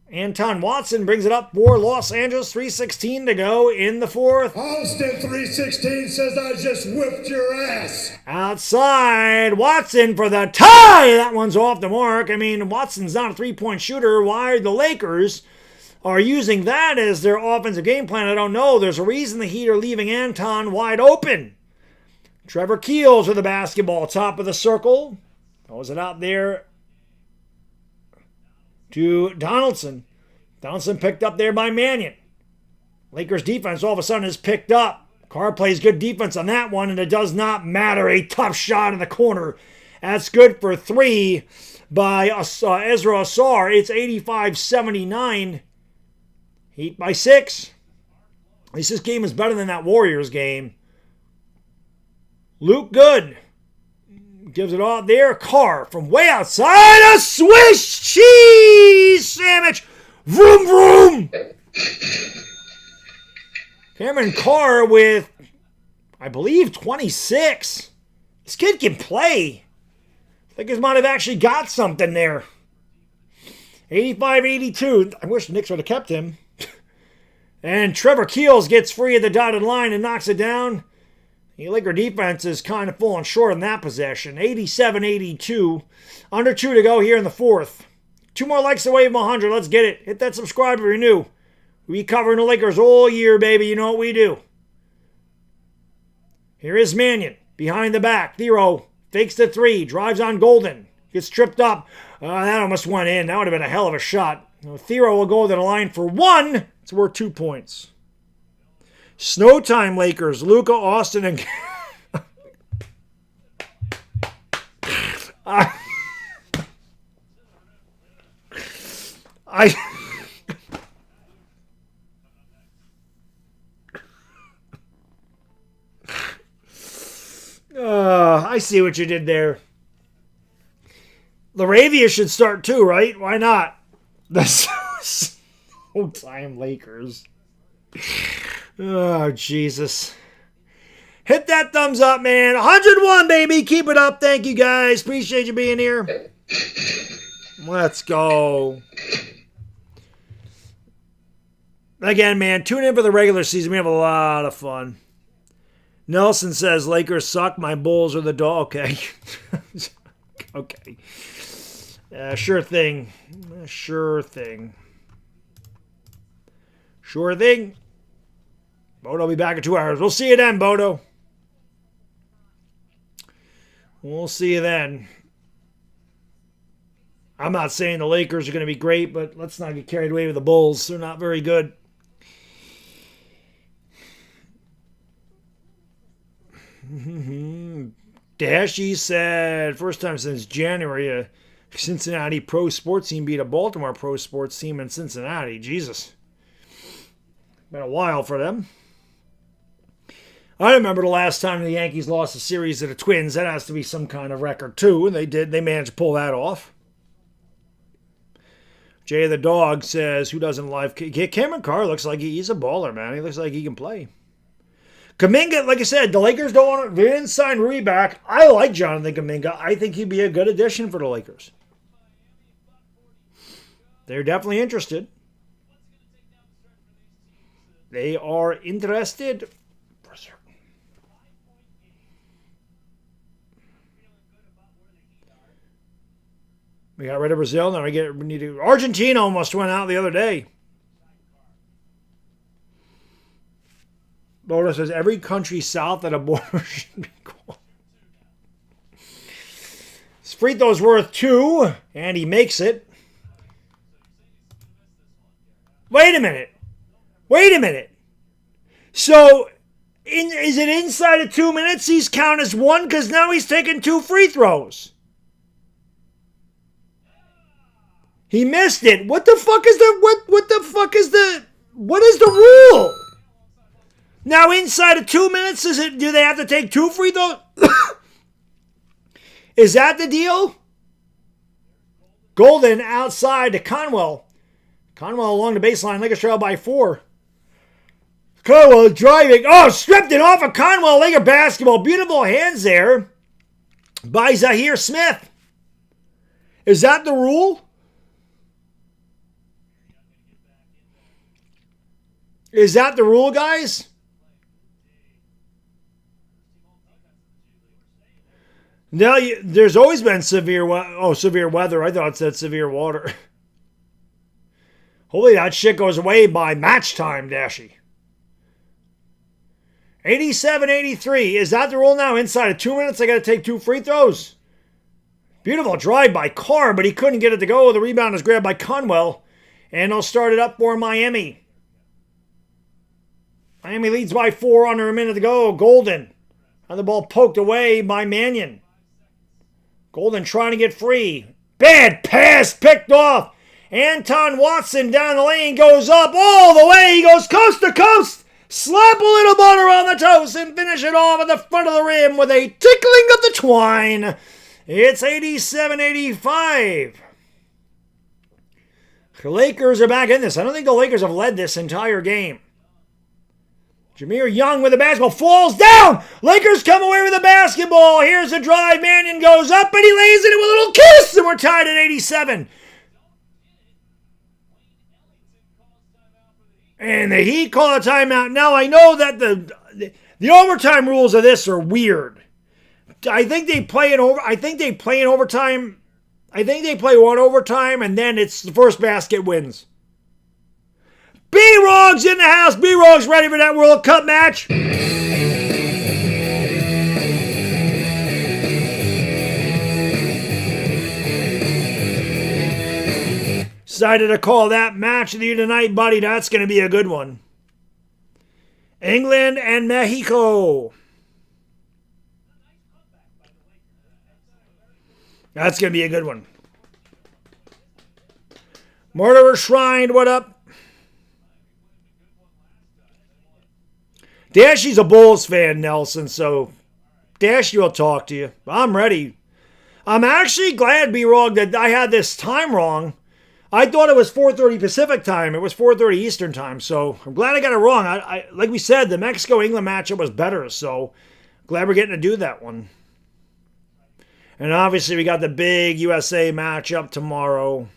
Anton Watson brings it up for Los Angeles. 3:16 to go in the fourth. Austin 316 says I just whipped your ass. Outside, Watson for the tie. That one's off the mark. I mean, Watson's not a three-point shooter. Why the Lakers are using that as their offensive game plan, I don't know. There's a reason the Heat are leaving Anton wide open. Trevor Keels with the basketball, top of the circle. Throws it out there to Donaldson. Donaldson picked up there by Mannion. Lakers defense all of a sudden is picked up. Carr plays good defense on that one, and it does not matter. A tough shot in the corner. That's good for 3 by Ezra Ausar. It's 85-79. Heat by 6. At least this game is better than that Warriors game. Luke Good gives it off there. Carr from way outside. A Swiss cheese sandwich. Vroom, vroom. Cameron Carr with, I believe, 26. This kid can play. I think he might have actually got something there. 85-82. I wish the Knicks would have kept him. And Trevor Keels gets free at the dotted line and knocks it down. The Laker defense is kind of falling short in that possession. 87-82. Under 2 to go here in the fourth. 2 more likes away from 100. Let's get it. Hit that subscribe if you're new. We covering the Lakers all year, baby. You know what we do. Here is Mannion. Behind the back. Thero fakes the 3. Drives on Golden. Gets tripped up. That almost went in. That would have been a hell of a shot. Thero will go to the line for 1. It's worth 2 points. Snow time Lakers. Luka, Austin, and... I see what you did there. Laravia should start too, right? Why not? The Snow time Lakers. Oh, Jesus. Hit that thumbs up, man. 101, baby. Keep it up. Thank you, guys. Appreciate you being here. Let's go. Again, man, tune in for the regular season. We have a lot of fun. Nelson says, Lakers suck. My Bulls are the dog. Okay. Okay. Sure thing. Sure thing. Sure thing. Bodo will be back in 2 hours. We'll see you then, Bodo. We'll see you then. I'm not saying the Lakers are going to be great, but let's not get carried away with the Bulls. They're not very good. Dashy said, first time since January, a Cincinnati pro sports team beat a Baltimore pro sports team in Cincinnati. Jesus. Been a while for them. I remember the last time the Yankees lost a series to the Twins. That has to be some kind of record, too. And they did. They managed to pull that off. Jay the Dog says, who doesn't love Cameron Carr? Looks like he's a baller, man. He looks like he can play. Kuminga, like I said, the Lakers don't want to. They didn't sign Rui back. I like Jonathan Kuminga. I think he'd be a good addition for the Lakers. They're definitely interested. They are interested for certain. We got rid of Brazil. Now we need to. Argentina almost went out the other day. Bodo says every country south of the border should be gone. Free throws worth 2, and he makes it. Wait a minute. So, is it inside of 2 minutes he's counted as 1? Because now he's taking 2 free throws. He missed it. What the fuck is what is the rule? Now, inside of 2 minutes, do they have to take 2 free throws? Is that the deal? Golden outside to Conwell. Conwell along the baseline. Lakers trail by 4. Conwell driving. Oh, stripped it off of Conwell. Laker basketball. Beautiful hands there by Zahir Smith. Is that the rule? Is that the rule, guys? Now, there's always been severe weather. I thought it said severe water. Hopefully that shit goes away by match time, Dashy. 87-83. Is that the rule now? Inside of 2 minutes, I got to take 2 free throws. Beautiful drive by Carr, but he couldn't get it to go. The rebound is grabbed by Conwell, and they'll start it up for Miami. Miami leads by 4 under a minute to go. Golden. And the ball poked away by Mannion. Golden trying to get free. Bad pass picked off. Anton Watson down the lane goes up all the way. He goes coast to coast. Slap a little butter on the toast and finish it off at the front of the rim with a tickling of the twine. It's 87-85. The Lakers are back in this. I don't think the Lakers have led this entire game. Jameer Young with the basketball falls down. Lakers come away with the basketball. Here's the drive. Mannion goes up and he lays it with a little kiss. And we're tied at 87. And the Heat call a timeout. Now I know that the overtime rules of this are weird. I think they play in overtime. I think they play one overtime and then it's the first basket wins. B-Rog's in the house. B-Rog's ready for that World Cup match. Decided to call that match of you tonight, buddy. That's going to be a good one. England and Mexico. That's going to be a good one. Murderer Shrine, what up? Dashy's a Bulls fan, Nelson, so Dashy will talk to you. I'm ready. I'm actually glad, B-Rog, that I had this time wrong. I thought it was 4:30 Pacific time. It was 4:30 Eastern time, so I'm glad I got it wrong. I like we said, the Mexico-England matchup was better, so glad we're getting to do that one. And obviously we got the big USA matchup tomorrow.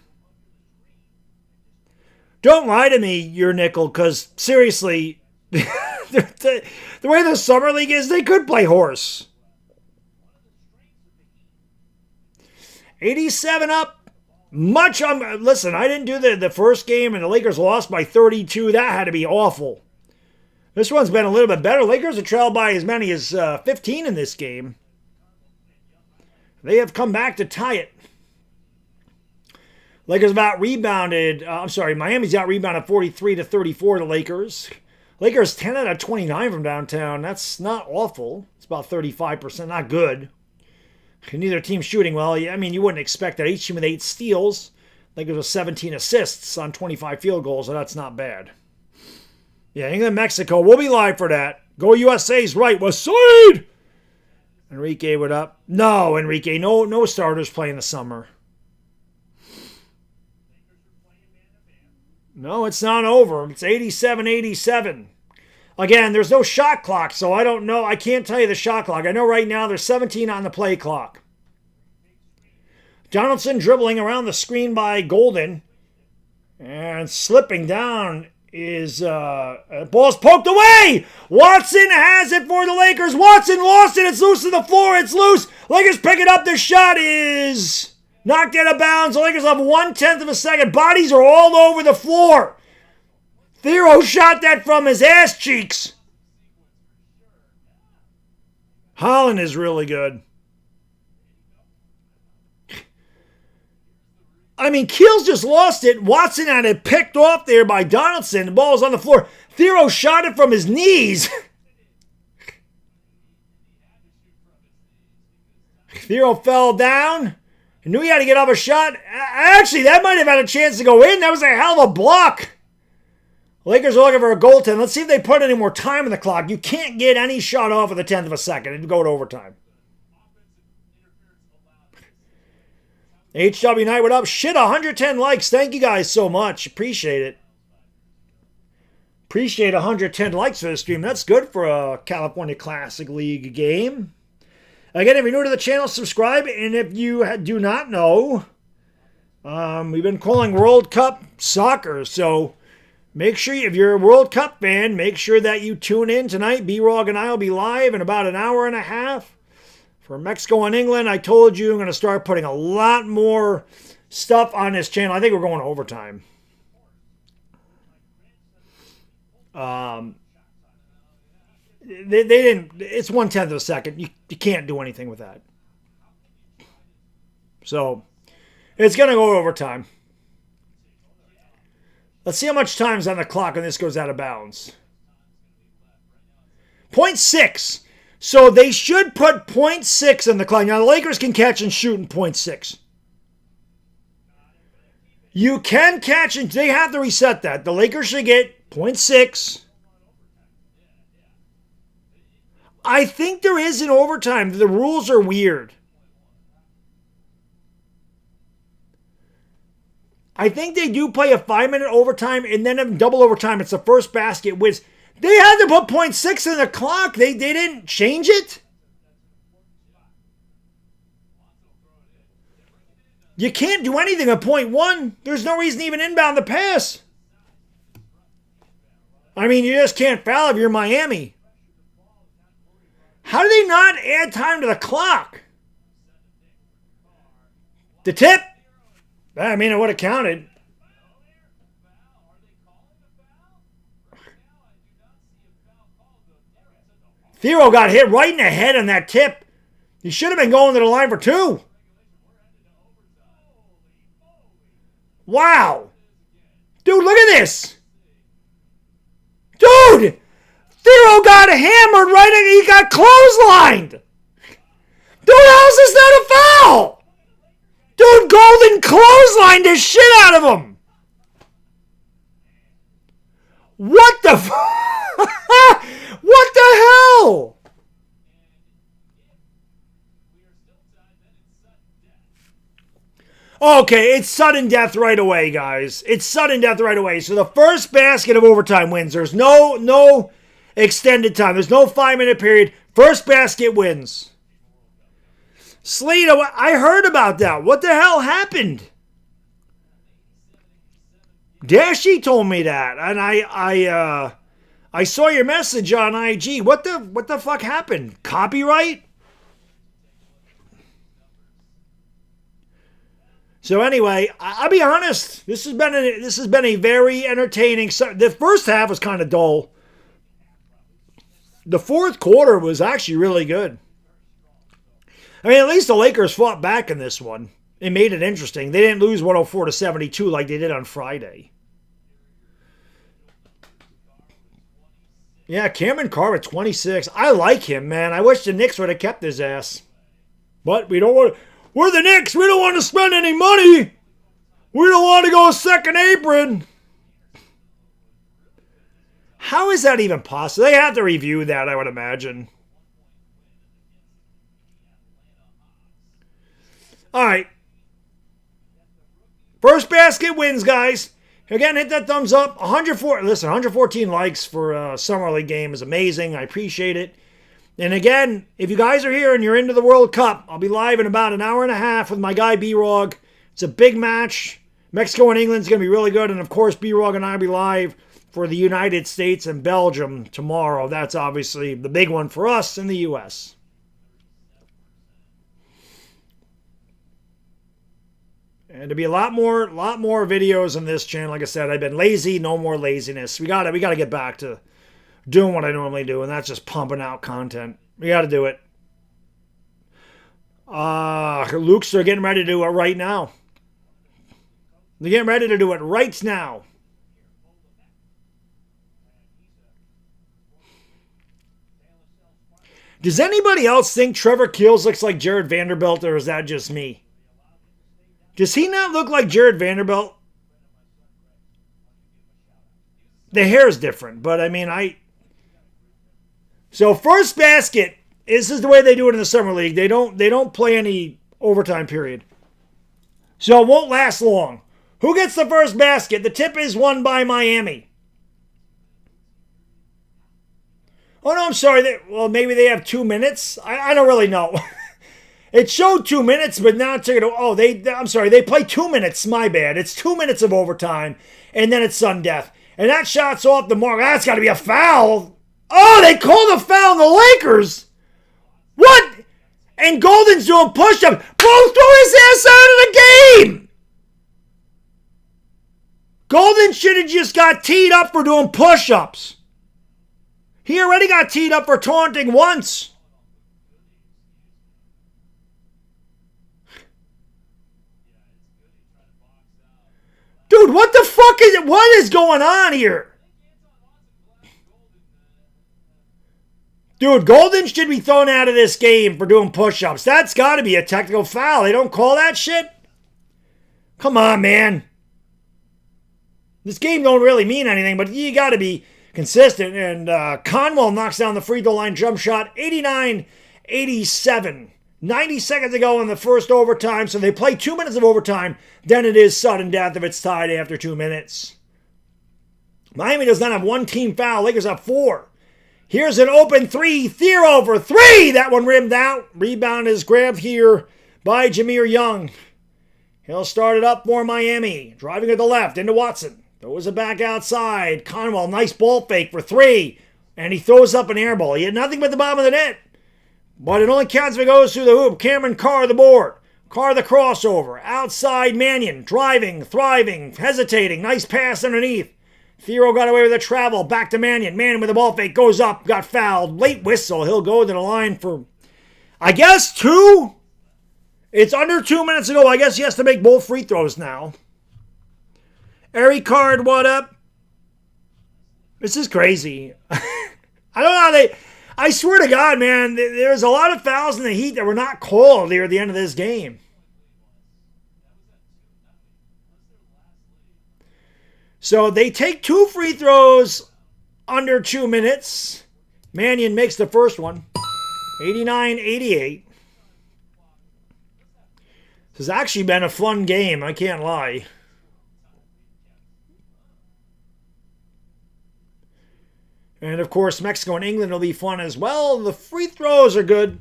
Don't lie to me, your nickel, because seriously... the way the Summer League is, they could play horse. 87 up. Listen, I didn't do the first game and the Lakers lost by 32. That had to be awful. This one's been a little bit better. Lakers are trailed by as many as 15 in this game. They have come back to tie it. Lakers have out-rebounded. Miami's out-rebounded 43-34 to Lakers. Lakers 10 out of 29 from downtown. That's not awful. It's about 35%. Not good. Neither team's shooting well. I mean, you wouldn't expect that. Each team with 8 steals. Lakers with 17 assists on 25 field goals, so that's not bad. Yeah, England, Mexico. We'll be live for that. Go USA's right. West side! Enrique, what up? No, Enrique. No starters playing the summer. No, it's not over. It's 87-87. Again, there's no shot clock, so I don't know. I can't tell you the shot clock. I know right now there's 17 on the play clock. Donaldson dribbling around the screen by Golden. And slipping down is... ball's poked away! Watson has it for the Lakers. Watson lost it. It's loose to the floor. It's loose. Lakers pick it up. The shot is... knocked out of bounds. The Lakers have 1/10 of a second. Bodies are all over the floor. Thero shot that from his ass cheeks. Holland is really good. I mean, Keels just lost it. Watson had it picked off there by Donaldson. The ball was on the floor. Thero shot it from his knees. Thero fell down. He knew he had to get off a shot. Actually, that might have had a chance to go in. That was a hell of a block. Lakers are looking for a goaltend. Let's see if they put any more time on the clock. You can't get any shot off with a 10th of a second and go to overtime. HW Knight, what up? Shit, 110 likes. Thank you guys so much. Appreciate it. Appreciate 110 likes for the stream. That's good for a California Classic League game. Again, if you're new to the channel, subscribe. And if you do not know, we've been calling World Cup soccer. So make sure, if you're a World Cup fan, make sure that you tune in tonight. B-Rog and I will be live in about an hour and a half for Mexico and England. I told you I'm going to start putting a lot more stuff on this channel. I think we're going to overtime. They didn't. It's 1/10 of a second. You can't do anything with that. So it's going to go to overtime. Let's see how much time's on the clock when this goes out of bounds. 0.6. So they should put 0.6 on the clock. Now the Lakers can catch and shoot in 0.6. You can catch and they have to reset that. The Lakers should get 0.6. I think there is an overtime. The rules are weird. I think they do play a 5-minute overtime and then a double overtime. It's the first basket wins. They had to put 0.6 in the clock. They didn't change it. You can't do anything at 0.1. There's no reason to even inbound the pass. I mean, you just can't foul if you're Miami. How do they not add time to the clock? The tip? I mean, it would have counted. Thero got hit right in the head on that tip. He should have been going to the line for 2. Wow. Dude, look at this. Dude! Thero got hammered right in. He got clotheslined. Dude, how is this not a foul? Dude, Golden clotheslined the shit out of him. What the what the hell? Okay, it's sudden death right away, guys. It's sudden death right away. So the first basket of overtime wins. There's no extended time. There's no 5-minute period. First basket wins. Sleet, I heard about that. What the hell happened? Dashy told me that, and I saw your message on IG. What the fuck happened? Copyright? So anyway, I'll be honest. This has been a very entertaining. The first half was kind of dull. the fourth quarter was actually really good. I mean, at least the Lakers fought back in this one. It made it interesting. They didn't lose 104-72 like they did on Friday. Yeah, Cameron Carter, 26. I like him, man. I wish the Knicks would have kept his ass. But we don't want to. We're the Knicks. We don't want to spend any money. We don't want to go second apron. How is that even possible? They have to review that, I would imagine. All right. First basket wins, guys. Again, hit that thumbs up. 114 likes for a Summer League game is amazing. I appreciate it. And again, if you guys are here and you're into the World Cup, I'll be live in about an hour and a half with my guy B-Rog. It's a big match. Mexico and England's going to be really good. And of course, B-Rog and I will be live for the United States and Belgium tomorrow. That's obviously the big one for us in the U.S. And to be a lot more videos on this channel. Like I said, I've been lazy. No more laziness. We gotta get back to doing what I normally do, and that's just pumping out content. We gotta do it. Luke's they're getting ready to do it right now. They're getting ready to do it right now. Does anybody else think Trevor Keels looks like Jared Vanderbilt, or is that just me? Does he not look like Jared Vanderbilt? The hair is different, but I mean, So first basket, this is the way they do it in the Summer League. They don't play any overtime period. So it won't last long. Who gets the first basket? The tip is won by Miami. Oh, no, I'm sorry. Well, maybe they have 2 minutes. I don't really know. It showed 2 minutes, but now it's I'm sorry, they play 2 minutes. My bad. It's 2 minutes of overtime, and then it's sudden death. And that shot's off the mark. That's got to be a foul. Oh, they called a foul on the Lakers. What? And Golden's doing push-up. Bro, throw his ass out of the game. Golden should have just got teed up for doing push-ups. He already got teed up for taunting once. Dude, what the fuck is it? What is going on here? Dude, Golden should be thrown out of this game for doing push-ups. That's got to be a technical foul. They don't call that shit? Come on, man. This game don't really mean anything, but you got to be consistent. And Conwell knocks down the free throw line jump shot, 89-87. 90 seconds to go in the first overtime, so they play 2 minutes of overtime. Then it is sudden death if it's tied after 2 minutes. Miami does not have one team foul. Lakers have 4. Here's an open three. Thiero for 3. That one rimmed out. Rebound is grabbed here by Jameer Young. He'll start it up for Miami. Driving to the left into Watson. Throws it back outside. Conwell, nice ball fake for 3. And he throws up an air ball. He had nothing but the bottom of the net. But it only counts if it goes through the hoop. Cameron Carr the board. Carr the crossover. Outside Mannion. Driving, thriving, hesitating. Nice pass underneath. Thiero got away with a travel. Back to Mannion. Mannion with the ball fake. Goes up. Got fouled. Late whistle. He'll go to the line for, I guess, 2? It's under 2 minutes ago. I guess he has to make both free throws now. Eric Card, what up? This is crazy. I don't know how they... I swear to God, man, there's a lot of fouls in the Heat that were not called near the end of this game. So they take 2 free throws under 2 minutes. Mannion makes the first one. 89-88. This has actually been a fun game, I can't lie. And, of course, Mexico and England will be fun as well. The free throws are good.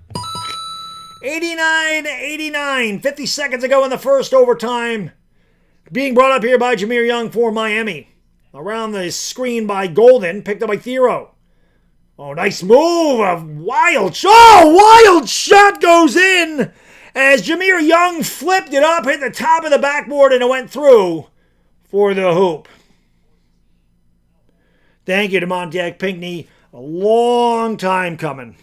89-89. 50 seconds to go in the first overtime. Being brought up here by Jameer Young for Miami. Around the screen by Golden. Picked up by Thiero. Oh, nice move. A wild shot goes in. As Jameer Young flipped it up, hit the top of the backboard, and it went through for the hoop. Thank you to Montague Pinckney. A long time coming.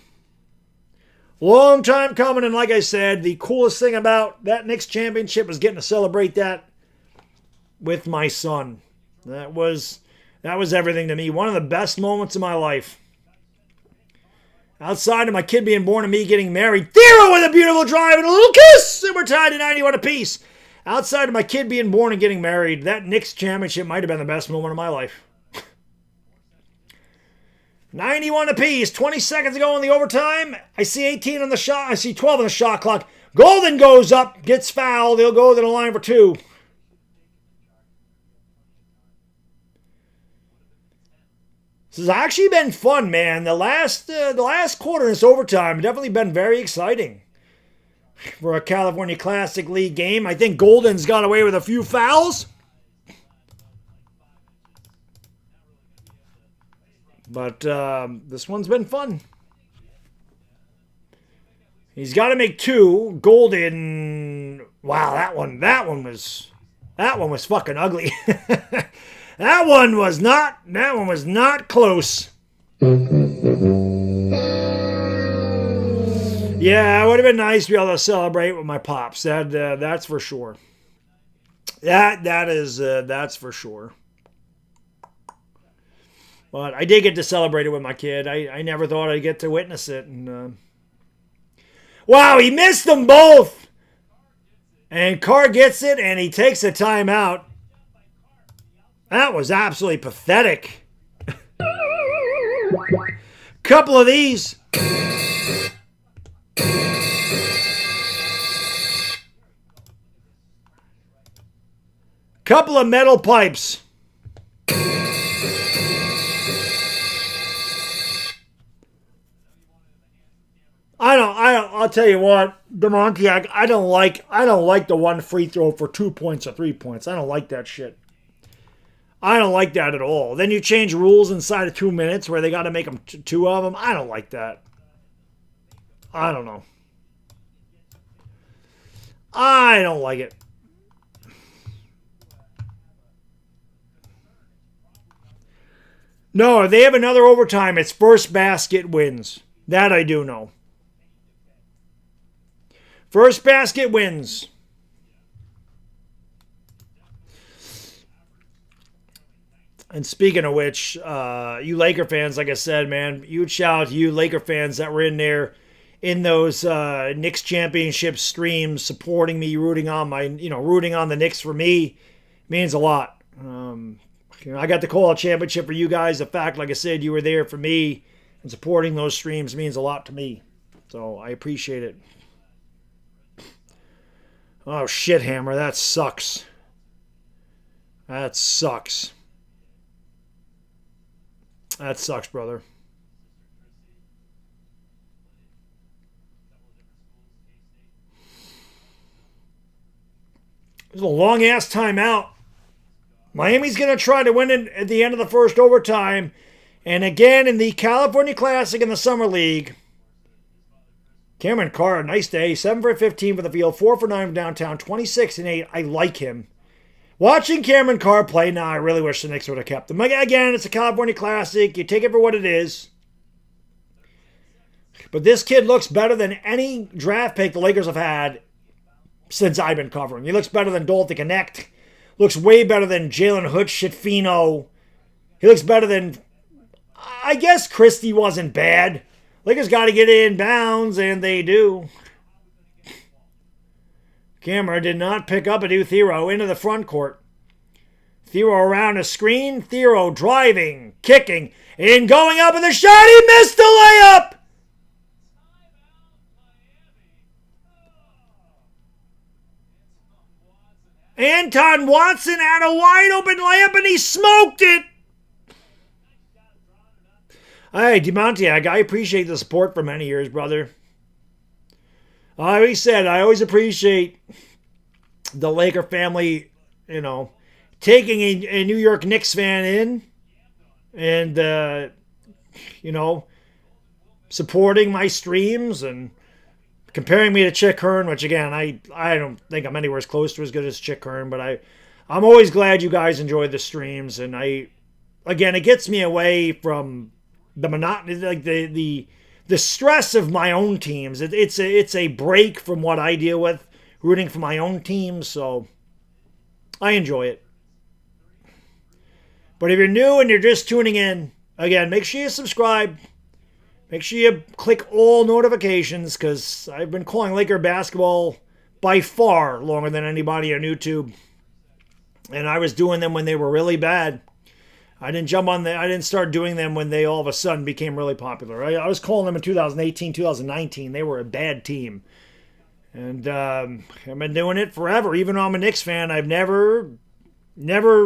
Long time coming, and like I said, the coolest thing about that Knicks championship was getting to celebrate that with my son. That was everything to me. One of the best moments of my life. Outside of my kid being born and me getting married, Theo with a beautiful drive and a little kiss, and we're tied to 91 apiece. Outside of my kid being born and getting married, that Knicks championship might have been the best moment of my life. 91 apiece, 20 seconds ago in the overtime. I see 18 on the shot. I see 12 on the shot clock. Golden goes up, gets fouled. They'll go to the line for two. This has actually been fun, man. The last quarter in this overtime definitely been very exciting for a California Classic League game. I think Golden's got away with a few fouls. But this one's been fun. He's got to make two. Golden, wow, that one was fucking ugly. That one was not close. Yeah, it would have been nice to be able to celebrate with my pops. That's for sure. That's for sure. But I did get to celebrate it with my kid. I never thought I'd get to witness it. And wow, he missed them both. And Carr gets it, and he takes a timeout. That was absolutely pathetic. Couple of these. Couple of metal pipes. I'll tell you what, DeMonte, I don't like the one free throw for 2 points or 3 points. I don't like that shit. I don't like that at all. Then you change rules inside of 2 minutes where they got to make them two of them. I don't like that. I don't know. I don't like it. No, if they have another overtime, it's first basket wins. That I do know. First basket wins. And speaking of which, you Laker fans, like I said, man, huge shout out to you Laker fans that were in there in those Knicks championship streams, supporting me, rooting on the Knicks for me means a lot. I got to call a championship for you guys. The fact, like I said, you were there for me and supporting those streams means a lot to me. So I appreciate it. Oh, shit, Hammer. That sucks. That sucks. That sucks, brother. It was a long-ass timeout. Miami's going to try to win it at the end of the first overtime. And again, in the California Classic in the Summer League, Cameron Carr, nice day. 7 for 15 for the field, 4 for 9 from downtown, 26 and 8. I like him. Watching Cameron Carr play now, I really wish the Knicks would have kept him. Again, it's a California Classic. You take it for what it is. But this kid looks better than any draft pick the Lakers have had since I've been covering. He looks better than Dalton Connect. Looks way better than Jalen Hood Shitfino. He looks better than... I guess Christie wasn't bad. Lakers got to get in bounds, and they do. Camera did not pick up Adu Thero into the front court. Thero around a screen. Thero driving, kicking, and going up in the shot. He missed the layup! Anton Watson had a wide open layup, and he smoked it! Hey, DeMonte, I appreciate the support for many years, brother. I always said, I always appreciate the Laker family, taking a New York Knicks fan in and, supporting my streams and comparing me to Chick Hearn, which, again, I don't think I'm anywhere as close to as good as Chick Hearn, but I'm always glad you guys enjoy the streams. And, again, it gets me away from the monotony, like the stress of my own teams. It's a break from what I deal with, rooting for my own team, so I enjoy it. But if you're new and you're just tuning in, again, make sure you subscribe. Make sure you click all notifications, because I've been calling Laker basketball by far longer than anybody on YouTube. And I was doing them when they were really bad. I didn't start doing them when they all of a sudden became really popular. I was calling them in 2018, 2019. They were a bad team. And I've been doing it forever. Even though I'm a Knicks fan, I've never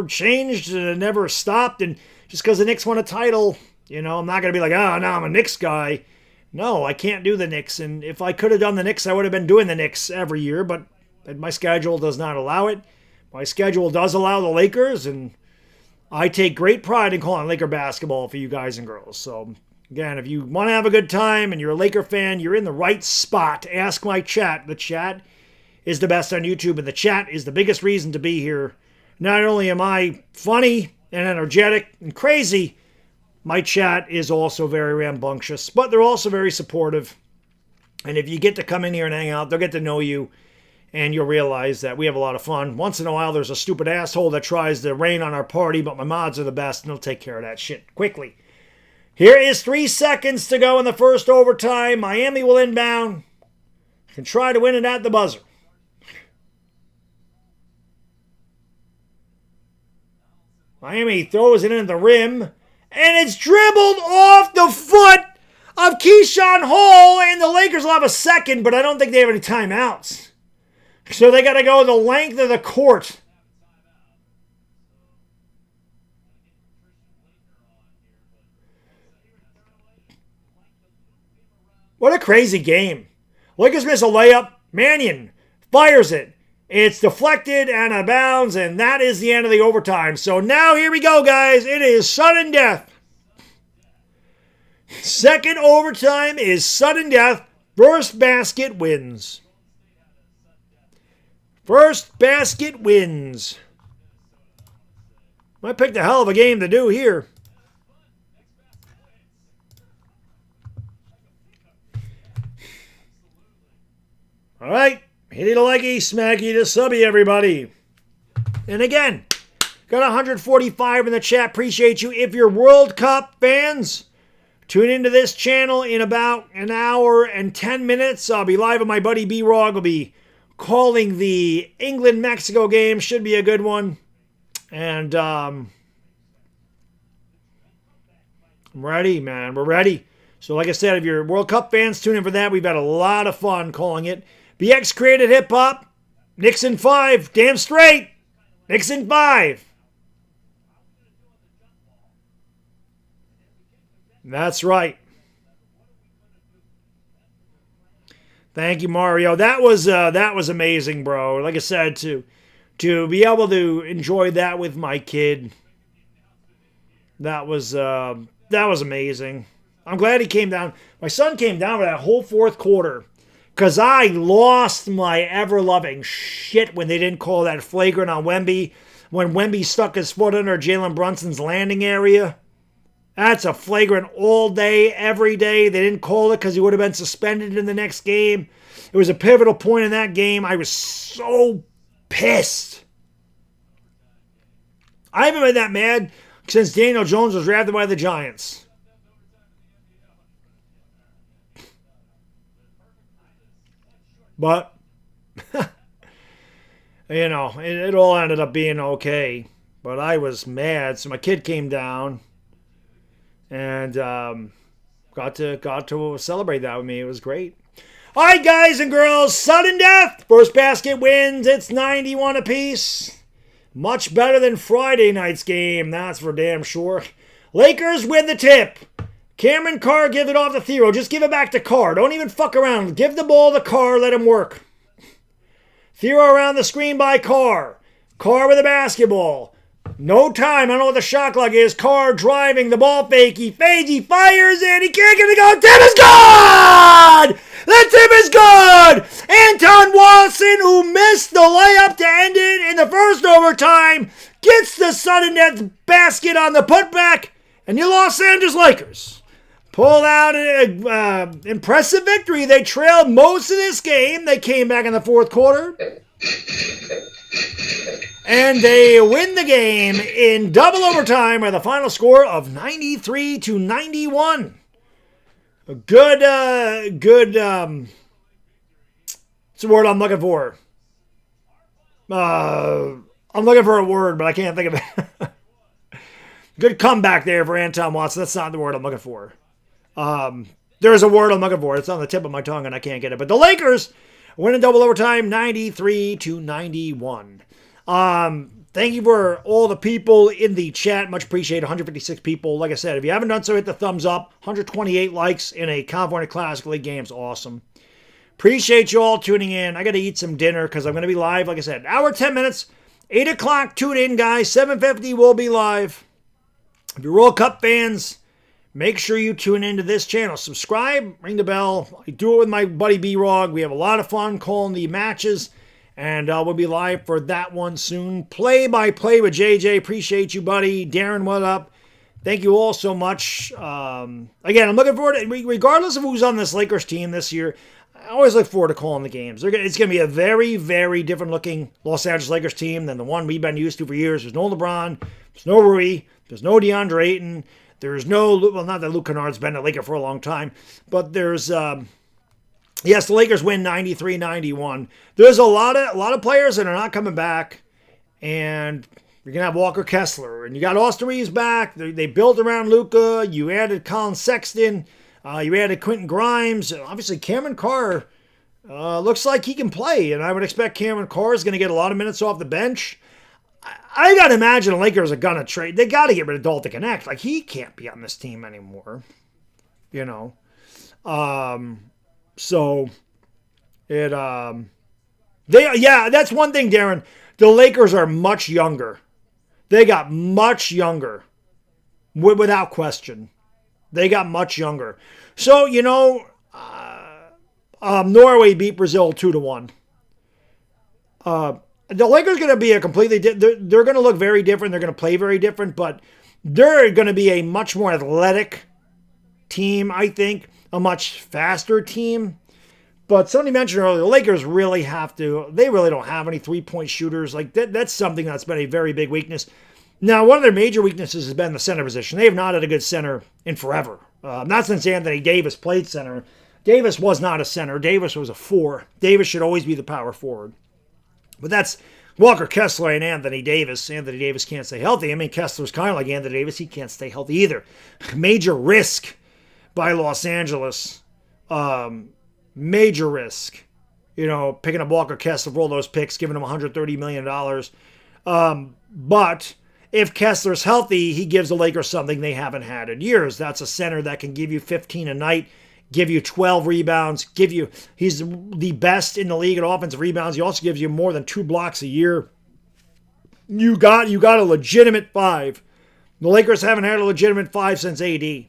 changed, never stopped. And just because the Knicks won a title, I'm not going to be like, oh, no, I'm a Knicks guy. No, I can't do the Knicks. And if I could have done the Knicks, I would have been doing the Knicks every year. But my schedule does not allow it. My schedule does allow the Lakers, and I take great pride in calling Laker basketball for you guys and girls. So, again, if you want to have a good time and you're a Laker fan, you're in the right spot. Ask my chat. The chat is the best on YouTube, and the chat is the biggest reason to be here. Not only am I funny and energetic and crazy, my chat is also very rambunctious, but they're also very supportive. And if you get to come in here and hang out, they'll get to know you, and you'll realize that we have a lot of fun. Once in a while, there's a stupid asshole that tries to rain on our party, but my mods are the best, and they'll take care of that shit quickly. Here is 3 seconds to go in the first overtime. Miami will inbound and try to win it at the buzzer. Miami throws it into the rim, and it's dribbled off the foot of Keyshawn Hall, and the Lakers will have a second, but I don't think they have any timeouts. So they got to go the length of the court. What a crazy game. Lakers miss a layup. Mannion fires it. It's deflected and out of bounds, and that is the end of the overtime. So now here we go, guys. It is sudden death. Second overtime is sudden death. First basket wins. First basket wins. I picked a hell of a game to do here. All right. Hitty to likey, smacky to subby, everybody. And again, got 145 in the chat. Appreciate you. If you're World Cup fans, tune into this channel in about an hour and 10 minutes. I'll be live with my buddy B-Rog. I'll be calling the England-Mexico game. Should be a good one. And I'm ready, man. We're ready. So like I said, if you're World Cup fans, tune in for that. We've had a lot of fun calling it. BX created hip-hop. Knicks in 5. Damn straight. Knicks in 5. That's right. Thank you, Mario. That was amazing, bro. Like I said, to be able to enjoy that with my kid, that was amazing. I'm glad he came down. My son came down for that whole fourth quarter, because I lost my ever-loving shit when they didn't call that flagrant on Wemby, when Wemby stuck his foot under Jalen Brunson's landing area. That's a flagrant all day, every day. They didn't call it because he would have been suspended in the next game. It was a pivotal point in that game. I was so pissed. I haven't been that mad since Daniel Jones was drafted by the Giants. But, it all ended up being okay. But I was mad, so my kid came down and got to celebrate that with me. It was great. All right, guys and girls, sudden death. First basket wins. It's 91 apiece. Much better than Friday night's game, that's for damn sure. Lakers win the tip. Cameron Carr give it off to Thero. Just give it back to Carr. Don't even fuck around. Give the ball to Carr. Let him work. Thero around the screen by Carr. Carr with the basketball. No time. I don't know what the shot clock is. Carr driving the ball fake. He fades. He fires it. He can't get it go. Tip is good! The tip is good! Anton Watson, who missed the layup to end it in the first overtime, gets the sudden death basket on the putback. And your Los Angeles Lakers pulled out an impressive victory. They trailed most of this game. They came back in the fourth quarter. And they win the game in double overtime with a final score of 93-91. A good, what's the word I'm looking for? I'm looking for a word, but I can't think of it. Good comeback there for Anton Watson. That's not the word I'm looking for. There's a word I'm looking for. It's on the tip of my tongue, and I can't get it. But the Lakers win in double overtime, 93-91. Thank you for all the people in the chat. Much appreciated. 156 people. Like I said, if you haven't done so, hit the thumbs up. 128 likes in a California Classic League game is awesome. Appreciate you all tuning in. I got to eat some dinner because I'm going to be live. Like I said, hour, 10 minutes. 8 o'clock, tune in, guys. 7:50 we'll be live. If you're World Cup fans, make sure you tune into this channel. Subscribe, ring the bell. I do it with my buddy B-Rog. We have a lot of fun calling the matches, and we'll be live for that one soon. Play-by-play with JJ. Appreciate you, buddy. Darren, what up? Thank you all so much. Again, I'm looking forward to, regardless of who's on this Lakers team this year, I always look forward to calling the games. It's going to be a very, very different looking Los Angeles Lakers team than the one we've been used to for years. There's no LeBron. There's no Rui. There's no DeAndre Ayton. There's no, well, not that Luke Kennard's been a Laker for a long time, but there's, yes, the Lakers win 93-91. There's a lot of players that are not coming back, and you're going to have Walker Kessler, and you got Austin Reeves back. They built around Luka. You added Colin Sexton. You added Quentin Grimes. Obviously, Cameron Carr looks like he can play, and I would expect Cameron Carr is going to get a lot of minutes off the bench. I got to imagine the Lakers are going to trade. They got to get rid of Dalton Connect. Like, he can't be on this team anymore, you know. So, that's one thing, Darren. The Lakers are much younger. They got much younger, without question. They got much younger. So, you know, Norway beat Brazil 2-1. The Lakers are going to be a completely they're going to look very different. They're going to play very different, but they're going to be a much more athletic team, I think, a much faster team. But somebody mentioned earlier, the Lakers really they really don't have any three-point shooters. Like that's something that's been a very big weakness. Now, one of their major weaknesses has been the center position. They have not had a good center in forever. Not since Anthony Davis played center. Davis was not a center. Davis was a 4. Davis should always be the power forward. But that's Walker Kessler and Anthony Davis. Anthony Davis can't stay healthy. I mean, Kessler's kind of like Anthony Davis. He can't stay healthy either. Major risk by Los Angeles. Major risk. You know, picking up Walker Kessler for all those picks, giving him $130 million. But if Kessler's healthy, he gives the Lakers something they haven't had in years. That's a center that can give you 15 a night, give you 12 rebounds, he's the best in the league at offensive rebounds. He also gives you more than 2 blocks a year. You got a legitimate 5. The Lakers haven't had a legitimate 5 since AD.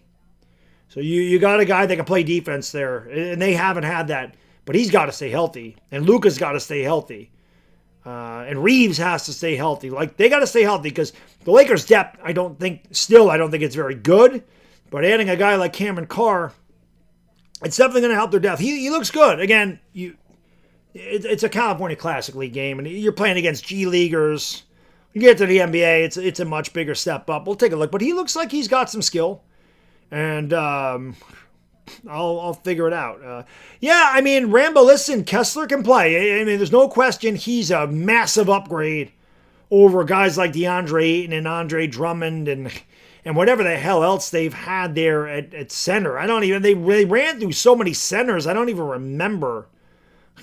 So you got a guy that can play defense there, and they haven't had that. But he's got to stay healthy, and Luka's got to stay healthy. And Reeves has to stay healthy. Like, they got to stay healthy because the Lakers' depth, I don't think it's very good. But adding a guy like Cameron Carr, it's definitely going to help their depth. He looks good. Again, it's a California Classic League game, and you're playing against G Leaguers. You get to the NBA, it's a much bigger step up. We'll take a look. But he looks like he's got some skill. And I'll figure it out. I mean, Rambo, listen, Kessler can play. I mean, there's no question he's a massive upgrade over guys like DeAndre Ayton and Andre Drummond and whatever the hell else they've had there at center. They ran through so many centers, I don't even remember.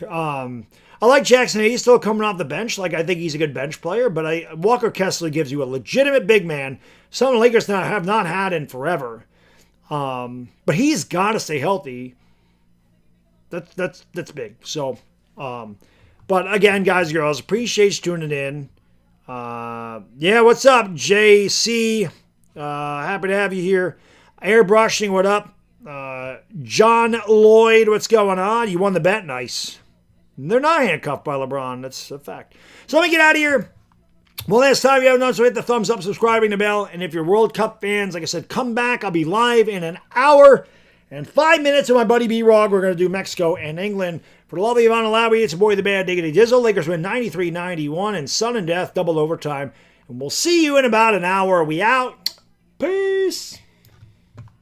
I like Jackson Hayes still coming off the bench. Like, I think he's a good bench player, but Walker Kessler gives you a legitimate big man. Some Lakers have not had in forever. But he's got to stay healthy. That's big. So, but again, guys and girls, appreciate you tuning in. What's up, JC? Happy to have you here. Airbrushing, what up? John Lloyd, what's going on? You won the bet, nice. They're not handcuffed by LeBron. That's a fact. So let me get out of here. Well, last time you haven't done so, hit the thumbs up, subscribing the bell. And if you're World Cup fans, like I said, come back. I'll be live in an hour and 5 minutes with my buddy B-Rog. We're going to do Mexico and England. For the lovely Ivana Lowry, it's your boy, the Bad Diggity Dizzle. Lakers win 93-91 in sudden death, double overtime. And we'll see you in about an hour. We out. Peace.